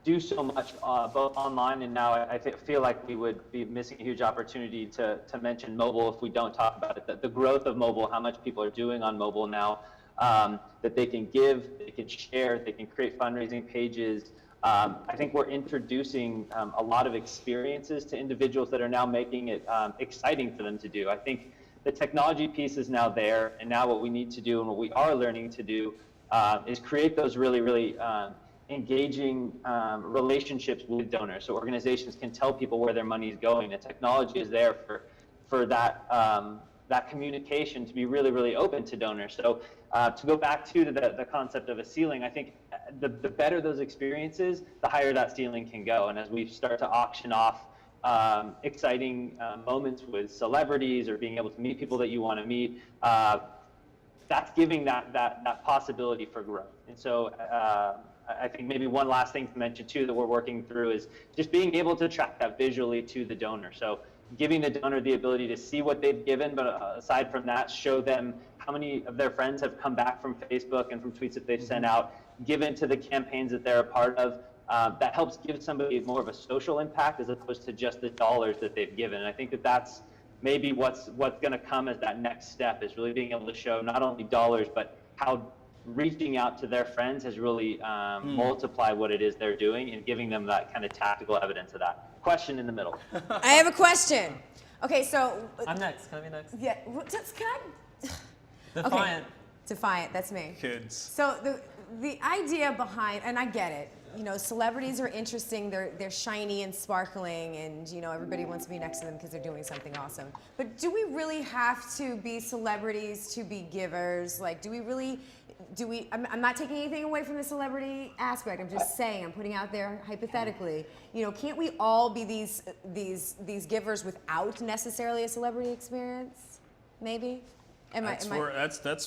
do so much both online and now I feel like we would be missing a huge opportunity to mention mobile if we don't talk about it. The growth of mobile, how much people are doing on mobile now, that they can give, they can share, they can create fundraising pages. I think we're introducing a lot of experiences to individuals that are now making it exciting for them to do. I think the technology piece is now there, and now what we need to do and what we are learning to do is create those really, really engaging relationships with donors, so organizations can tell people where their money is going. The technology is there for that that communication to be really, really open to donors. So to go back to the concept of a ceiling, I think the better those experiences, the higher that ceiling can go. And as we start to auction off exciting moments with celebrities or being able to meet people that you want to meet, that's giving that possibility for growth. And so I think maybe one last thing to mention too that we're working through is just being able to track that visually to the donor. So giving the donor the ability to see what they've given, but aside from that, show them how many of their friends have come back from Facebook and from tweets that they've sent out, given to the campaigns that they're a part of. That helps give somebody more of a social impact as opposed to just the dollars that they've given. And I think that that's maybe what's going to come as that next step, is really being able to show not only dollars, but how reaching out to their friends has really multiplied what it is they're doing and giving them that kind of tactical evidence of that. Question in the middle. I have a question. Okay, so I'm next. Can I be next? yeah, can I? Defiant. Okay. Defiant. That's me. Kids. So the idea behind, and I get it. You know, celebrities are interesting. They're shiny and sparkling, and you know everybody wants to be next to them because they're doing something awesome. But do we really have to be celebrities to be givers? Like, do we really? I'm not taking anything away from the celebrity aspect. I'm just saying, I'm putting out there hypothetically. You know, can't we all be these givers without necessarily a celebrity experience? Maybe. That's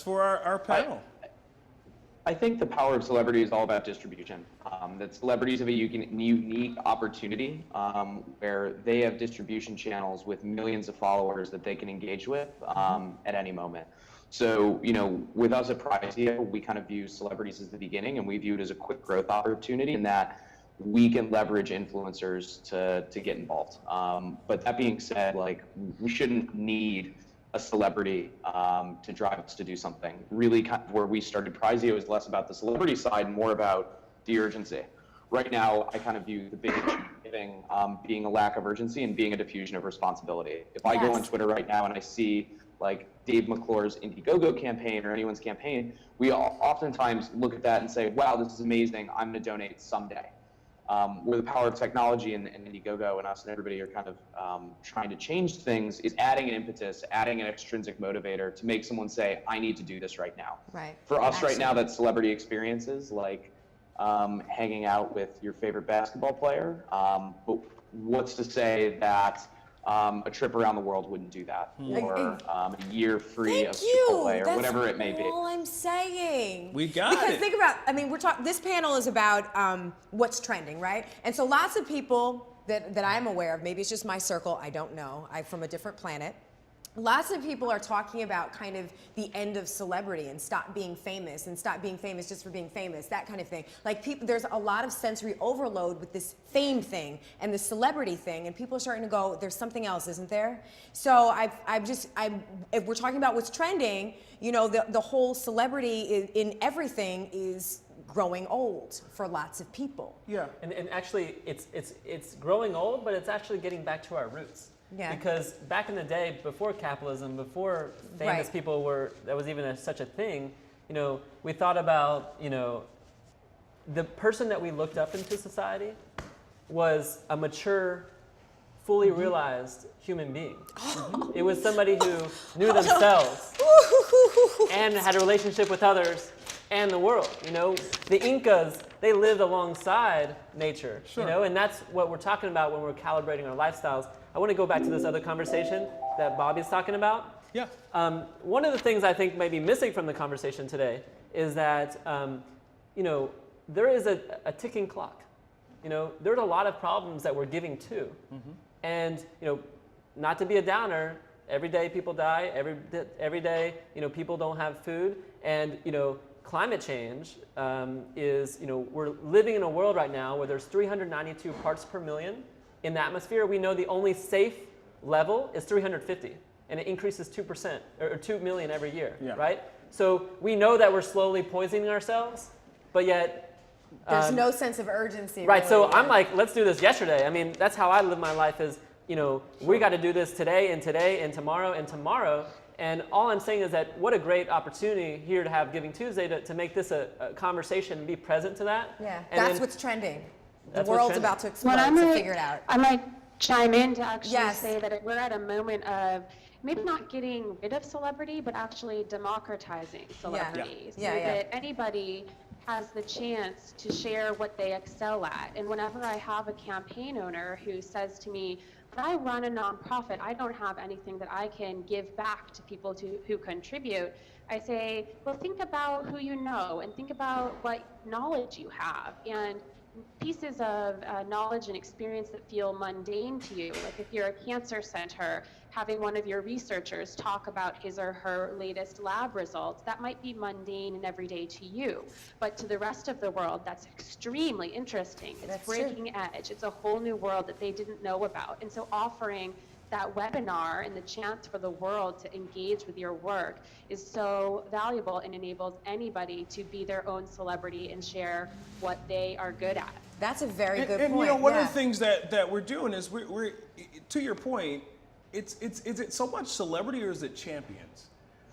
for our panel. I think the power of celebrity is all about distribution. That celebrities have a unique opportunity where they have distribution channels with millions of followers that they can engage with at any moment. So, you know, with us at Prizeo, we kind of view celebrities as the beginning, and we view it as a quick growth opportunity in that we can leverage influencers to get involved. But that being said, like, we shouldn't need a celebrity to drive us to do something. Really, kind of where we started Prizeo is less about the celebrity side, more about the urgency. Right now, I kind of view the big giving being a lack of urgency and being a diffusion of responsibility. If I go on Twitter right now and I see like Dave McClure's Indiegogo campaign or anyone's campaign, we oftentimes look at that and say, wow, this is amazing, I'm gonna donate someday. Where the power of technology and Indiegogo and us and everybody are kind of trying to change things is adding an impetus, adding an extrinsic motivator to make someone say, I need to do this right now. Right. For us right now, that's celebrity experiences, like hanging out with your favorite basketball player. But what's to say that a trip around the world wouldn't do that, or a year free of Chipotle, or whatever it may be. That's all I'm saying. We got because it. Think about, I mean, this panel is about what's trending, right? And so lots of people that I'm aware of, maybe it's just my circle, I don't know, I'm from a different planet. Lots of people are talking about kind of the end of celebrity and stop being famous just for being famous, that kind of thing. Like there's a lot of sensory overload with this fame thing and the celebrity thing, and people are starting to go, there's something else, isn't there? So if we're talking about what's trending, you know, the whole celebrity in everything is growing old for lots of people. Yeah. And actually, it's growing old, but it's actually getting back to our roots. Yeah. Because back in the day, before capitalism, before famous people were, that was even such a thing, you know, we thought about, you know, the person that we looked up into society was a mature, fully realized human being. It was somebody who knew themselves and had a relationship with others and the world. You know, the Incas, they lived alongside nature, you know, and that's what we're talking about when we're calibrating our lifestyles. I want to go back to this other conversation that Bobby's talking about. Yeah. One of the things I think may be missing from the conversation today is that, you know, there is a ticking clock. You know, there's a lot of problems that we're giving to. And, you know, not to be a downer, every day people die, every day, you know, people don't have food. And, you know, climate change is, you know, we're living in a world right now where there's 392 parts per million in the atmosphere. We know the only safe level is 350, and it increases 2% or 2 million every year, right? So we know that we're slowly poisoning ourselves, but yet there's no sense of urgency. Right. Really, So I'm like, let's do this yesterday. I mean, that's how I live my life. Is, you know, we got to do this today and today and tomorrow and tomorrow. And all I'm saying is that what a great opportunity here to have Giving Tuesday to make this a conversation and be present to that. Yeah, and that's then, what's trending. The That's world's what's about to explode, Well, so figure it out. I might chime in to actually Yes. say that we're at a moment of maybe not getting rid of celebrity, but actually democratizing celebrity. So Yeah. that anybody has the chance to share what they excel at. And whenever I have a campaign owner who says to me, but I run a nonprofit, I don't have anything that I can give back to people who contribute, I say, well, think about who you know and think about what knowledge you have and pieces of knowledge and experience that feel mundane to you. Like if you're a cancer center, having one of your researchers talk about his or her latest lab results, that might be mundane and everyday to you. But to the rest of the world, that's extremely interesting. It's breaking edge. It's a whole new world that they didn't know about. And so offering that webinar and the chance for the world to engage with your work is so valuable and enables anybody to be their own celebrity and share what they are good at. That's a very good and point. You know, one of the things that we're doing is we're to your point, is it so much celebrity or is it champions?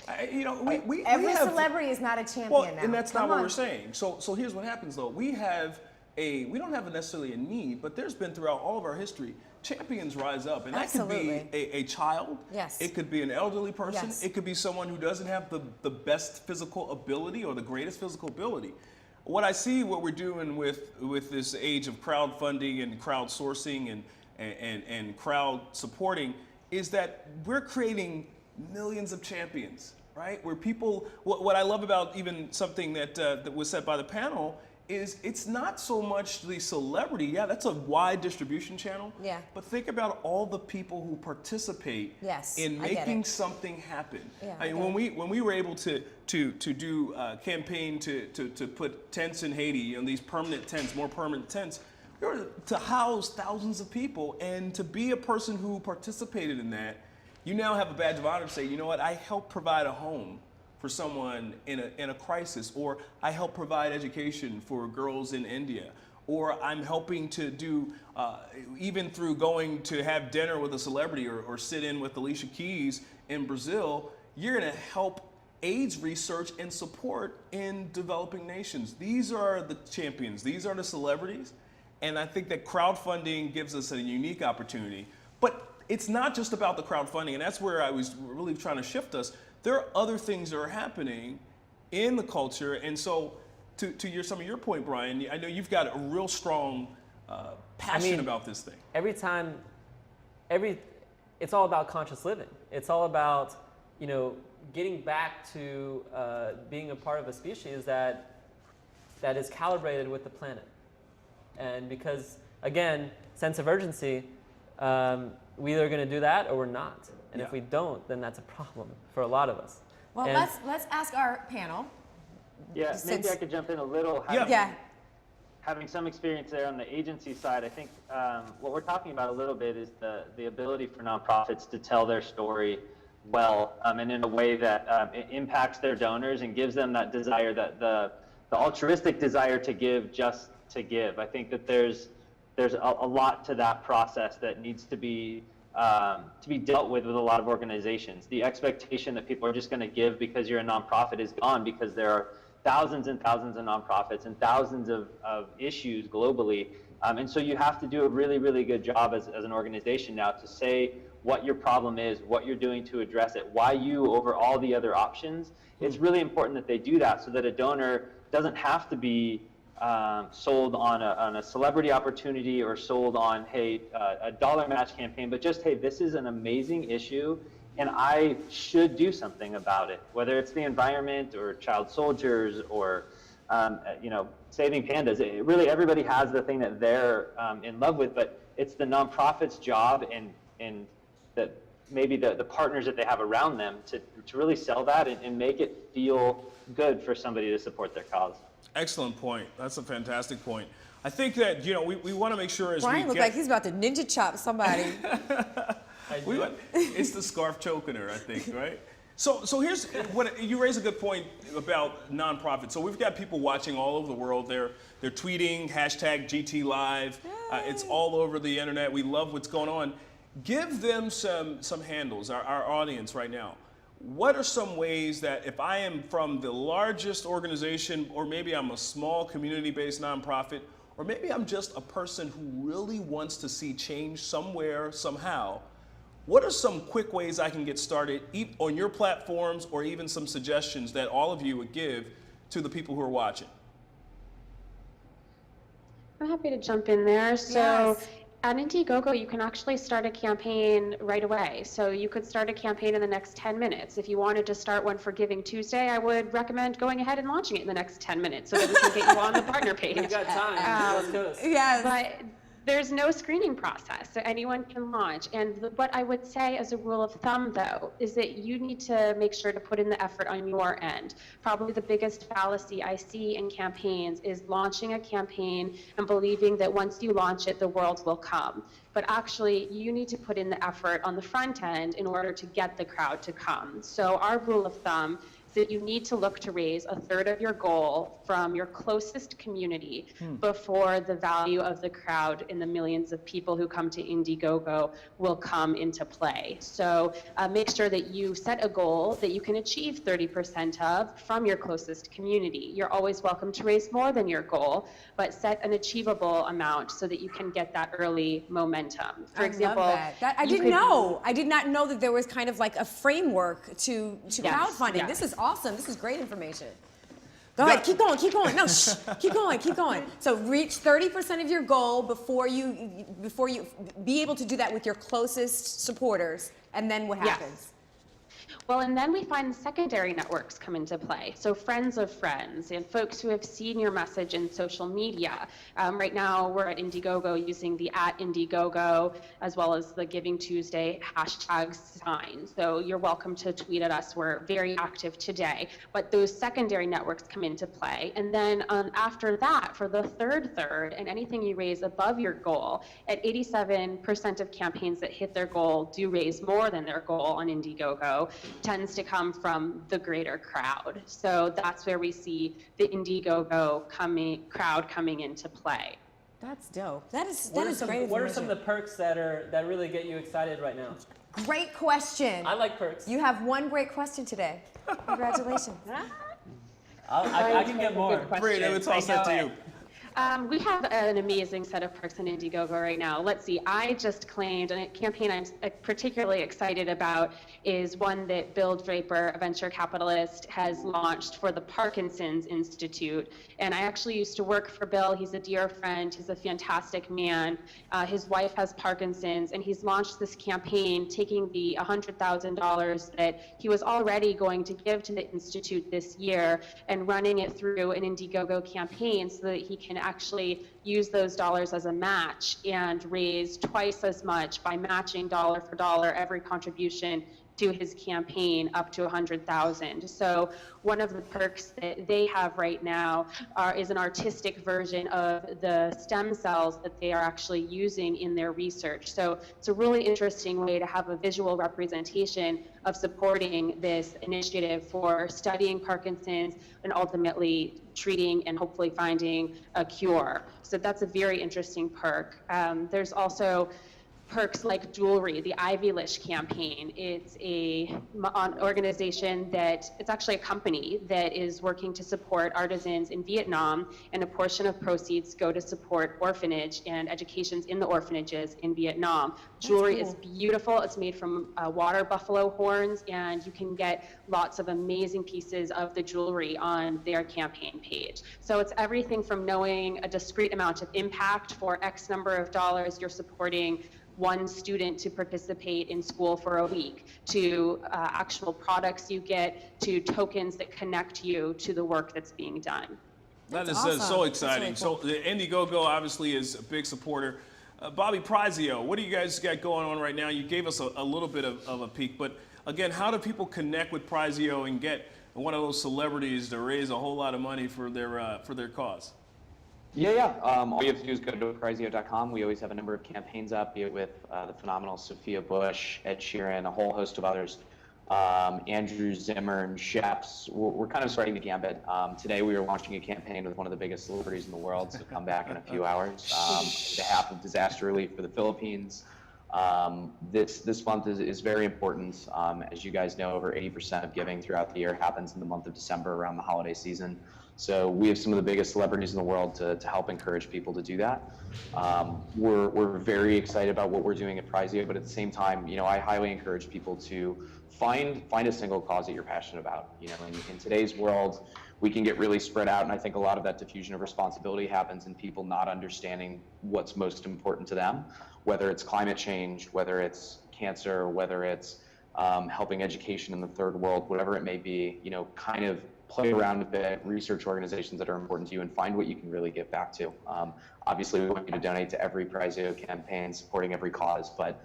Every celebrity is not a champion now. And that's not what we're saying. So here's what happens though. We don't have necessarily a need, but there's been throughout all of our history, champions rise up, and that could be a child. Yes. It could be an elderly person. Yes. It could be someone who doesn't have the best physical ability or the greatest physical ability. What I see, what we're doing with this age of crowdfunding and crowdsourcing and crowd supporting is that we're creating millions of champions, right? Where people, what I love about even something that was said by the panel is it's not so much the celebrity. Yeah, that's a wide distribution channel. Yeah. But think about all the people who participate in making something happen. Yeah, I mean, when we were able to do a campaign to put tents in Haiti, these permanent tents, more permanent tents, we were to house thousands of people, and to be a person who participated in that, you now have a badge of honor to say, you know what, I helped provide a home for someone in a crisis, or I help provide education for girls in India, or I'm helping to do, even through going to have dinner with a celebrity or sit in with Alicia Keys in Brazil, you're gonna help AIDS research and support in developing nations. These are the champions, these are the celebrities, and I think that crowdfunding gives us a unique opportunity. But it's not just about the crowdfunding, and that's where I was really trying to shift us. There are other things that are happening in the culture, and so to some of your point, Brian, I know you've got a real strong passion about this thing. It's all about conscious living. It's all about, getting back to being a part of a species that is calibrated with the planet. And because, again, sense of urgency, we're either going to do that or we're not. And if we don't, then that's a problem for a lot of us. Well, let's ask our panel. Yeah, maybe I could jump in a little. Having some experience there on the agency side, I think what we're talking about a little bit is the ability for nonprofits to tell their story well, and in a way that it impacts their donors and gives them that desire, that the altruistic desire to give just to give. I think that there's a lot to that process that needs to be dealt with a lot of organizations. The expectation that people are just going to give because you're a nonprofit is gone, because there are thousands and thousands of nonprofits and thousands of issues globally. And so you have to do a really, really good job as an organization now to say what your problem is, what you're doing to address it, why you over all the other options. It's really important that they do that so that a donor doesn't have to be sold on a celebrity opportunity or sold on, hey, a dollar match campaign, but just, hey, this is an amazing issue and I should do something about it, whether it's the environment or child soldiers or, saving pandas. Really, everybody has the thing that they're in love with, but it's the nonprofit's job and that maybe the partners that they have around them to really sell that and make it feel good for somebody to support their cause. Excellent point. That's a fantastic point. I think that, we want to make sure as Brian looked like he's about to ninja chop somebody. It's the scarf choking her, I think, right? So here's what you raise a good point about nonprofits. So we've got people watching all over the world. They're tweeting #GTLive. It's all over the internet. We love what's going on. Give them some handles, our audience right now. What are some ways that if I am from the largest organization, or maybe I'm a small community-based nonprofit, or maybe I'm just a person who really wants to see change somewhere, somehow, what are some quick ways I can get started on your platforms, or even some suggestions that all of you would give to the people who are watching? I'm happy to jump in there. So Yes. at Indiegogo, you can actually start a campaign right away. So you could start a campaign in the next 10 minutes. If you wanted to start one for Giving Tuesday, I would recommend going ahead and launching it in the next 10 minutes so that we can get you on the partner page. We've got time. Let's go. Yes. But there's no screening process, so anyone can launch. And what I would say as a rule of thumb, though, is that you need to make sure to put in the effort on your end. Probably the biggest fallacy I see in campaigns is launching a campaign and believing that once you launch it, the world will come. But actually, you need to put in the effort on the front end in order to get the crowd to come. So our rule of thumb that you need to look to raise a third of your goal from your closest community before the value of the crowd and the millions of people who come to Indiegogo will come into play. So make sure that you set a goal that you can achieve 30% of from your closest community. You're always welcome to raise more than your goal, but set an achievable amount so that you can get that early momentum. For example, I didn't know. I did not know that there was kind of like a framework to crowdfunding. yes. This is awesome. This is great information. Go ahead, keep going, keep going. No, shh, keep going, keep going. So reach 30% of your goal before you be able to do that with your closest supporters, and then what happens? Yes. Well, and then we find secondary networks come into play. So friends of friends and folks who have seen your message in social media. Right now, we're at Indiegogo using the @Indiegogo as well as the Giving Tuesday hashtag sign. So you're welcome to tweet at us. We're very active today. But those secondary networks come into play. And then after that, for the third, and anything you raise above your goal, at 87% of campaigns that hit their goal do raise more than their goal on Indiegogo, tends to come from the greater crowd. So that's where we see the Indiegogo crowd coming into play. That's dope. That is What great. are some of the perks that really get you excited right now? Great question. I like perks. You have one great question today. Congratulations. I can get more. Great, I would toss that to you. We have an amazing set of perks in Indiegogo right now. Let's see, I just claimed, and a campaign I'm particularly excited about is one that Bill Draper, a venture capitalist, has launched for the Parkinson's Institute. And I actually used to work for Bill. He's a dear friend. He's a fantastic man. His wife has Parkinson's, and he's launched this campaign taking the $100,000 that he was already going to give to the Institute this year and running it through an Indiegogo campaign so that he can actually use those dollars as a match and raise twice as much by matching dollar for dollar every contribution to his campaign up to $100,000. So one of the perks that they have right now is an artistic version of the stem cells that they are actually using in their research. So it's a really interesting way to have a visual representation of supporting this initiative for studying Parkinson's and ultimately treating and hopefully finding a cure. So that's a very interesting perk. There's also perks like jewelry, the Ivy Lish campaign. It's an organization it's actually a company that is working to support artisans in Vietnam, and a portion of proceeds go to support orphanage and educations in the orphanages in Vietnam. Jewelry is beautiful. It's made from water buffalo horns, and you can get lots of amazing pieces of the jewelry on their campaign page. So it's everything from knowing a discrete amount of impact for X number of dollars you're supporting one student to participate in school for a week, to actual products you get, to tokens that connect you to the work that's being done. That is awesome. so exciting. That's really cool. So Indiegogo obviously is a big supporter. Bobby Prizio, what do you guys got going on right now? You gave us a little bit of a peek, but again, how do people connect with Prizio and get one of those celebrities to raise a whole lot of money for their cause? Yeah. All you have to do is go to Prizio.com. We always have a number of campaigns up, be it with the phenomenal Sophia Bush, Ed Sheeran, a whole host of others. Andrew Zimmern, chefs. We're kind of starting the gambit. Today we were launching a campaign with one of the biggest celebrities in the world to come back in a few hours on behalf of disaster relief for the Philippines. This month is very important. As you guys know, over 80% of giving throughout the year happens in the month of December around the holiday season. So we have some of the biggest celebrities in the world to help encourage people to do that. We're very excited about what we're doing at Prizeo, but at the same time, I highly encourage people to find a single cause that you're passionate about. In today's world, we can get really spread out, and I think a lot of that diffusion of responsibility happens in people not understanding what's most important to them, whether it's climate change, whether it's cancer, whether it's helping education in the third world, whatever it may be. Kind of play around a bit, research organizations that are important to you, and find what you can really give back to. Obviously, we want you to donate to every Prizeo campaign, supporting every cause, but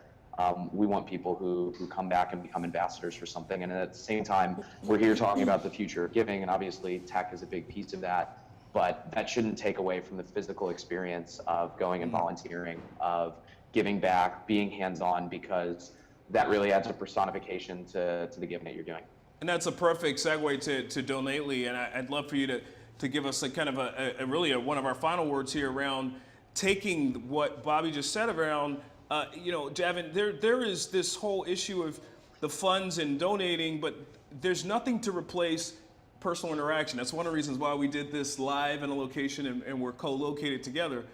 we want people who come back and become ambassadors for something. And at the same time, we're here talking about the future of giving, and obviously tech is a big piece of that, but that shouldn't take away from the physical experience of going and volunteering, of giving back, being hands-on, because that really adds a personification to the giving that you're doing. And that's a perfect segue to Donately, and I'd love for you to give us a kind of a one of our final words here around taking what Bobby just said around, Javin, there is this whole issue of the funds and donating, but there's nothing to replace personal interaction. That's one of the reasons why we did this live in a location and we're co-located together.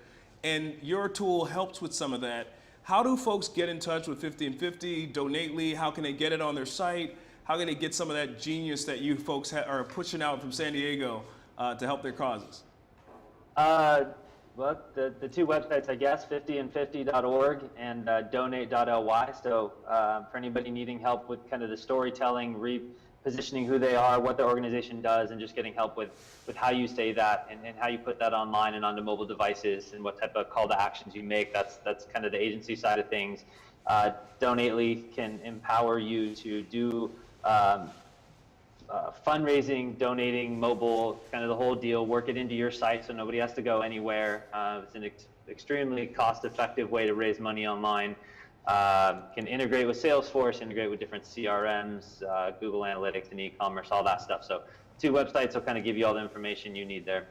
And your tool helps with some of that. How do folks get in touch with 50 and 50, Donately? How can they get it on their site? How can they get some of that genius that you folks are pushing out from San Diego to help their causes? Well, the two websites, I guess, 50and50.org and donate.ly. So for anybody needing help with kind of the storytelling, repositioning who they are, what their organization does, and just getting help with how you say that and how you put that online and onto mobile devices and what type of call to actions you make, that's kind of the agency side of things. Donately can empower you to do fundraising, donating, mobile, kind of the whole deal, work it into your site so nobody has to go anywhere. It's an extremely cost-effective way to raise money online. Can integrate with Salesforce, integrate with different CRMs, Google Analytics and e-commerce, all that stuff. So two websites will kind of give you all the information you need there.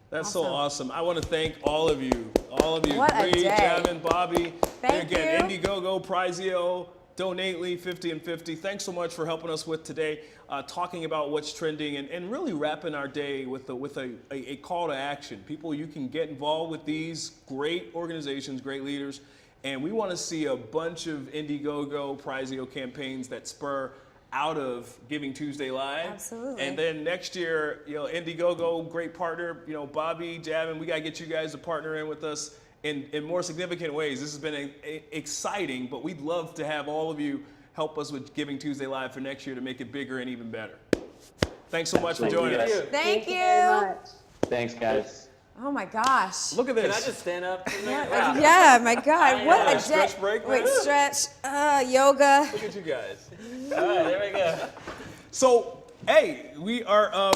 That's so awesome. I want to thank all of you. What a day. Javin, Bobby. Thank you. Indiegogo, Prizeo, Donately, 50 and 50. Thanks so much for helping us with today, talking about what's trending and really wrapping our day with a call to action. People, you can get involved with these great organizations, great leaders, and we want to see a bunch of Indiegogo, Prizeo campaigns that spur out of Giving Tuesday Live. Absolutely. And then next year, Indiegogo, great partner, Bobby, Javin, we got to get you guys to partner in with us in more significant ways. This has been exciting, but we'd love to have all of you help us with Giving Tuesday Live for next year to make it bigger and even better. Thanks so much for joining us. Thank you. very much. Thanks, guys. Oh my gosh. Look at this. Can I just stand up? What? Yeah, my God. What a day. Stretch break, Wait, man. stretch. Yoga. Look at you guys. All right, there we go. So, hey, we are,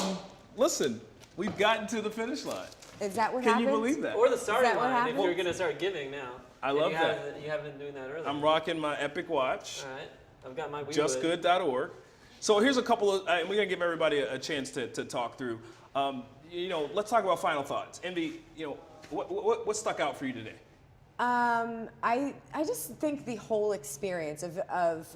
listen, we've gotten to the finish line. Is that what Can happened? you believe that? Or the starting that what line if happened? you're going to start giving now. I If love you that. haven't- You haven't been doing that earlier. I'm rocking my Epic watch, All right. I've got my justgood.org. So here's a couple of, we're going to give everybody a chance to talk through. Let's talk about final thoughts. Envy, what stuck out for you today? I just think the whole experience of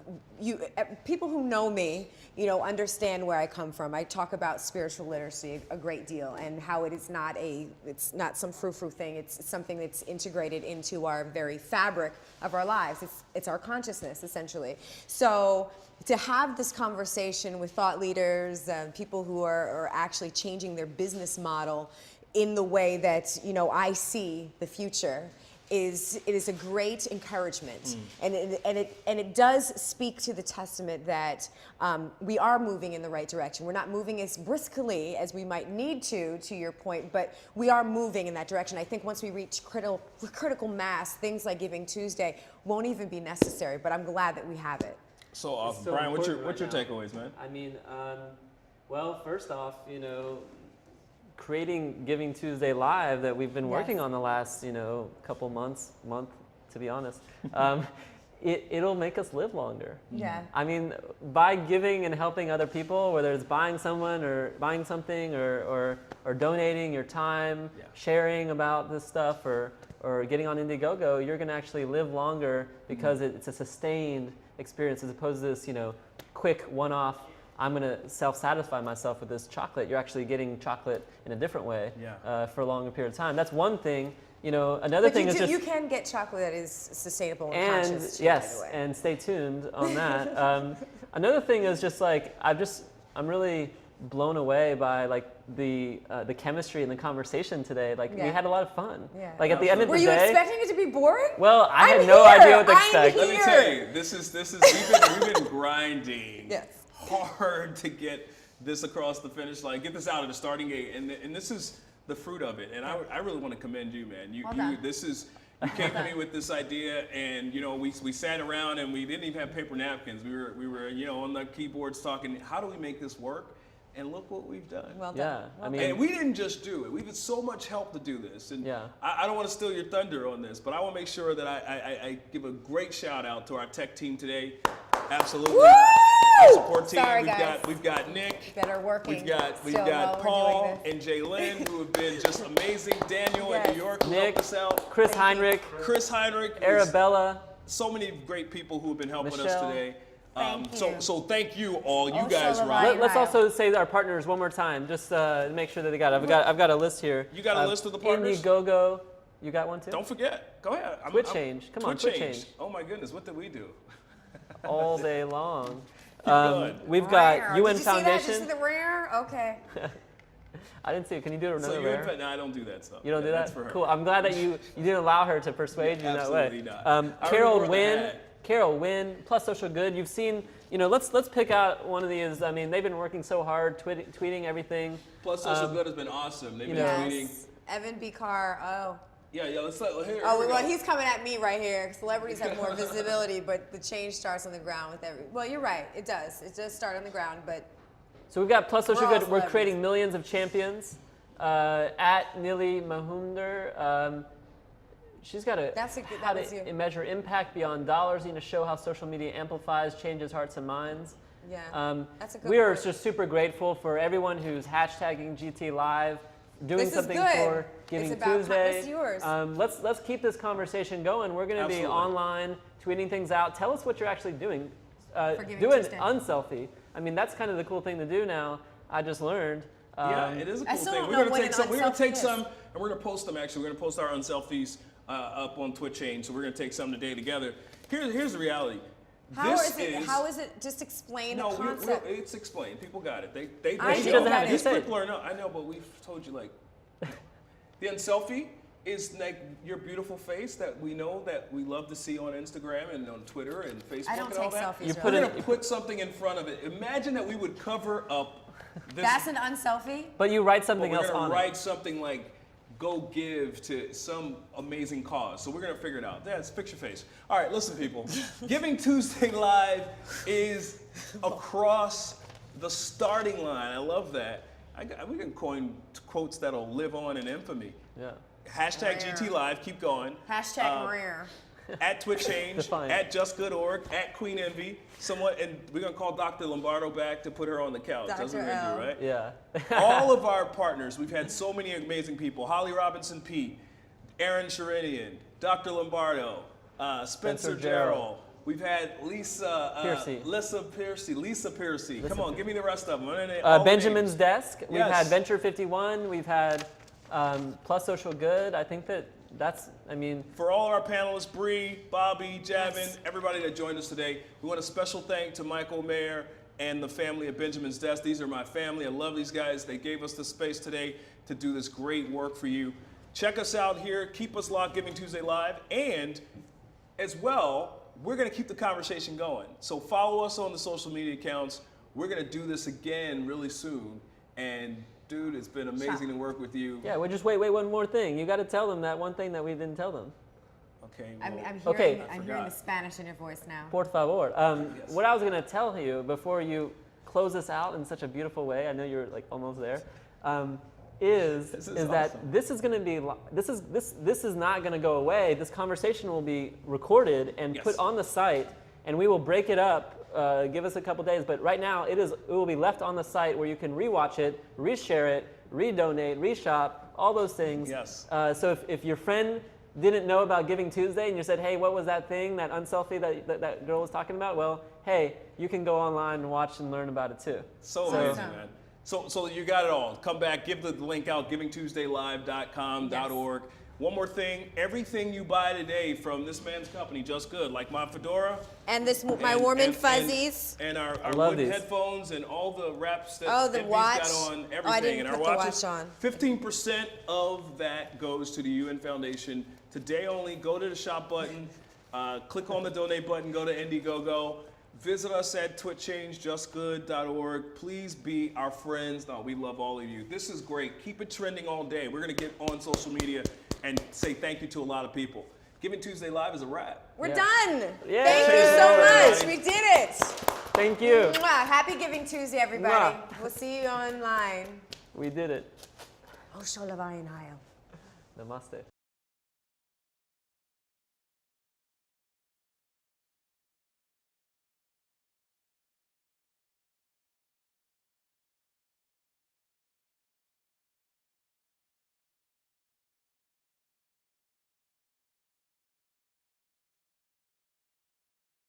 you, people who know me, understand where I come from. I talk about spiritual literacy a great deal and how it's not some frou-frou thing. It's something that's integrated into our very fabric of our lives. It's our consciousness, essentially. So to have this conversation with thought leaders, people who are actually changing their business model in the way that, I see the future, it is a great encouragement, and it does speak to the testament that we are moving in the right direction. We're not moving as briskly as we might need to your point, but we are moving in that direction. I think once we reach critical mass, things like Giving Tuesday won't even be necessary. But I'm glad that we have it. So awesome, so Brian. What's your important right now. takeaways, man? I mean, well, first off, creating Giving Tuesday Live that we've been working on the last, couple month, to be honest, it'll make us live longer. Yeah. I mean, by giving and helping other people, whether it's buying someone or buying something or donating your time, sharing about this stuff or or getting on Indiegogo, you're going to actually live longer because it's a sustained experience as opposed to this, quick one-off. I'm going to self-satisfy myself with this chocolate. You're actually getting chocolate in a different way for a longer period of time. That's one thing. Another thing is just you can get chocolate that is sustainable and conscious. Yes, and stay tuned on that. Another thing is just like I'm really blown away by like the chemistry and the conversation today. Like we had a lot of fun. Yeah. Like at the end of the day. Were you expecting it to be boring? Well, I had no idea what to expect. Let me tell you, this is we've been grinding hard to get this across the finish line, get this out of the starting gate, and this is the fruit of it. And I really want to commend you, man. You came to me with this idea, and we sat around and we didn't even have paper napkins. We were on the keyboards talking, how do we make this work? And look what we've done. Well done. Yeah, and we didn't just do it. We've had so much help to do this. And I don't want to steal your thunder on this, but I want to make sure that I give a great shout out to our tech team today. Absolutely. Woo! Our support team. Sorry, We've got Nick. Better working. We've got Paul and Jaylyn, who have been just amazing. Daniel in New York, who helped us out. Chris Heinrich, Arabella. So many great people who have been helping Michelle. us today. Thank you. So thank you all. You Also guys the rock. Let's also say our partners one more time, just to make sure that they got it. I've got a list here. You got a list of the partners? Indiegogo. You got one too? Don't forget. Go ahead. Twitch Change. Come on, Twitch Change. Oh my goodness, what did we do? All day long. Going. We've got Rare. UN Did you Foundation. See that? Did you see the rare? Okay. I didn't see it. Can you do it another So rare? no, I don't do that stuff. You don't do That's that? for her. Cool. I'm glad that you didn't allow her to persuade you in that way. Absolutely not. Carol Wynn, Plus Social Good. You've seen, let's pick out one of these. I mean, they've been working so hard, tweeting everything. Plus Social Good has been awesome. They've been tweeting. Evan B. Carr. Oh. Yeah, let's here. Well, he's coming at me right here. Celebrities have more visibility, but the change starts on the ground with every. Well, you're right. It does. It does start on the ground, but. So we've got Plus Social We're all Good. We're celebrities. creating millions of champions. At Nili Mahumder, she's got how to measure impact beyond dollars. Show how social media amplifies, changes hearts and minds. Yeah, that's a good We are point. just super grateful for everyone who's hashtagging GT Live, doing This is something good. for Giving It's about Tuesday. it's yours. Let's keep this conversation going. We're going to be Absolutely. online, tweeting things out. Tell us what you're actually doing. Giving Do an Tuesday. unselfie. I mean, that's kind of the cool thing to do now. I just learned. Yeah, it is a I cool still thing. don't We're know gonna what take an some. We're gonna unselfie take is. some, and we're gonna post them. Actually, we're gonna post our unselfies up on Twitch Change. So we're gonna take some today together. Here's the reality. How is it? Just explain No, the concept. it's explained. People got it. They I She know doesn't have to These say it. people are I know, but we've told you like the unselfie is like your beautiful face that we know that we love to see on Instagram and on Twitter and Facebook I don't and all take that. selfies, You We're really. gonna put something in front of it. Imagine that we would cover up this. That's an unselfie. But you write But something we're else gonna on write it. something like "Go give" to some amazing cause. So we're gonna figure it out. Yeah, it's picture face. All right, listen, people. Giving Tuesday Live is across the starting line. I love that. We can coin quotes that'll live on in infamy. Yeah. Hashtag Rare. GT Live. Keep going. Hashtag rare. At Twitch Change. Define. At JustGood.org. At Queen Envy. Someone, and we're gonna call Dr. Lombardo back to put her on the couch. That's what we're gonna L. do, right? Yeah. All of our partners, we've had so many amazing people. Holly Robinson Pete, Aaron Sharinian, Dr. Lombardo, Spencer Gerald. We've had Lisa Piercy. Come on, give me the rest of them. Benjamin's Desk. We've Yes. had Venture 51. We've had Plus Social Good. I think that's. I mean. For all our panelists, Bree, Bobby, Javin, everybody that joined us today, we want a special thank to Michael Mayer and the family at Benjamin's Desk. These are my family. I love these guys. They gave us the space today to do this great work for you. Check us out here. Keep us locked, Giving Tuesday Live. And as well, we're going to keep the conversation going. So follow us on the social media accounts. We're going to do this again really soon. And dude, it's been amazing to work with you. Yeah, well, just wait one more thing. You got to tell them that one thing that we didn't tell them. Okay. I'm well, hearing, Okay. I'm hearing the Spanish in your voice now. Por favor. What I was going to tell you before you close us out in such a beautiful way, I know you're like almost there, is that awesome. this is going to be this is not going to go away. This conversation will be recorded and put on the site, and we will break it up. Give us a couple days, but right now it will be left on the site where you can rewatch it, reshare it, redonate, reshop, all those things. Yes. So if your friend didn't know about Giving Tuesday and you said, hey, what was that thing, that unselfie that girl was talking about? Well, hey, you can go online and watch and learn about it too. So amazing, man. So you got it all. Come back, give the link out, givingtuesdaylive.com.org. One more thing, everything you buy today from this man's company, Just Good, like my fedora. And this, my warm and fuzzies. And our love wooden these. headphones and all the wraps that Oh, the Envy's watch. got on, everything. Oh, I didn't and put our the watches. watch on. 15% of that goes to the UN Foundation. Today only, go to the shop button, click on the donate button, go to Indiegogo. Visit us at twitchchangejustgood.org. Please be our friends. No, we love all of you. This is great. Keep it trending all day. We're going to get on social media and say thank you to a lot of people. Giving Tuesday Live is a wrap. We're done. Yeah. Thank you so much. We did it. Thank you. Mwah. Happy Giving Tuesday, everybody. Mwah. We'll see you online. We did it. Oh, Sholavayan Hayo. Namaste.